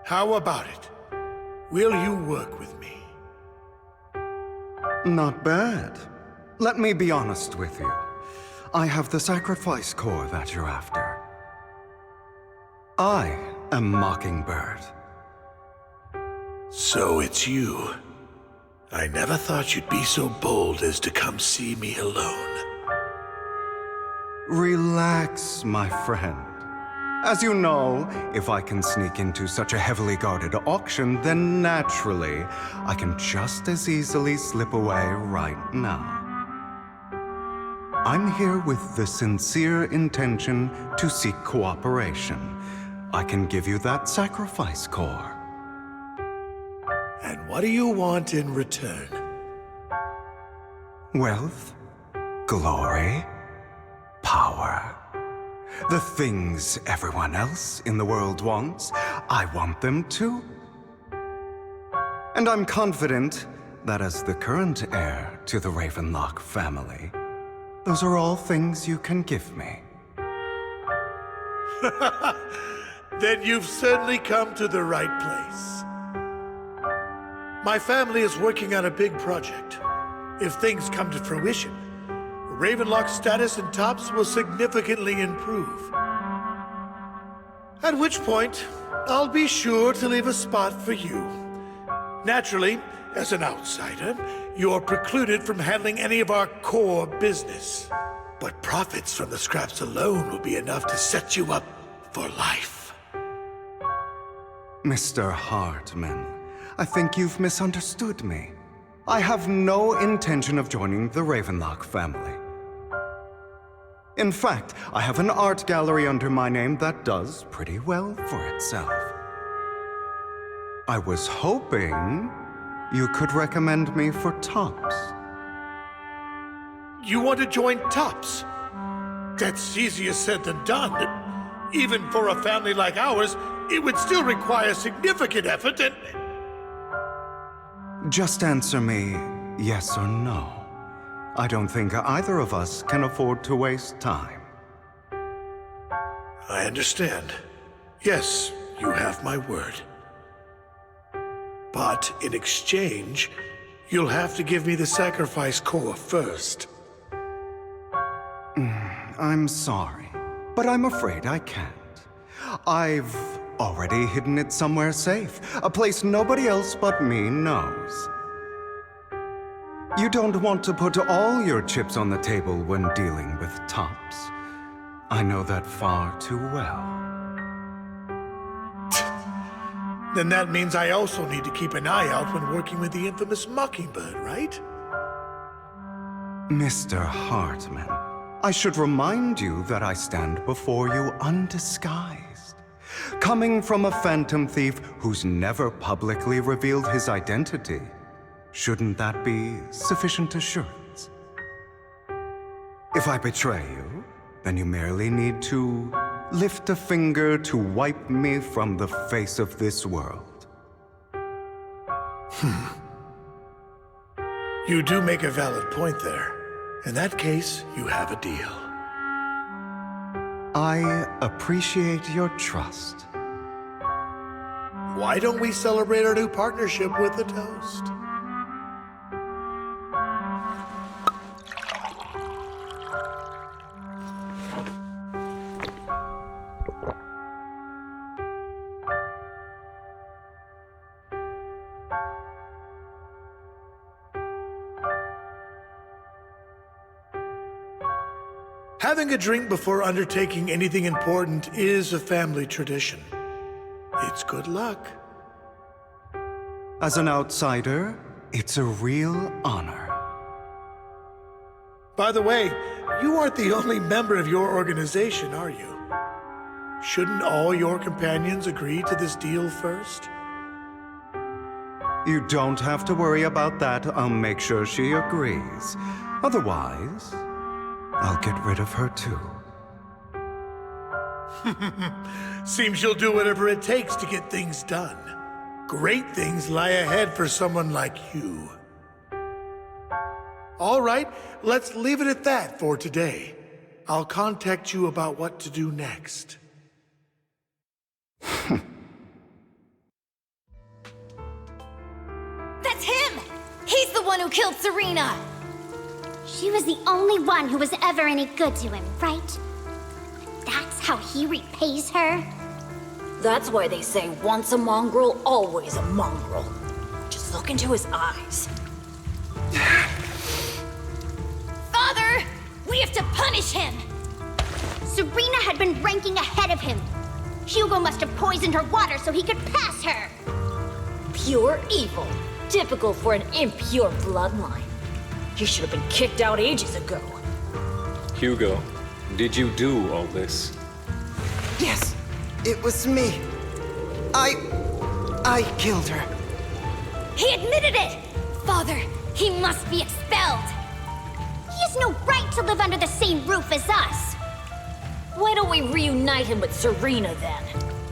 How about it? Will you work with me? Not bad. Let me be honest with you. I have the sacrifice core that you're after. I am Mockingbird. So it's you. I never thought you'd be so bold as to come see me alone. Relax, my friend. As you know, if I can sneak into such a heavily guarded auction, then naturally, I can just as easily slip away right now. I'm here with the sincere intention to seek cooperation. I can give you that sacrifice core. And what do you want in return? Wealth, glory, power. The things everyone else in the world wants, I want them too. And I'm confident that as the current heir to the Ravenlock family, those are all things you can give me. Then you've certainly come to the right place. My family is working on a big project. If things come to fruition, Ravenlock's status in Tops will significantly improve. At which point, I'll be sure to leave a spot for you. Naturally, as an outsider, you're precluded from handling any of our core business. But profits from the scraps alone will be enough to set you up for life. Mr. Hartman, I think you've misunderstood me. I have no intention of joining the Ravenlock family. In fact, I have an art gallery under my name that does pretty well for itself. I was hoping you could recommend me for Tops. You want to join Tops? That's easier said than done. Even for a family like ours, it would still require significant effort and... Just answer me yes or no. I don't think either of us can afford to waste time. I understand. Yes, you have my word. But in exchange, you'll have to give me the sacrifice core first. I'm sorry, but I'm afraid I can't. I've already hidden it somewhere safe, a place nobody else but me knows. You don't want to put all your chips on the table when dealing with Tops. I know that far too well. Then that means I also need to keep an eye out when working with the infamous Mockingbird, right? Mr. Hartman, I should remind you that I stand before you undisguised. Coming from a phantom thief who's never publicly revealed his identity, shouldn't that be sufficient assurance? If I betray you, then you merely need to lift a finger to wipe me from the face of this world. You do make a valid point there. In that case, you have a deal. I appreciate your trust. Why don't we celebrate our new partnership with a toast? Having a drink before undertaking anything important is a family tradition. It's good luck. As an outsider, it's a real honor. By the way, you aren't the only member of your organization, are you? Shouldn't all your companions agree to this deal first? You don't have to worry about that. I'll make sure she agrees. Otherwise, I'll get rid of her too. Seems you'll do whatever it takes to get things done. Great things lie ahead for someone like you. All right, let's leave it at that for today. I'll contact you about what to do next. one who killed Serena! She was the only one who was ever any good to him, right? That's how he repays her? That's why they say once a mongrel, always a mongrel. Just look into his eyes. Father! We have to punish him! Serena had been ranking ahead of him. Hugo must have poisoned her water so he could pass her. Pure evil. Typical for an impure bloodline. He should have been kicked out ages ago. Hugo, did you do all this? Yes, it was me. I killed her. He admitted it! Father, he must be expelled! He has no right to live under the same roof as us. Why don't we reunite him with Serena then?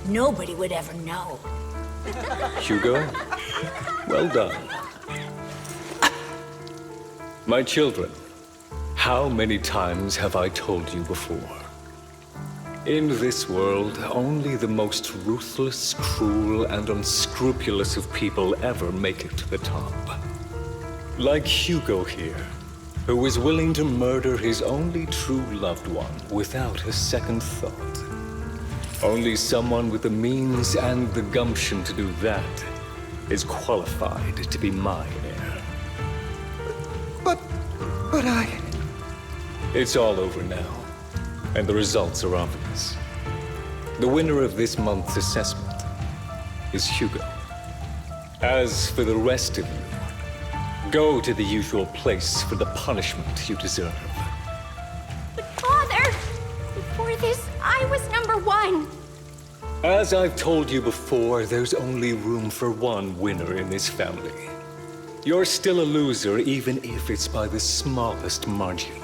Nobody would ever know. Hugo, well done. My children, how many times have I told you before? In this world, only the most ruthless, cruel, and unscrupulous of people ever make it to the top. Like Hugo here, who is willing to murder his only true loved one without a second thought. Only someone with the means and the gumption to do that is qualified to be my heir. But I... It's all over now, and the results are obvious. The winner of this month's assessment is Hugo. As for the rest of you, go to the usual place for the punishment you deserve. But Father, before this, I was #1. As I've told you before, there's only room for one winner in this family. You're still a loser, even if it's by the smallest margin.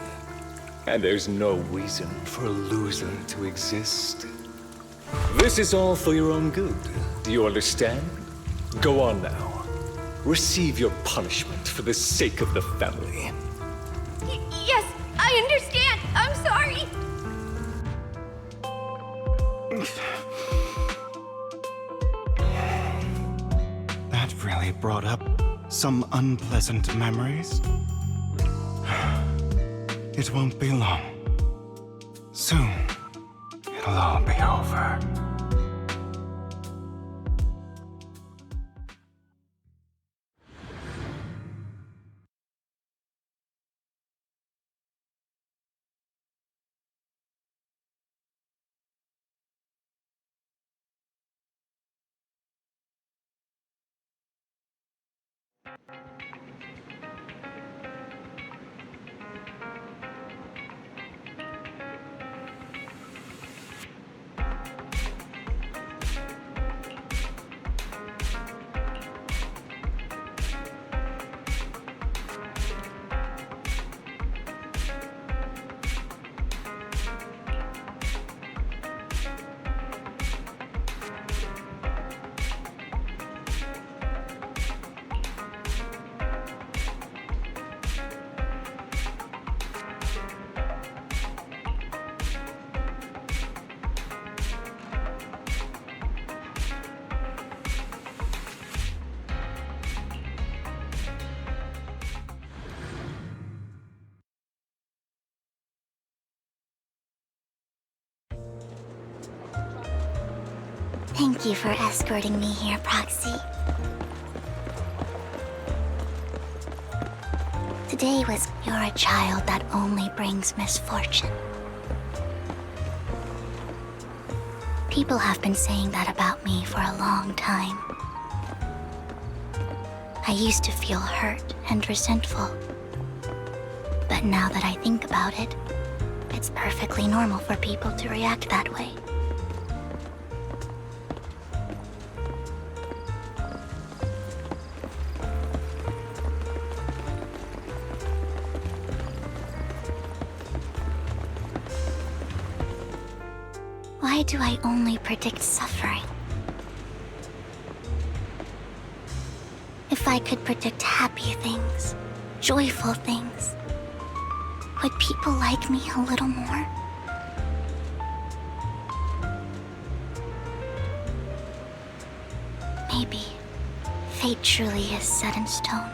And there's no reason for a loser to exist. This is all for your own good. Do you understand? Go on now. Receive your punishment for the sake of the family. Yes, I understand. I'm sorry. That really brought up some unpleasant memories. It won't be long. Soon, it'll all be over. Thank you for escorting me here, Proxy. Today was "You're a child that only brings misfortune." People have been saying that about me for a long time. I used to feel hurt and resentful. But now that I think about it, it's perfectly normal for people to react that way. Why do I only predict suffering? If I could predict happy things, joyful things, would people like me a little more? Maybe fate truly is set in stone.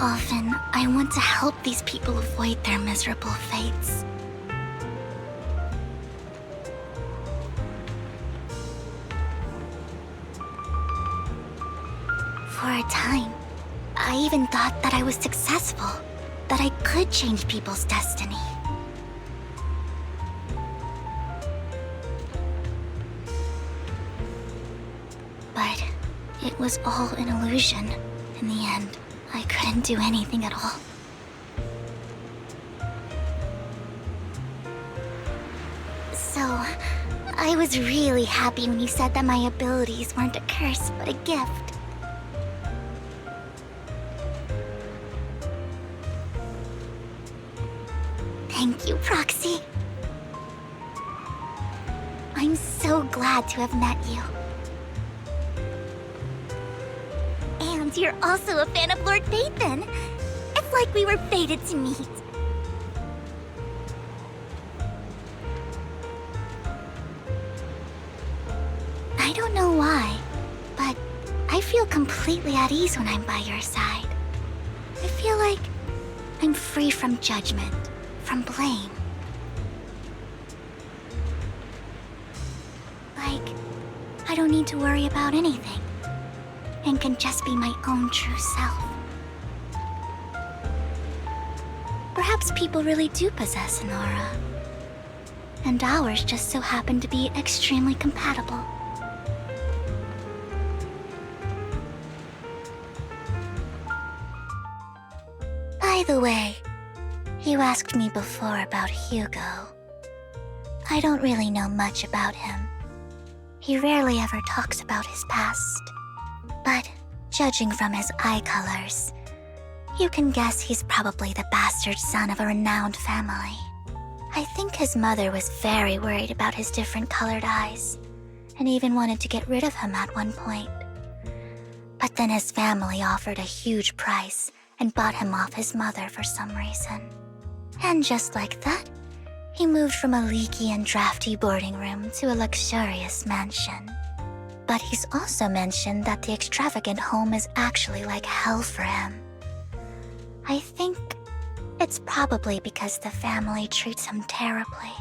Often, I want to help these people avoid their miserable fates. For a time, I even thought that I was successful, that I could change people's destiny. But it was all an illusion. In the end, I couldn't do anything at all. So, I was really happy when you said that my abilities weren't a curse, but a gift. Thank you, Proxy. I'm so glad to have met you. And you're also a fan of Lord Phaethon. It's like we were fated to meet. I don't know why, but I feel completely at ease when I'm by your side. I feel like I'm free from judgment, from blame. Like, I don't need to worry about anything, and can just be my own true self. Perhaps people really do possess an aura, and ours just so happen to be extremely compatible. By the way, you asked me before about Hugo. I don't really know much about him. He rarely ever talks about his past. But judging from his eye colors, you can guess he's probably the bastard son of a renowned family. I think his mother was very worried about his different colored eyes, and even wanted to get rid of him at one point. But then his family offered a huge price and bought him off his mother for some reason. And just like that, he moved from a leaky and drafty boarding room to a luxurious mansion. But he's also mentioned that the extravagant home is actually like hell for him. I think it's probably because the family treats him terribly.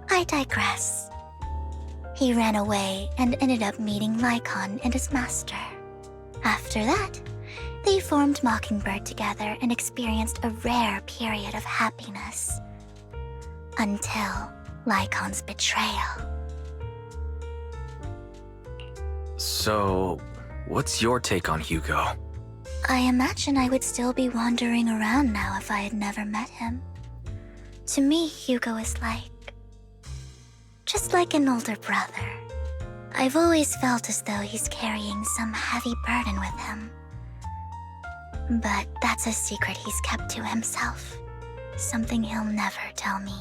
I digress. He ran away and ended up meeting Lycon and his master. After that, they formed Mockingbird together and experienced a rare period of happiness. Until Lycon's betrayal. So, what's your take on Hugo? I imagine I would still be wandering around now if I had never met him. To me, Hugo is just like an older brother. I've always felt as though he's carrying some heavy burden with him. But that's a secret he's kept to himself. Something he'll never tell me.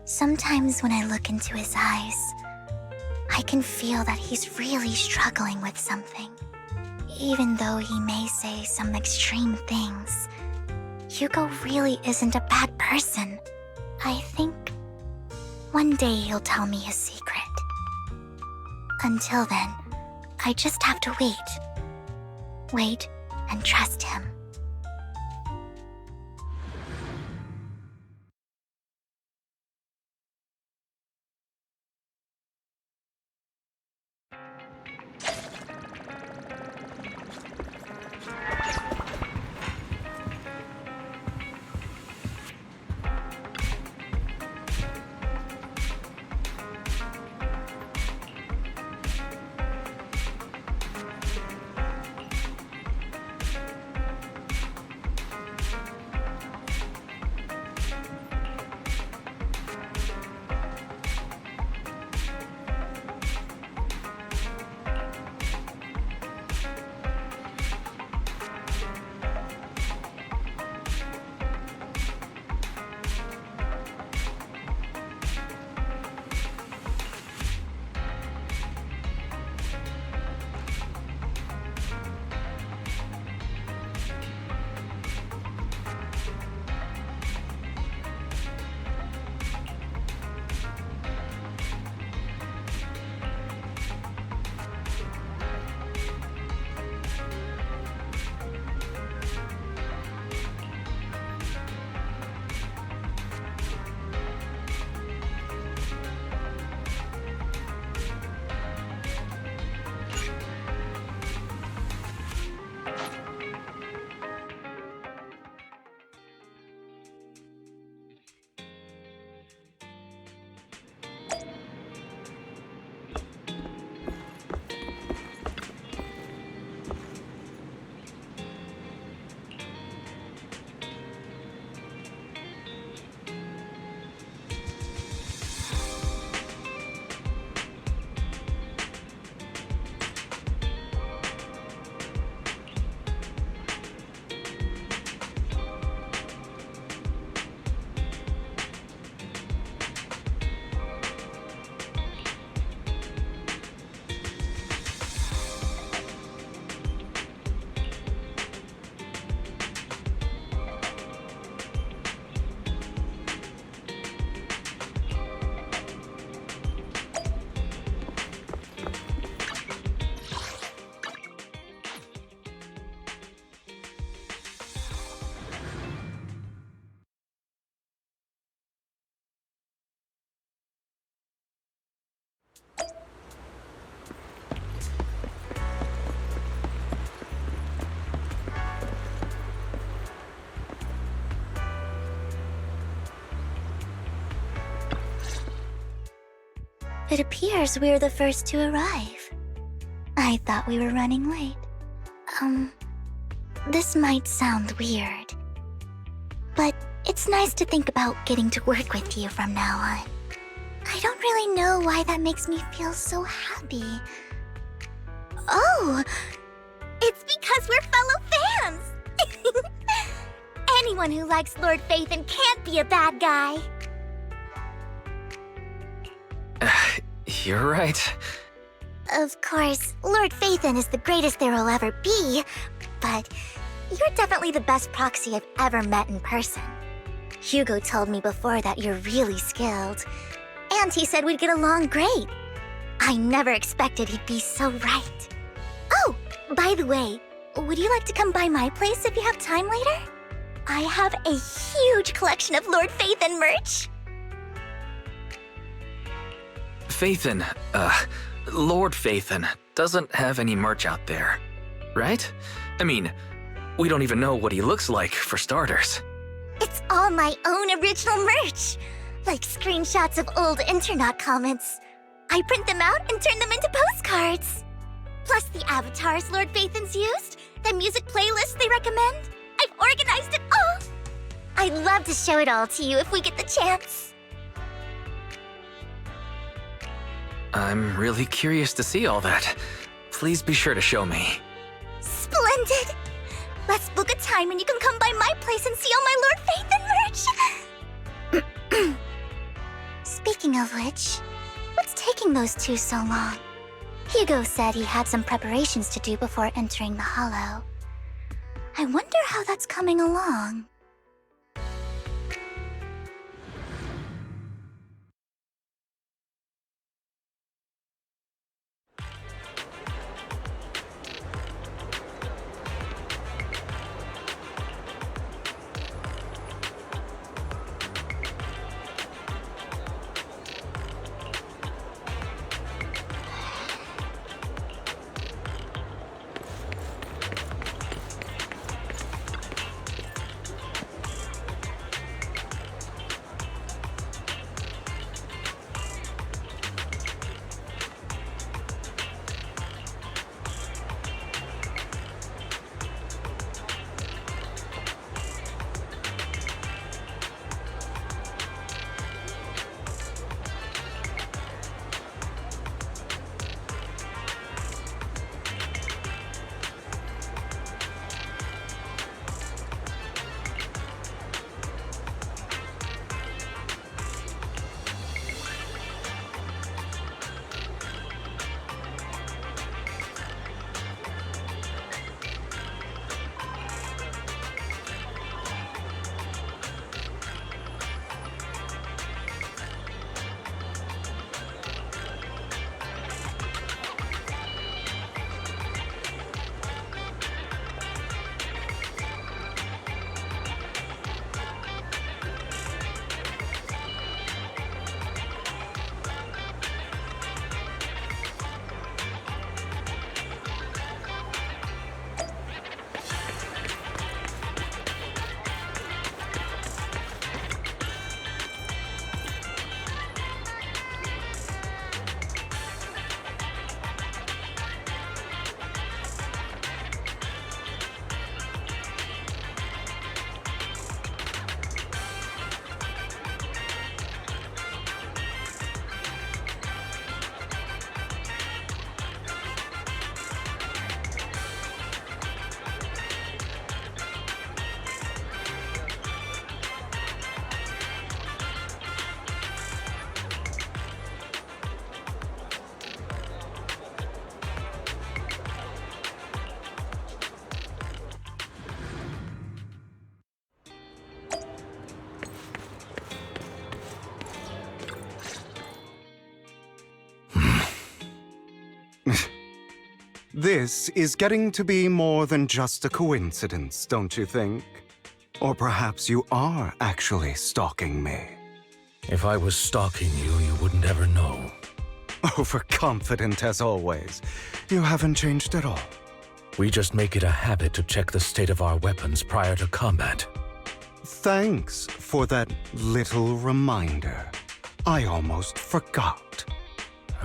Sometimes when I look into his eyes, I can feel that he's really struggling with something. Even though he may say some extreme things, Hugo really isn't a bad person. I think one day he'll tell me his secret. Until then, I just have to wait. Wait and trust him. It appears we're the first to arrive. I thought we were running late. This might sound weird, but it's nice to think about getting to work with you from now on. I don't really know why that makes me feel so happy. Oh, it's because we're fellow fans! Anyone who likes Lord Phaethon can't be a bad guy. You're right. Of course, Lord Phaethon is the greatest there will ever be, but you're definitely the best proxy I've ever met in person. Hugo told me before that you're really skilled, and he said we'd get along great. I never expected he'd be so right. Oh, by the way, would you like to come by my place if you have time later? I have a huge collection of Lord Phaethon merch. Phaethon, Lord Phaethon doesn't have any merch out there, right? I mean, we don't even know what he looks like, for starters. It's all my own original merch, like screenshots of old internet comments. I print them out and turn them into postcards. Plus the avatars Lord Phaethon's used, the music playlists they recommend. I've organized it all. I'd love to show it all to you if we get the chance. I'm really curious to see all that. Please be sure to show me. Splendid! Let's book a time and you can come by my place and see all my Lord Phaethon merch! Speaking of which, what's taking those two so long? Hugo said he had some preparations to do before entering the Hollow. I wonder how that's coming along. This is getting to be more than just a coincidence, don't you think? Or perhaps you are actually stalking me. If I was stalking you, you wouldn't ever know. Overconfident as always. You haven't changed at all. We just make it a habit to check the state of our weapons prior to combat. Thanks for that little reminder. I almost forgot.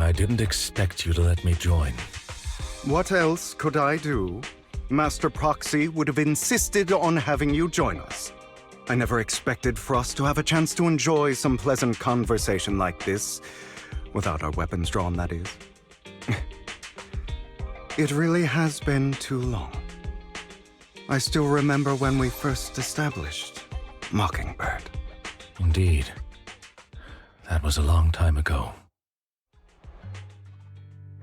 I didn't expect you to let me join. What else could I do? Master Proxy would have insisted on having you join us. I never expected for us to have a chance to enjoy some pleasant conversation like this, without our weapons drawn, that is. It really has been too long. I still remember when we first established Mockingbird. Indeed. That was a long time ago.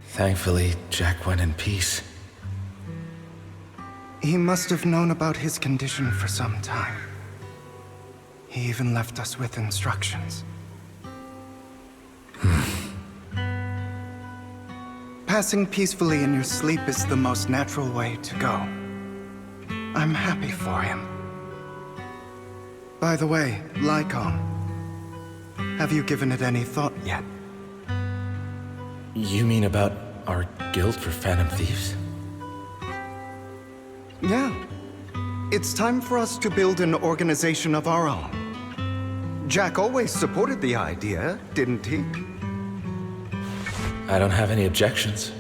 Thankfully, Jack went in peace. He must have known about his condition for some time. He even left us with instructions. Passing peacefully in your sleep is the most natural way to go. I'm happy for him. By the way, Lycon, have you given it any thought yet? You mean about our guild for Phantom Thieves? Yeah. It's time for us to build an organization of our own. Jack always supported the idea, didn't he? I don't have any objections.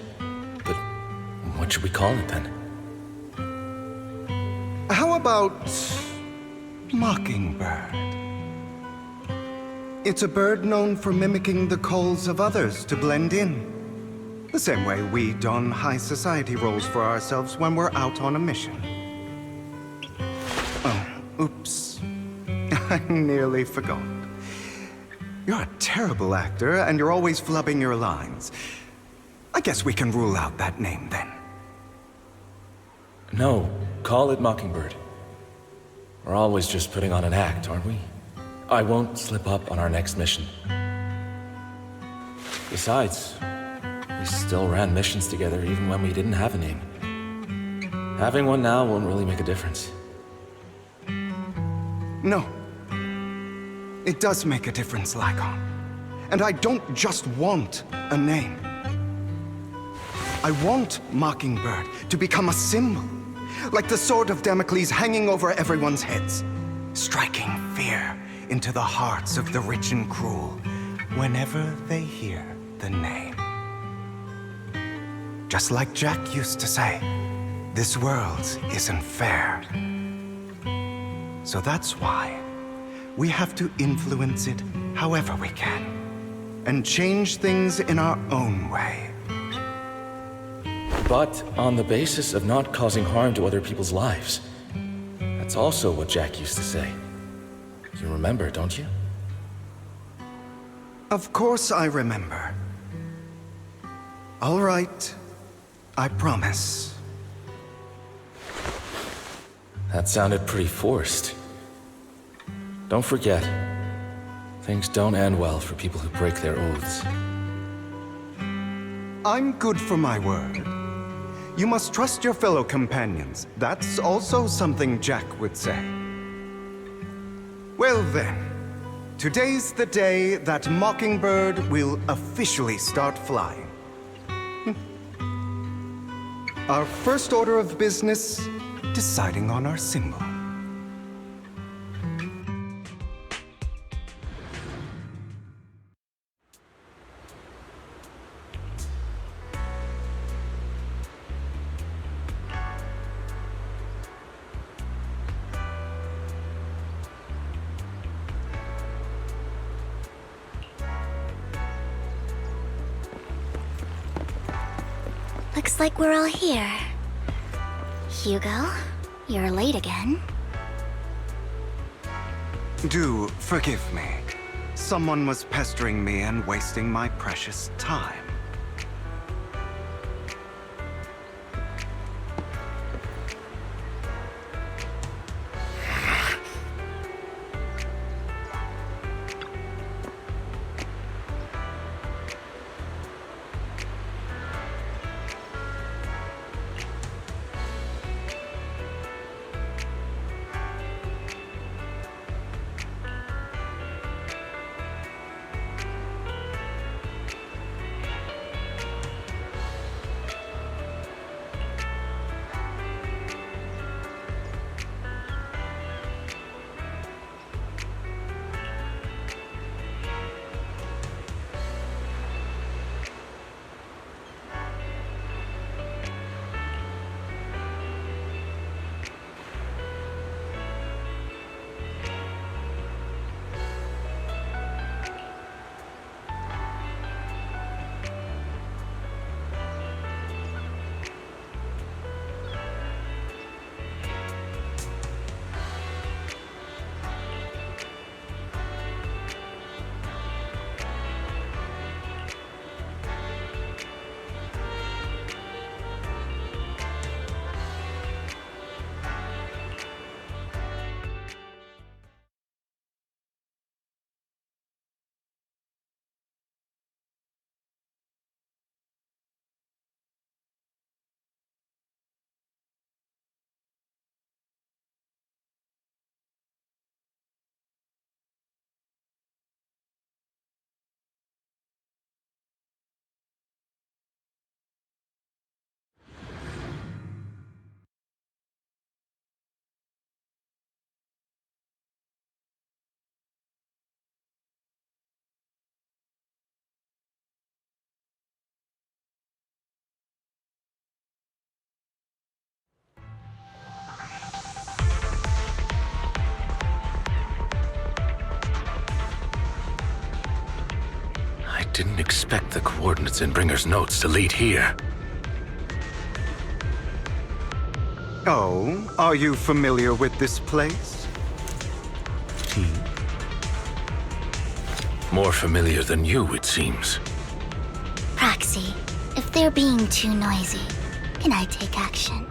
But what should we call it then? How about Mockingbird? It's a bird known for mimicking the calls of others to blend in. The same way we don high society roles for ourselves when we're out on a mission. Oh, oops. I nearly forgot. You're a terrible actor, and you're always flubbing your lines. I guess we can rule out that name then. No, call it Mockingbird. We're always just putting on an act, aren't we? I won't slip up on our next mission. Besides, we still ran missions together even when we didn't have a name. Having one now won't really make a difference. No. It does make a difference, Lycon. And I don't just want a name. I want Mockingbird to become a symbol, like the sword of Damocles hanging over everyone's heads, striking fear into the hearts of the rich and cruel whenever they hear the name. Just like Jack used to say, this world isn't fair. So that's why we have to influence it however we can, and change things in our own way. But on the basis of not causing harm to other people's lives. That's also what Jack used to say. You remember, don't you? Of course I remember. All right, I promise. That sounded pretty forced. Don't forget, things don't end well for people who break their oaths. I'm good for my word. You must trust your fellow companions. That's also something Jack would say. Well then, today's the day that Mockingbird will officially start flying. Our first order of business, deciding on our symbol. Looks like we're all here. Hugo, you're late again. Do forgive me. Someone was pestering me and wasting my precious time. didn't expect the coordinates in Bringer's notes to lead here. Oh, are you familiar with this place? More familiar than you, it seems. Proxy, if they're being too noisy, can I take action?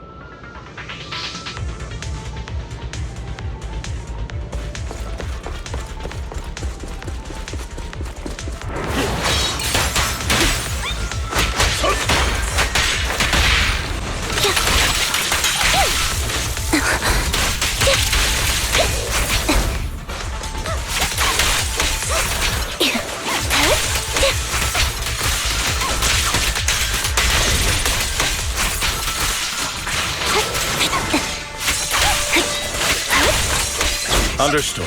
Understood.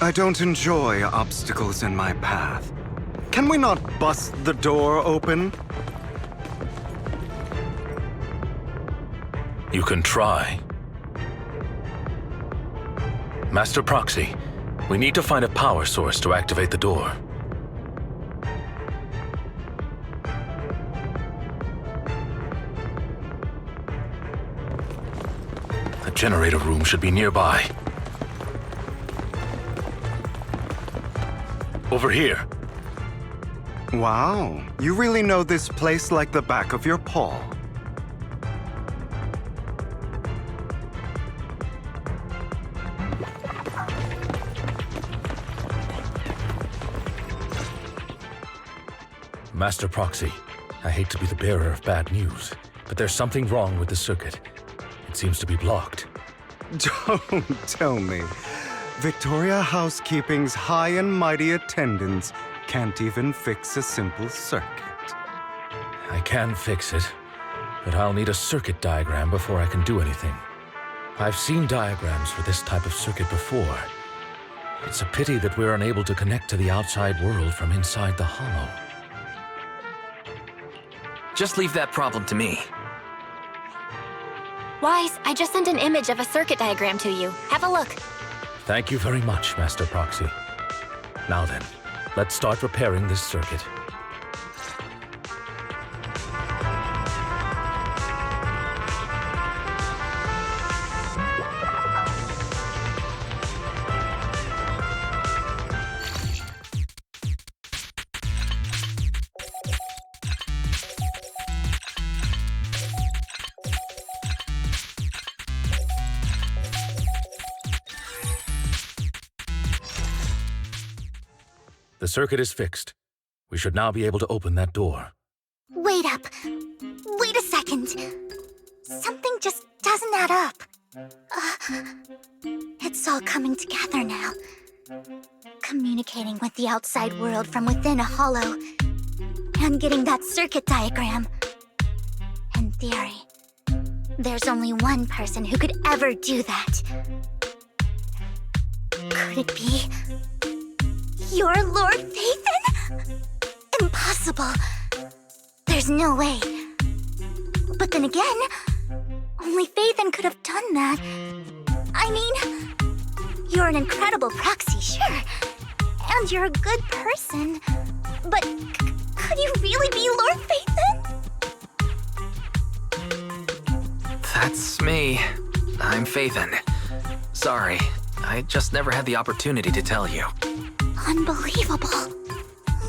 I don't enjoy obstacles in my path. Can we not bust the door open? You can try. Master Proxy, we need to find a power source to activate the door. The generator room should be nearby. Over here. Wow, you really know this place like the back of your paw. Master Proxy, I hate to be the bearer of bad news, but there's something wrong with the circuit. It seems to be blocked. Don't tell me. Victoria Housekeeping's high and mighty attendants can't even fix a simple circuit. I can fix it, but I'll need a circuit diagram before I can do anything. I've seen diagrams for this type of circuit before. It's a pity that we're unable to connect to the outside world from inside the hollow. Just leave that problem to me. Wise, I just sent an image of a circuit diagram to you. Have a look. Thank you very much, Master Proxy. Now then, let's start repairing this circuit. The circuit is fixed. We should now be able to open that door. Wait up. Wait a second. Something just doesn't add up. It's all coming together now. Communicating with the outside world from within a hollow. And getting that circuit diagram. In theory, there's only one person who could ever do that. Could it be your Lord Phaethon? Impossible. There's no way. But then again, only Phaethon could have done that. I mean, you're an incredible proxy, sure. And you're a good person. But could you really be Lord Phaethon? That's me. I'm Phaethon. Sorry, I just never had the opportunity to tell you. Unbelievable.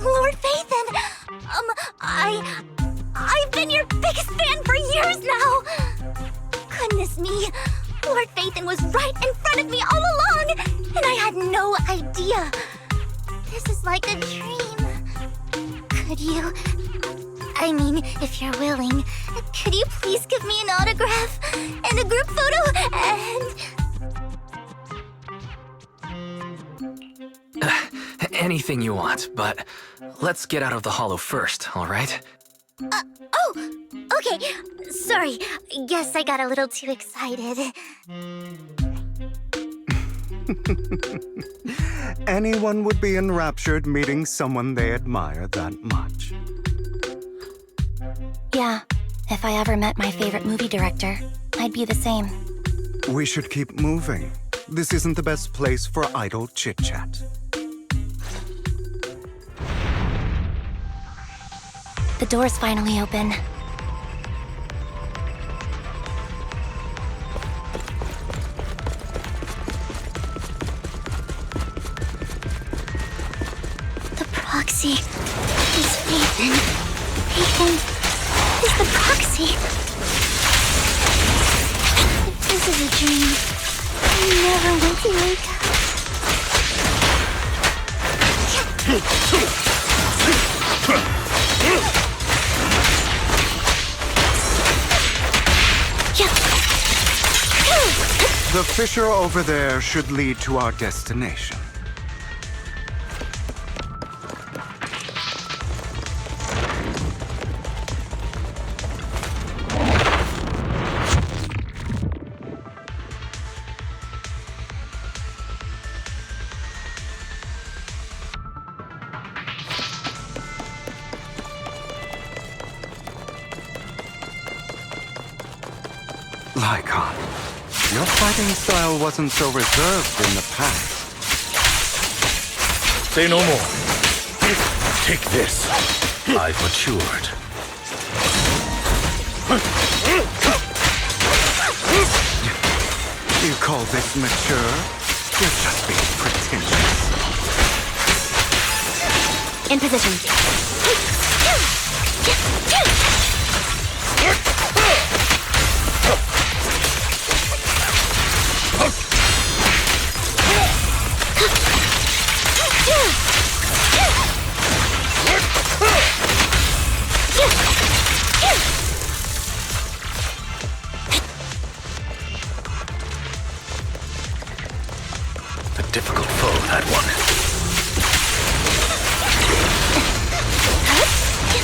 Lord Phaethon! I've been your biggest fan for years now! Goodness me, Lord Phaethon was right in front of me all along, and I had no idea. This is like a dream. Could you... I mean, if you're willing, could you please give me an autograph and a group photo and... Anything you want, but let's get out of the hollow first, all right? Okay, sorry. Guess I got a little too excited. Anyone would be enraptured meeting someone they admire that much. Yeah, if I ever met my favorite movie director, I'd be the same. We should keep moving. This isn't the best place for idle chit-chat. The door's finally open. The proxy is Nathan. Nathan is the proxy. If this is a dream, I never want to wake up. The fissure over there should lead to our destination. Lycon, your fighting style wasn't so reserved in the past. Say no more. Take this. I've matured. You call this mature? You're just being pretentious. In position. A difficult foe, that one.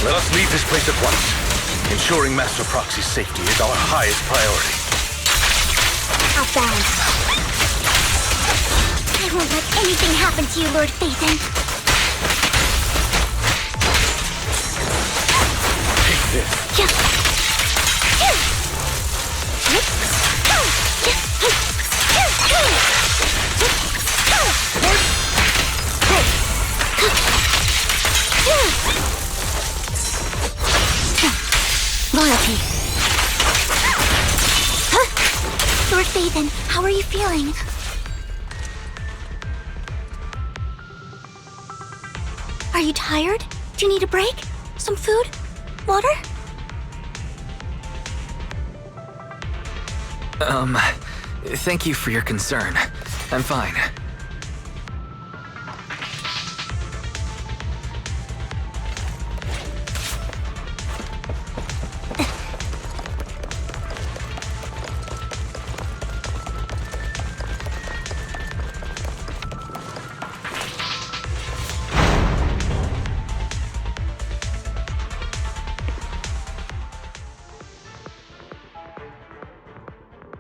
Let us leave this place at once. Ensuring Master Proxy's safety is our highest priority. Outbound. I won't let anything happen to you, Lord Phaethon. Take this. Loyalty. Lord Phaethon, how are you feeling? Are you tired? Do you need a break? Some food? Water? Thank you for your concern. I'm fine.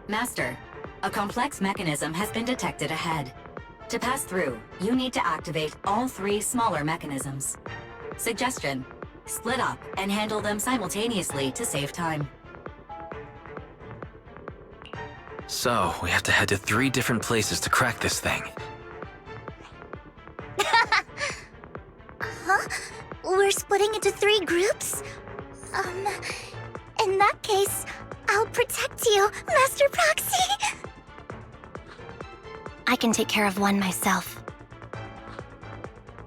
Master, a complex mechanism has been detected ahead. To pass through, you need to activate all 3 smaller mechanisms. Suggestion: split up and handle them simultaneously to save time. So, we have to head to 3 different places to crack this thing. Huh? We're splitting into 3 groups? In that case, I'll protect you, Master Proxy! I can take care of one myself.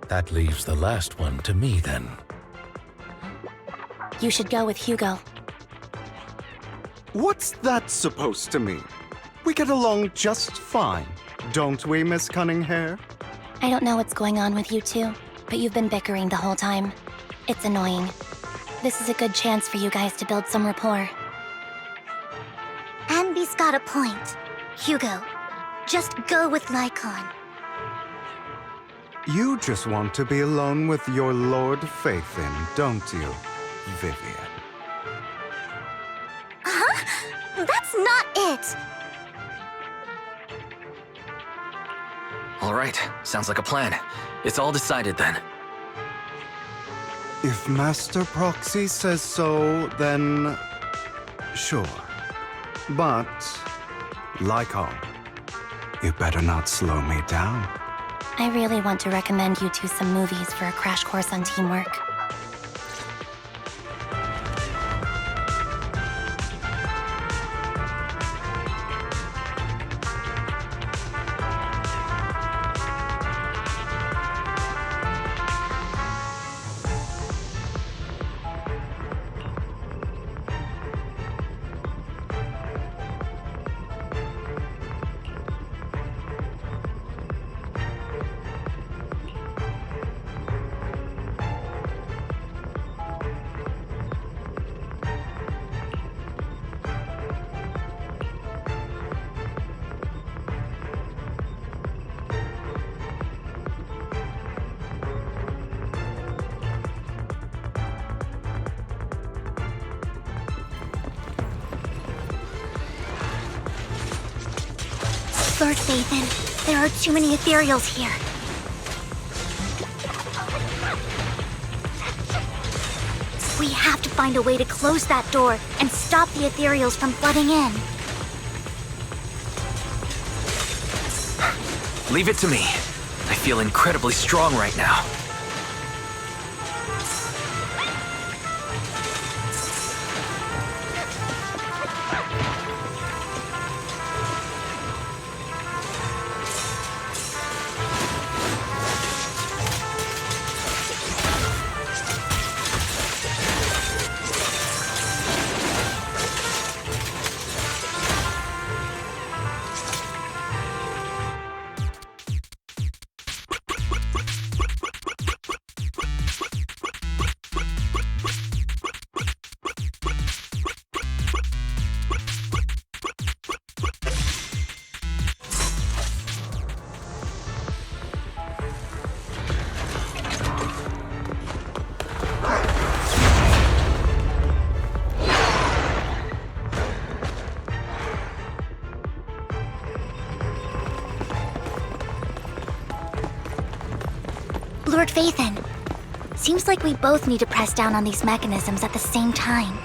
That leaves the last one to me, then. You should go with Hugo. What's that supposed to mean? We get along just fine, don't we, Miss Cunninghair? I don't know what's going on with you two, but you've been bickering the whole time. It's annoying. This is a good chance for you guys to build some rapport. Anby's got a point. Hugo, just go with Lycon. You just want to be alone with your Lord Phaethon, don't you, Vivian? That's not it! All right, sounds like a plan. It's all decided then. If Master Proxy says so, then sure. But, Lycon, you better not slow me down. I really want to recommend you two some movies for a crash course on teamwork. Lord Phaethon, there are too many ethereals here. We have to find a way to close that door and stop the ethereals from flooding in. Leave it to me. I feel incredibly strong right now. Lord Phaethon, seems like we both need to press down on these mechanisms at the same time.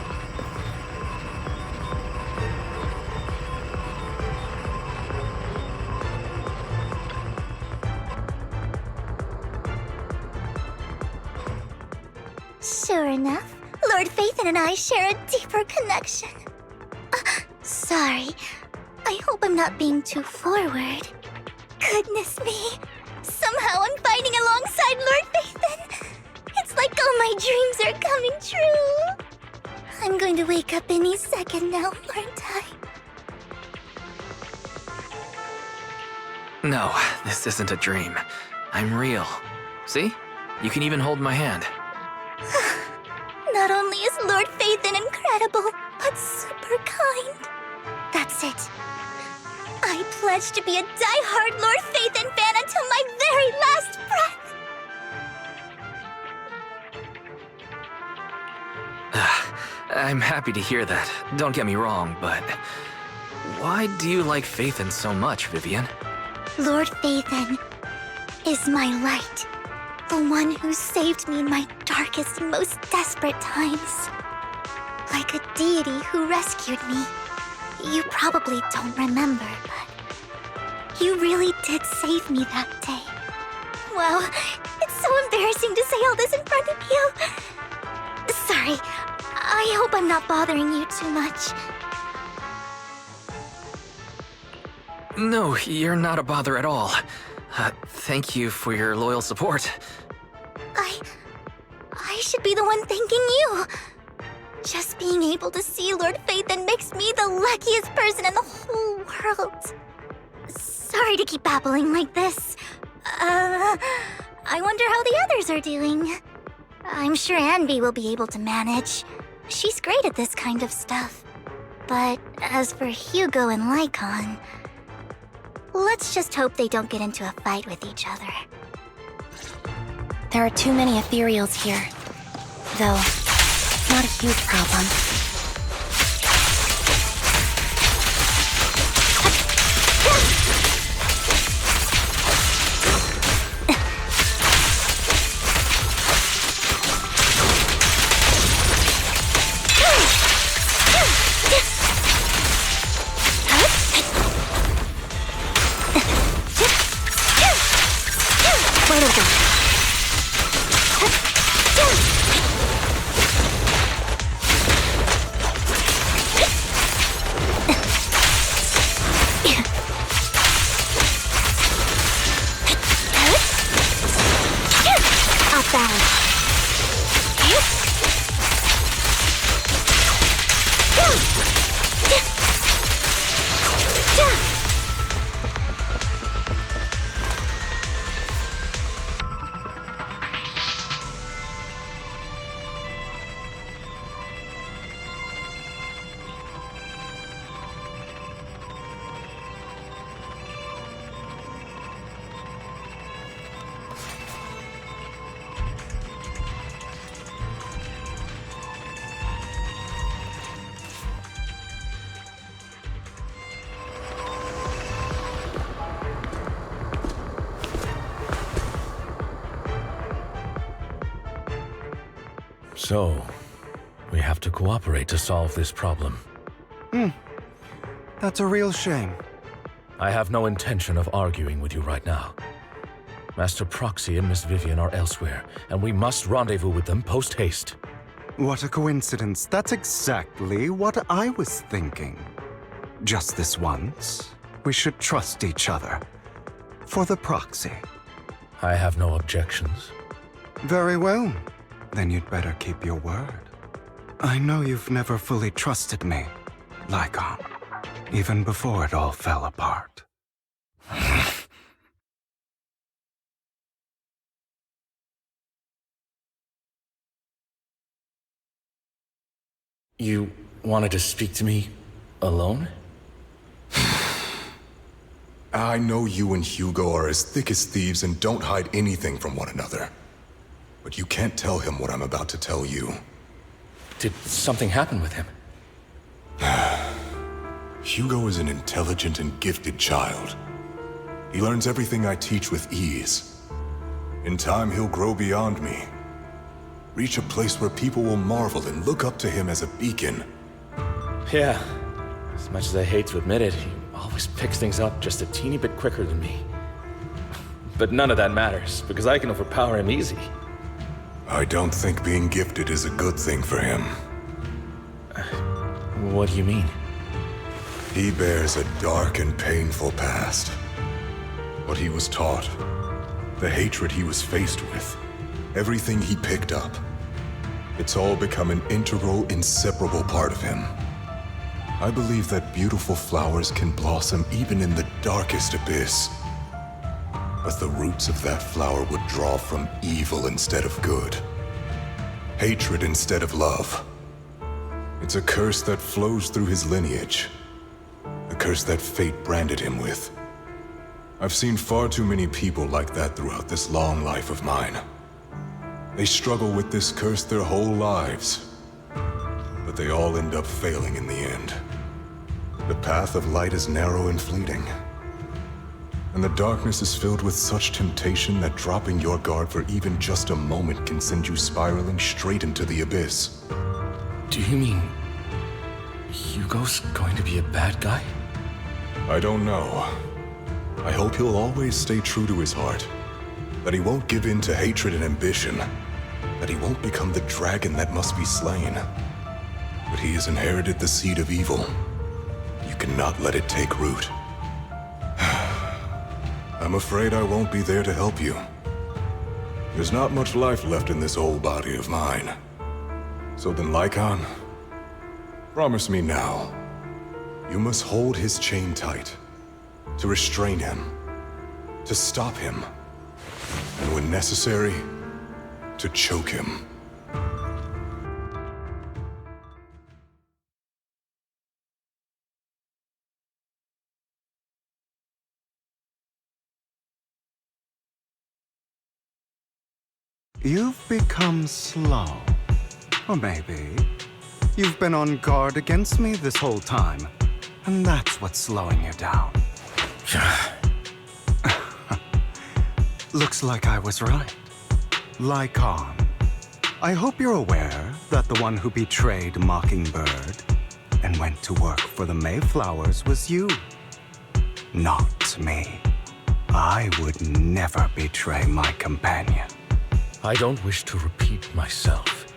Sure enough, Lord Phaethon and I share a deeper connection. Sorry, I hope I'm not being too forward. Goodness me. Somehow I'm fighting alongside Lord Phaethon. It's like all my dreams are coming true. I'm going to wake up any second now, aren't I? No, this isn't a dream. I'm real. See? You can even hold my hand. Not only is Lord Phaethon incredible, but super kind. That's it. I pledge to be a die-hard Lord Phaethon fan until my very last breath. I'm happy to hear that. Don't get me wrong, but why do you like Phaethon so much, Vivian? Lord Phaethon is my light. The one who saved me in my darkest and most desperate times. Like a deity who rescued me. You probably don't remember, but you really did save me that day. Wow, it's so embarrassing to say all this in front of you. Sorry, I hope I'm not bothering you too much. No, you're not a bother at all. Thank you for your loyal support. I should be the one thanking you. Just being able to see Lord Phaethon makes me the luckiest person in the whole world. Sorry to keep babbling like this. I wonder how the others are doing. I'm sure Anby will be able to manage. She's great at this kind of stuff. But as for Hugo and Lycon, let's just hope they don't get into a fight with each other. There are too many ethereals here. Though, it's not a huge problem. So, we have to cooperate to solve this problem. That's a real shame. I have no intention of arguing with you right now. Master Proxy and Miss Vivian are elsewhere, and we must rendezvous with them post-haste. What a coincidence. That's exactly what I was thinking. Just this once, we should trust each other. For the Proxy. I have no objections. Very well. Then you'd better keep your word. I know you've never fully trusted me, Lycon, even before it all fell apart. You wanted to speak to me alone? I know you and Hugo are as thick as thieves and don't hide anything from one another. But you can't tell him what I'm about to tell you. Did something happen with him? Hugo is an intelligent and gifted child. He learns everything I teach with ease. In time, he'll grow beyond me. Reach a place where people will marvel and look up to him as a beacon. Yeah. As much as I hate to admit it, he always picks things up just a teeny bit quicker than me. But none of that matters, because I can overpower him easy. I don't think being gifted is a good thing for him. What do you mean? He bears a dark and painful past. What he was taught, the hatred he was faced with, everything he picked up, it's all become an integral, inseparable part of him. I believe that beautiful flowers can blossom even in the darkest abyss. But the roots of that flower would draw from evil instead of good. Hatred instead of love. It's a curse that flows through his lineage. A curse that fate branded him with. I've seen far too many people like that throughout this long life of mine. They struggle with this curse their whole lives. But they all end up failing in the end. The path of light is narrow and fleeting. And the darkness is filled with such temptation that dropping your guard for even just a moment can send you spiraling straight into the abyss. Do you mean Hugo's going to be a bad guy? I don't know. I hope he'll always stay true to his heart. That he won't give in to hatred and ambition. That he won't become the dragon that must be slain. But he has inherited the seed of evil. You cannot let it take root. I'm afraid I won't be there to help you. There's not much life left in this old body of mine. So then, Lycon, promise me now, you must hold his chain tight, to restrain him, to stop him, and when necessary, to choke him. You've become slow. Or maybe you've been on guard against me this whole time, and that's what's slowing you down. Looks like I was right. Lycon, I hope you're aware that the one who betrayed Mockingbird and went to work for the Mayflowers was you, not me. I would never betray my companion. I don't wish to repeat myself,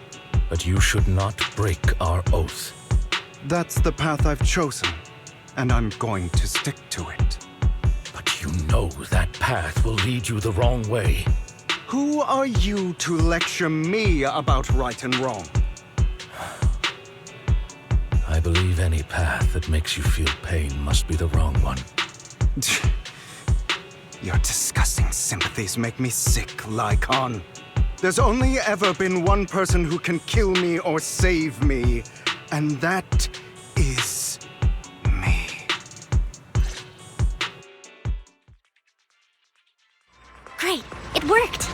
but you should not break our oath. That's the path I've chosen, and I'm going to stick to it. But you know that path will lead you the wrong way. Who are you to lecture me about right and wrong? I believe any path that makes you feel pain must be the wrong one. Your disgusting sympathies make me sick, Lycon. There's only ever been one person who can kill me or save me, and that is me. Great, it worked!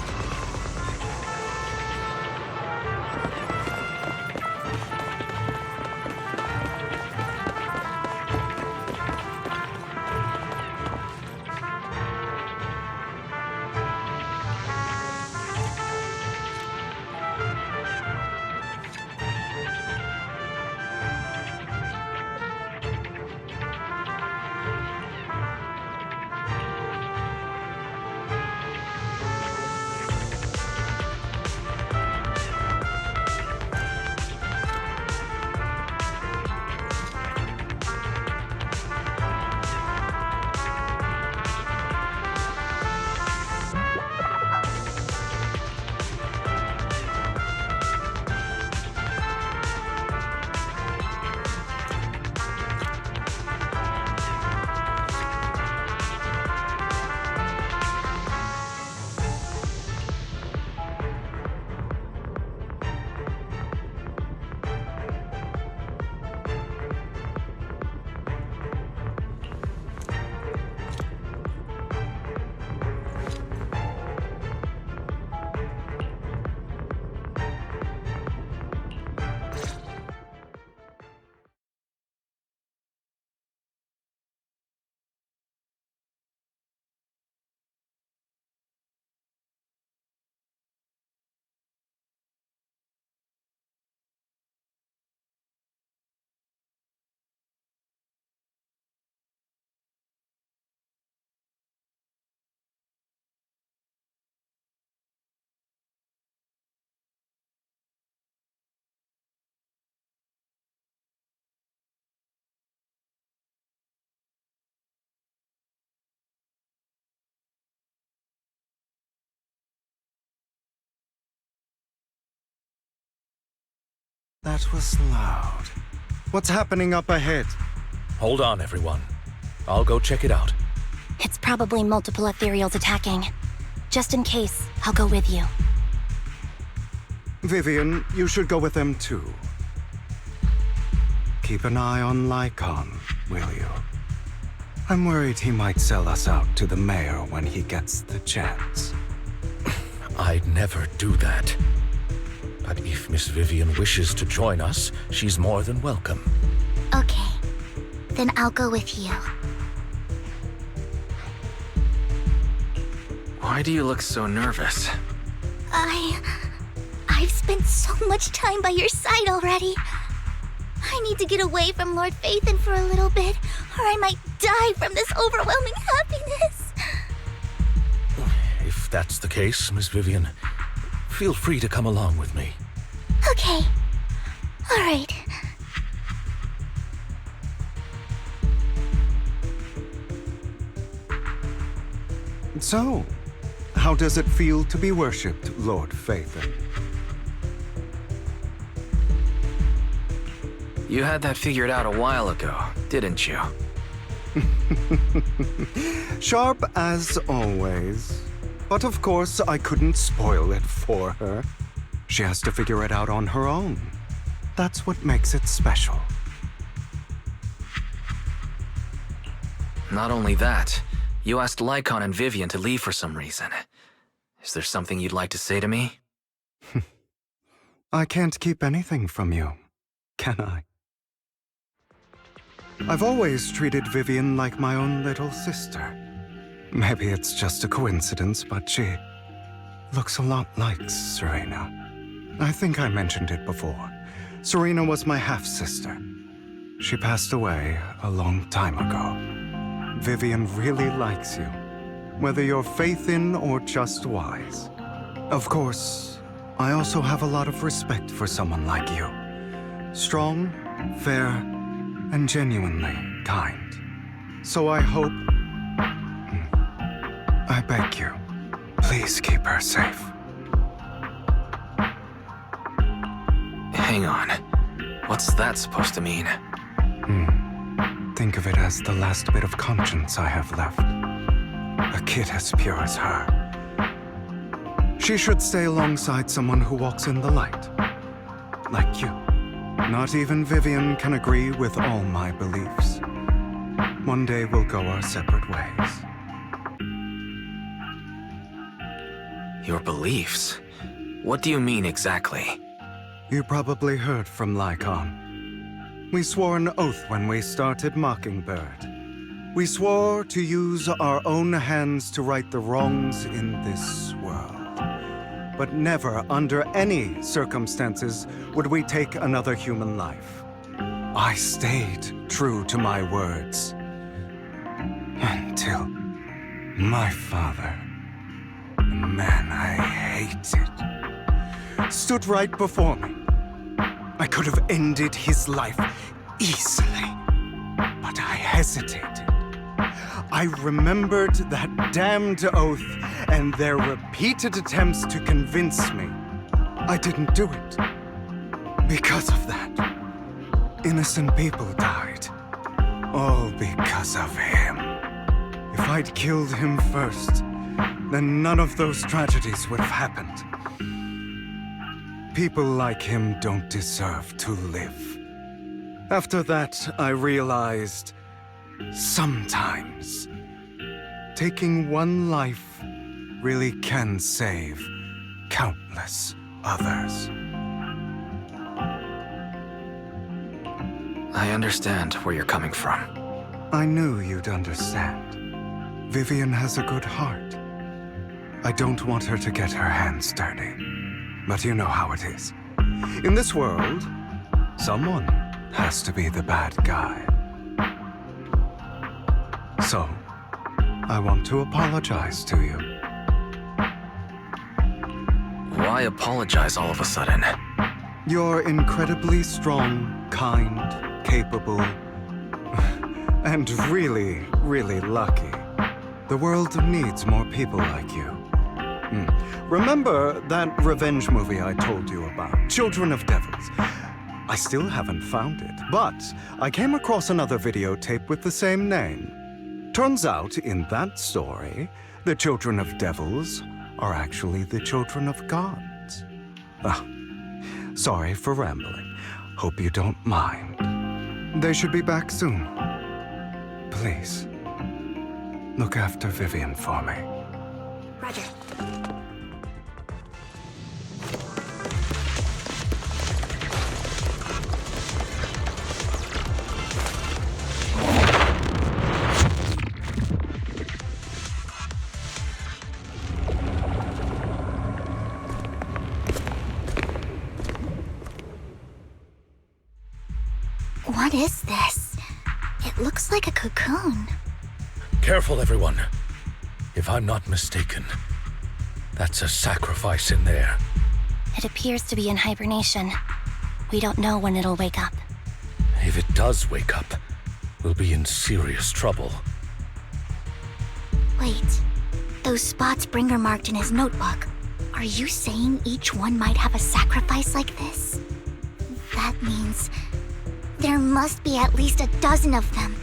That was loud. What's happening up ahead? Hold on, everyone. I'll go check it out. It's probably multiple ethereals attacking. Just in case, I'll go with you. Vivian, you should go with them too. Keep an eye on Lycon, will you? I'm worried he might sell us out to the mayor when he gets the chance. I'd never do that. But if Miss Vivian wishes to join us, she's more than welcome. Okay. Then I'll go with you. Why do you look so nervous? I've spent so much time by your side already. I need to get away from Lord Phaethon for a little bit, or I might die from this overwhelming happiness. If that's the case, Miss Vivian, feel free to come along with me. Okay. All right. So, how does it feel to be worshipped, Lord Phaethon? You had that figured out a while ago, didn't you? Sharp as always. But of course, I couldn't spoil it for her. She has to figure it out on her own. That's what makes it special. Not only that, you asked Lycon and Vivian to leave for some reason. Is there something you'd like to say to me? I can't keep anything from you, can I? I've always treated Vivian like my own little sister. Maybe it's just a coincidence, but she looks a lot like Serena. I think I mentioned it before. Serena was my half-sister. She passed away a long time ago. Vivian really likes you, whether you're Phaethon or just wise. Of course, I also have a lot of respect for someone like you. Strong, fair, and genuinely kind. So I hope... I beg you, please keep her safe. Hang on. What's that supposed to mean? of it as the last bit of conscience I have left. A kid as pure as her. She should stay alongside someone who walks in the light. Like you. Not even Vivian can agree with all my beliefs. One day we'll go our separate ways. Your beliefs? What do you mean exactly? You probably heard from Lycon. We swore an oath when we started Mockingbird. We swore to use our own hands to right the wrongs in this world. But never, under any circumstances, would we take another human life. I stayed true to my words. Until my father, the man I hated, stood right before me. I could have ended his life easily, but I hesitated. I remembered that damned oath and their repeated attempts to convince me. I didn't do it. Because of that, innocent people died. All because of him. If I'd killed him first, then none of those tragedies would have happened. People like him don't deserve to live. After that, I realized sometimes taking one life really can save countless others. I understand where you're coming from. I knew you'd understand. Vivian has a good heart. I don't want her to get her hands dirty. But you know how it is. In this world, someone has to be the bad guy. So, I want to apologize to you. Why apologize all of a sudden? You're incredibly strong, kind, capable, and really, really lucky. The world needs more people like you. Remember that revenge movie I told you about, Children of Devils? I still haven't found it, but I came across another videotape with the same name. Turns out, in that story, the children of devils are actually the children of gods. Sorry for rambling. Hope you don't mind. They should be back soon. Please, look after Vivian for me. Roger. What is this? It looks like a cocoon. Careful, everyone. If I'm not mistaken, that's a sacrifice in there. It appears to be in hibernation. We don't know when it'll wake up. If it does wake up, we'll be in serious trouble. Wait, those spots Bringer marked in his notebook. Are you saying each one might have a sacrifice like this? That means there must be at least a dozen of them.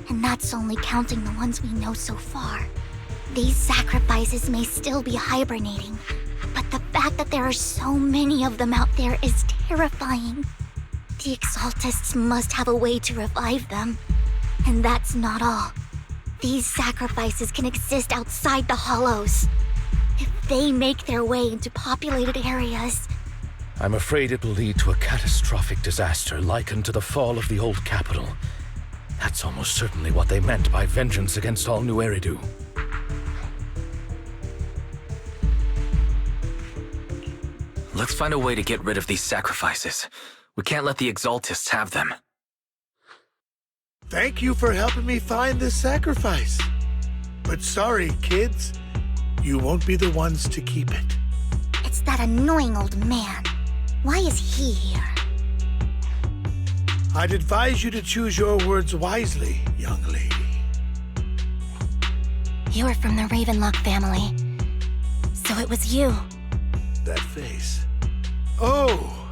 And that's only counting the ones we know so far. These sacrifices may still be hibernating, but the fact that there are so many of them out there is terrifying. The Exaltists must have a way to revive them. And that's not all. These sacrifices can exist outside the Hollows. If they make their way into populated areas, I'm afraid it will lead to a catastrophic disaster likened to the fall of the old capital. That's almost certainly what they meant by vengeance against all Nью-Эриду. Let's find a way to get rid of these sacrifices. We can't let the Exaltists have them. Thank you for helping me find this sacrifice. But sorry, kids. You won't be the ones to keep it. it's that annoying old man. Why is he here? I'd advise you to choose your words wisely, young lady. You're from the Ravenlock family. So it was you. That face. Oh,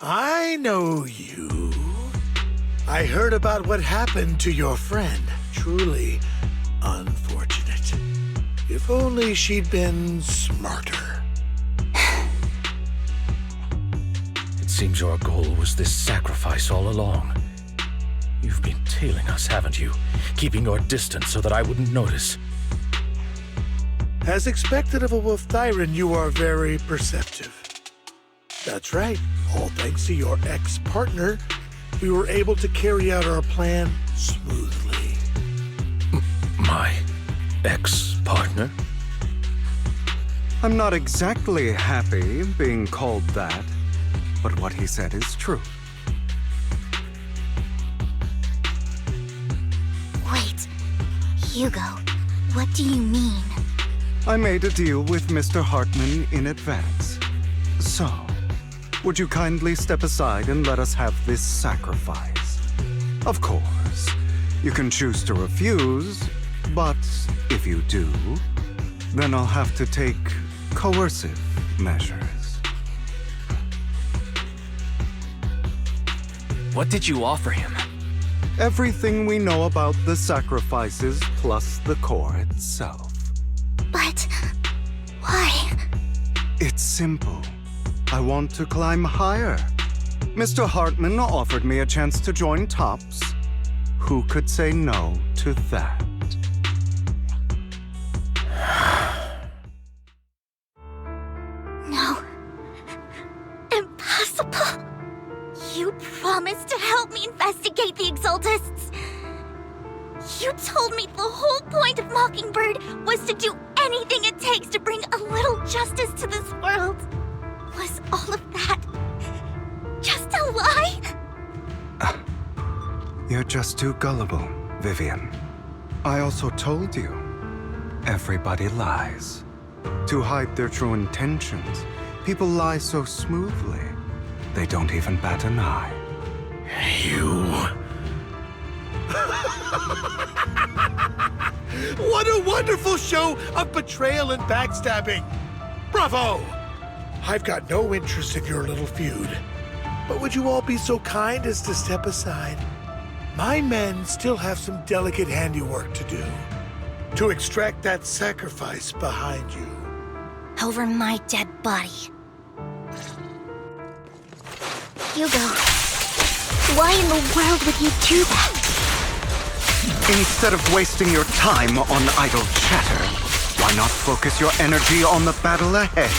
I know you. I heard about what happened to your friend. Truly unfortunate. If only she'd been smarter. It seems your goal was this sacrifice all along. You've been tailing us, haven't you? Keeping your distance so that I wouldn't notice. As expected of a Wolf-Thyran, you are very perceptive. That's right. All thanks to your ex-partner, we were able to carry out our plan smoothly. My ex-partner? I'm not exactly happy being called that, but what he said is true. Wait, Hugo, what do you mean? I made a deal with Mr. Hartman in advance. So, would you kindly step aside and let us have this sacrifice? Of course, you can choose to refuse, but if you do, then I'll have to take coercive measures. What did you offer him? Everything we know about the sacrifices plus the core itself. But why? It's simple. I want to climb higher. Mr. Hartman offered me a chance to join Tops. Who could say no to that? No. Impossible. You promised to help me investigate the Exaltists. You told me the whole point of Mockingbird was to do anything it takes to bring a little justice to this world. Was all of that just a lie? You're just too gullible, Vivian. I also told you, everybody lies. To hide their true intentions, people lie so smoothly, they don't even bat an eye. You... What a wonderful show of betrayal and backstabbing! Bravo! I've got no interest in your little feud. But would you all be so kind as to step aside? My men still have some delicate handiwork to do. To extract that sacrifice behind you. Over my dead body. Hugo, why in the world would you do that? Instead of wasting your time on idle chatter, why not focus your energy on the battle ahead?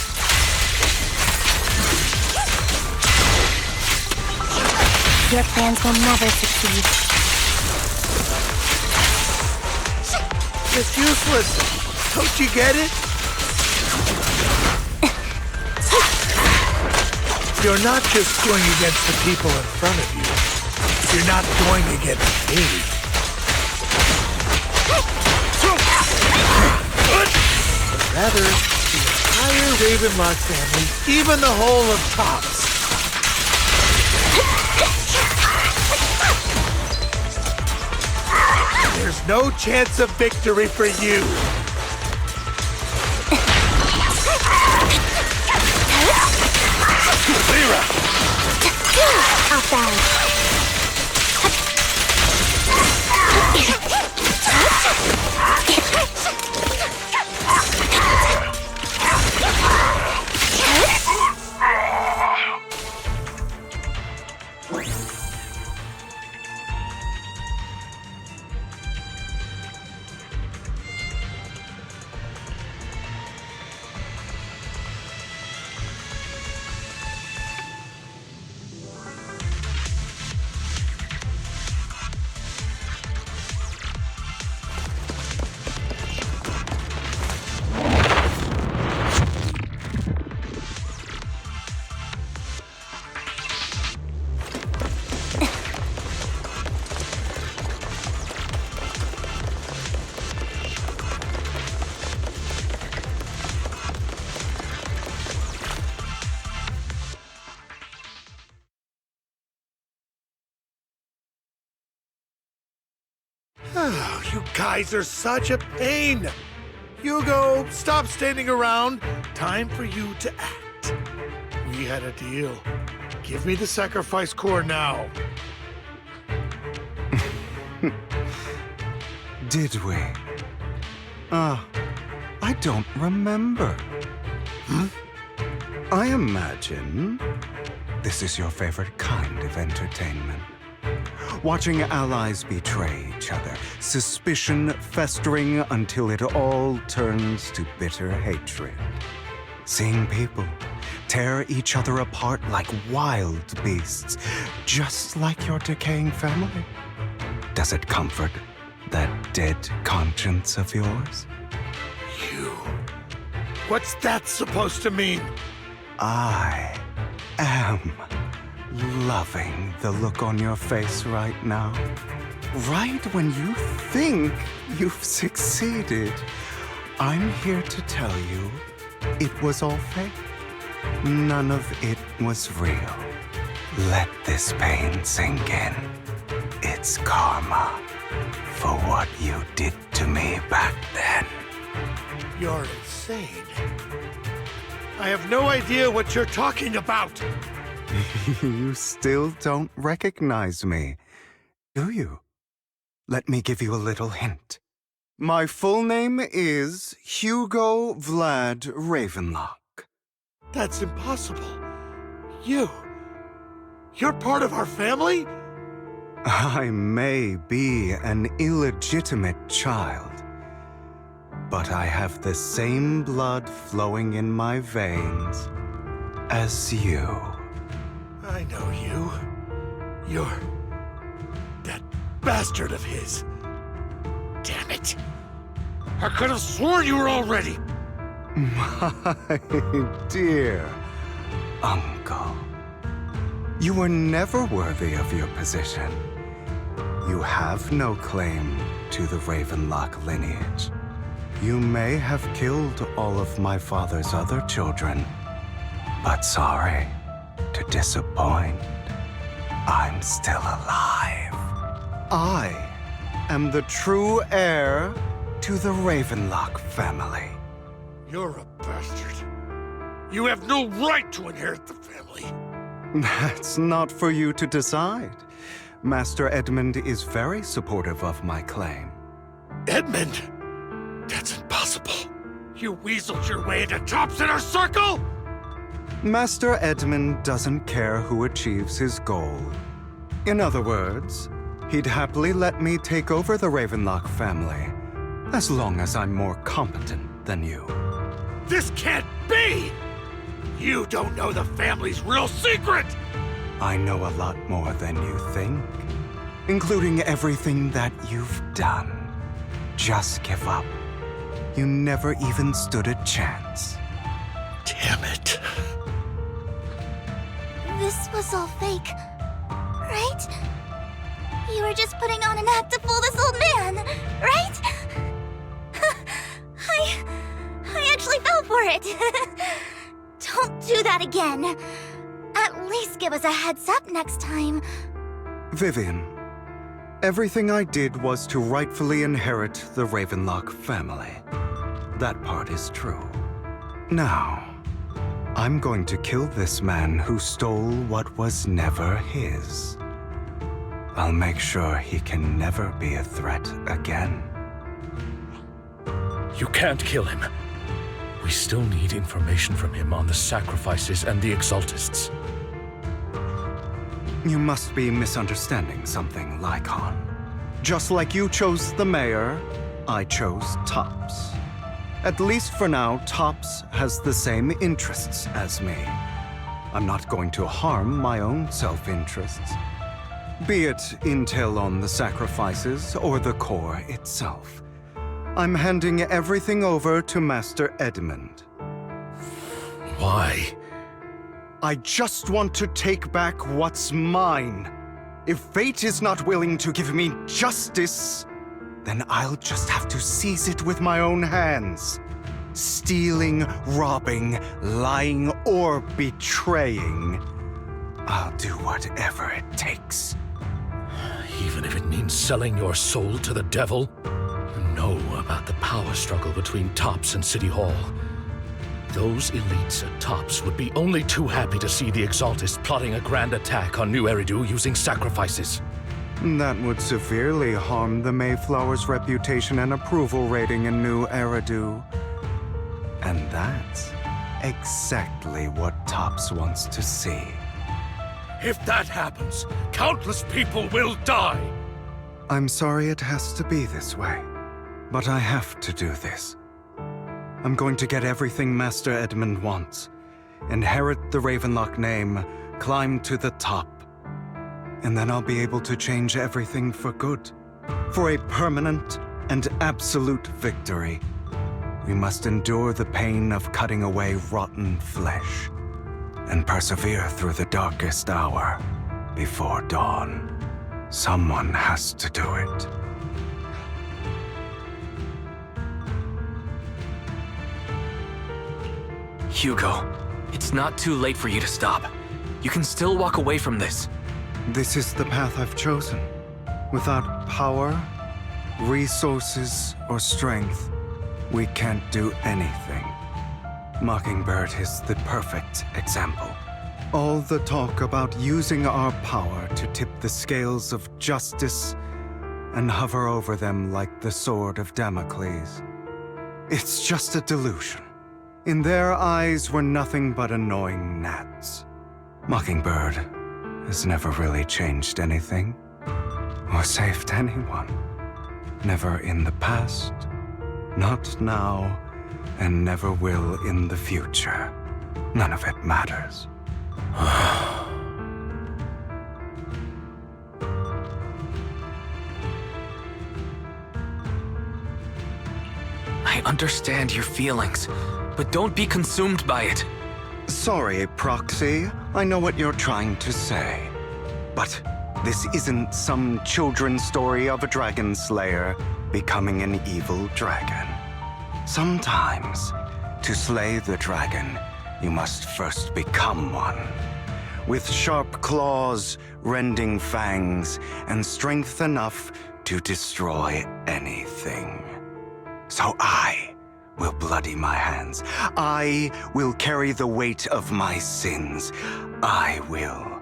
Your plans will never succeed. It's useless. Don't you get it? You're not just going against the people in front of you. You're not going against me. But rather, the entire Ravenlock family, even the whole of Tops. There's no chance of victory for you. Lyra! Outbound. Oh, you guys are such a pain. Hugo, stop standing around. Time for you to act. We had a deal. Give me the sacrifice core now. Did we? I don't remember. I imagine this is your favorite kind of entertainment. Watching allies betray each other, suspicion festering until it all turns to bitter hatred. Seeing people tear each other apart like wild beasts, just like your decaying family. Does it comfort that dead conscience of yours? You. What's that supposed to mean? I am loving the look on your face right now. Right when you think you've succeeded, I'm here to tell you it was all fake. None of it was real. Let this pain sink in. It's karma for what you did to me back then. You're insane. I have no idea what you're talking about. You still don't recognize me, do you? Let me give you a little hint. My full name is Hugo Vlad Ravenlock. That's impossible. You're part of our family? I may be an illegitimate child, but I have the same blood flowing in my veins as you. I know you. You're that bastard of his. Damn it. I could have sworn you were already. My dear uncle, you were never worthy of your position. You have no claim to the Ravenlock lineage. You may have killed all of my father's other children, but sorry to disappoint, I'm still alive. I am the true heir to the Ravenlock family. You're a bastard. You have no right to inherit the family. That's not for you to decide. Master Edmund is very supportive of my claim. Edmund? That's impossible. You weaseled your way into Top's inner circle? Master Edmund doesn't care who achieves his goal. In other words, he'd happily let me take over the Ravenlock family, as long as I'm more competent than you. This can't be! You don't know the family's real secret! I know a lot more than you think, including everything that you've done. Just give up. You never even stood a chance. Damn it. This was all fake, right? You were just putting on an act to fool this old man, right? I actually fell for it. Don't do that again. At least give us a heads up next time. Vivian, everything I did was to rightfully inherit the Ravenlock family. That part is true. Now, I'm going to kill this man who stole what was never his. I'll make sure he can never be a threat again. You can't kill him. We still need information from him on the sacrifices and the exaltists. You must be misunderstanding something, Lycon. Just like you chose the mayor, I chose Tops. At least for now, Tops has the same interests as me. I'm not going to harm my own self-interests. Be it intel on the sacrifices or the core itself. I'm handing everything over to Master Edmund. Why? I just want to take back what's mine. If fate is not willing to give me justice, then I'll just have to seize it with my own hands. Stealing, robbing, lying, or betraying. I'll do whatever it takes. Even if it means selling your soul to the devil? You know about the power struggle between Tops and City Hall. Those elites at Tops would be only too happy to see the Exaltists plotting a grand attack on Nью-Эриdu using sacrifices. That would severely harm the Mayflower's reputation and approval rating in Nью-Эриду. And that's exactly what Topps wants to see. If that happens, countless people will die! I'm sorry it has to be this way, but I have to do this. I'm going to get everything Master Edmund wants. Inherit the Ravenlock name, climb to the top. And then I'll be able to change everything for good. For a permanent and absolute victory. We must endure the pain of cutting away rotten flesh. And persevere through the darkest hour before dawn. Someone has to do it. Hugo, it's not too late for you to stop. You can still walk away from this. This is the path I've chosen. Without power, resources, or strength, we can't do anything. Mockingbird is the perfect example. All the talk about using our power to tip the scales of justice and hover over them like the sword of Damocles. It's just a delusion. In their eyes, we're nothing but annoying gnats. Mockingbird has never really changed anything or saved anyone. Never in the past, not now, and never will in the future. None of it matters. I understand your feelings, but don't be consumed by it. Sorry, Proxy. I know what you're trying to say. But this isn't some children's story of a dragon slayer becoming an evil dragon. Sometimes, to slay the dragon, you must first become one. With sharp claws, rending fangs, and strength enough to destroy anything. So I will bloody my hands. I will carry the weight of my sins. I will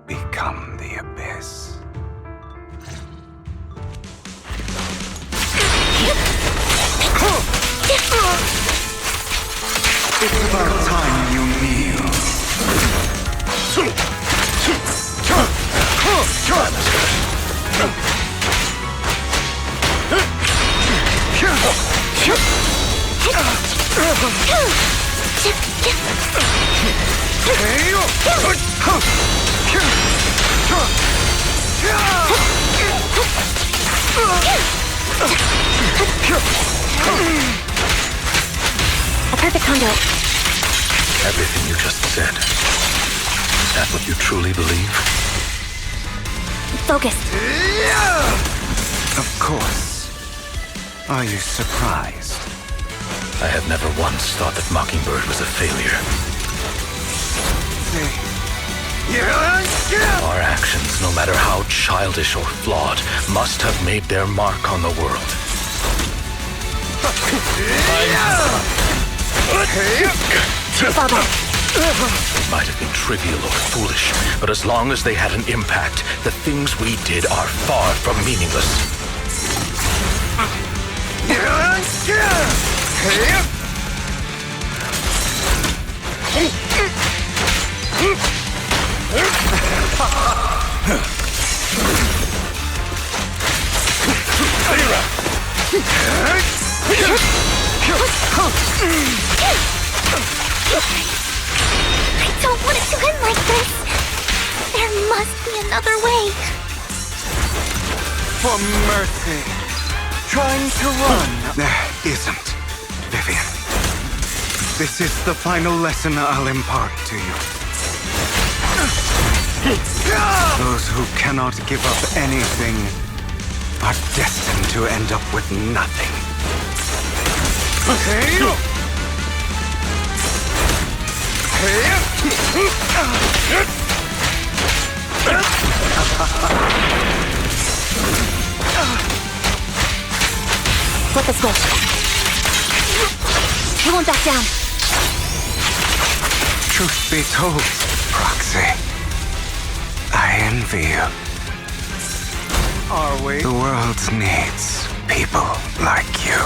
become the abyss. It's about time you kneel. A perfect conduit. Everything you just said. Is that what you truly believe? Focus. Of course. Are you surprised? I have never once thought that Mockingbird was a failure. Our actions, no matter how childish or flawed, must have made their mark on the world. They might have been trivial or foolish, but as long as they had an impact, the things we did are far from meaningless. I don't want it to end like this. There must be another way. For mercy. Trying to run. There isn't, Vivian. This is the final lesson I'll impart to you. Those who cannot give up anything are destined to end up with nothing. Flip the switch. He won't back down. Truth be told, Proxy, I envy you. are we? The world needs people like you.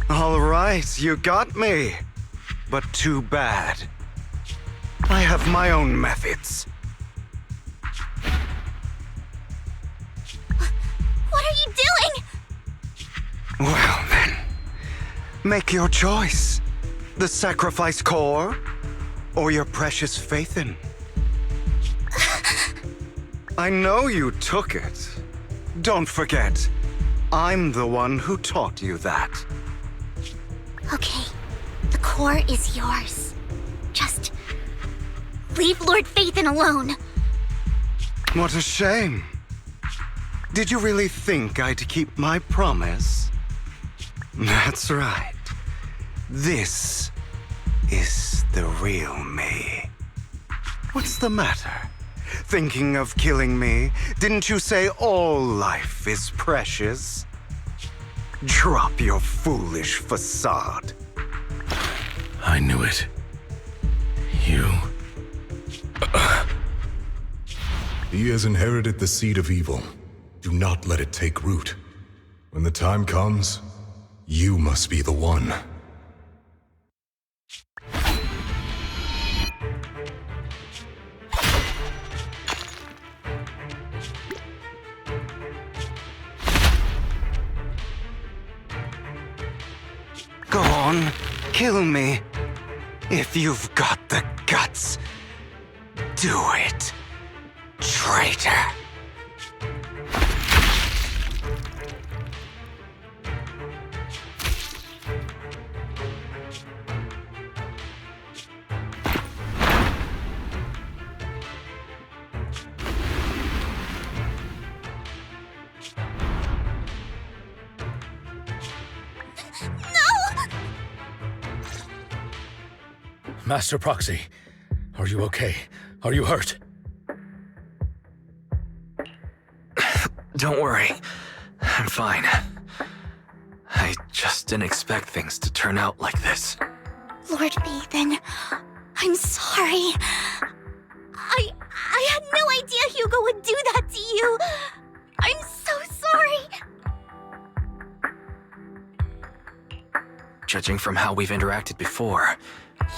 All right, you got me. But too bad. I have my own methods. What are you doing? Well then, make your choice. The sacrifice core, or your precious faith-in. I know you took it. Don't forget, I'm the one who taught you that. Okay, the core is yours. Just leave Lord Faithin alone. What a shame. Did you really think I'd keep my promise? That's right. This is the real me. What's the matter? Thinking of killing me? Didn't you say all life is precious? Drop your foolish facade. I knew it. You... He has inherited the seed of evil. Do not let it take root. When the time comes, you must be the one. Go on, kill me. If you've got the guts, do it, traitor. Master Proxy, are you okay? Are you hurt? Don't worry. I'm fine. I just didn't expect things to turn out like this. Lord Faithin, I'm sorry. I had no idea Hugo would do that to you. I'm so sorry. Judging from how we've interacted before,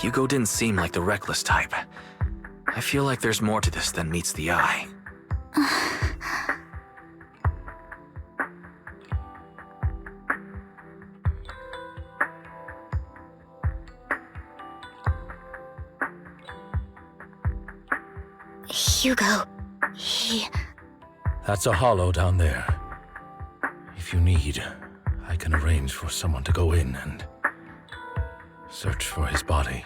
Hugo didn't seem like the reckless type. I feel like there's more to this than meets the eye. Hugo, he... That's a hollow down there. If you need, I can arrange for someone to go in and search for his body.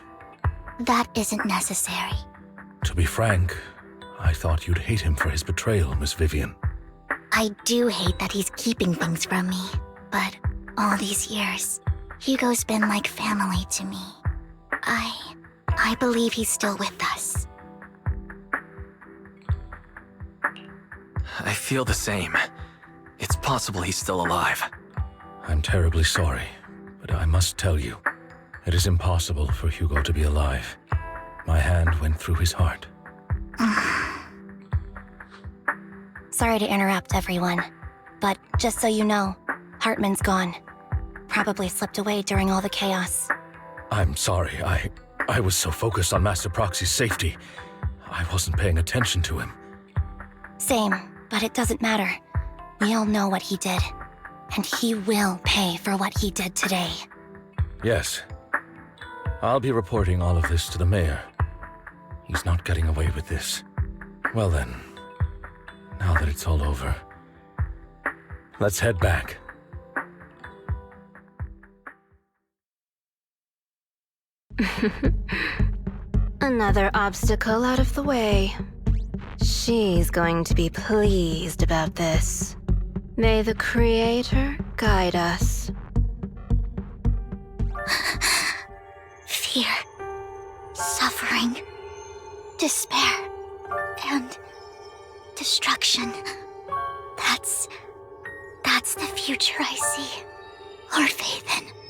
That isn't necessary. To be frank, I thought you'd hate him for his betrayal, Miss Vivian. I do hate that he's keeping things from me, but all these years, Hugo's been like family to me. I believe he's still with us. I feel the same. It's possible he's still alive. I'm terribly sorry, but I must tell you, it is impossible for Hugo to be alive. My hand went through his heart. Sorry to interrupt, everyone. But just so you know, Hartman's gone. Probably slipped away during all the chaos. I'm sorry, I was so focused on Master Proxy's safety. I wasn't paying attention to him. Same, but it doesn't matter. We all know what he did. And he will pay for what he did today. Yes. I'll be reporting all of this to the mayor. He's not getting away with this. Well then, now that it's all over, let's head back. Another obstacle out of the way. She's going to be pleased about this. May the Creator guide us. Fear. suffering, despair, and destruction. That's the future I see. Lord Vathan.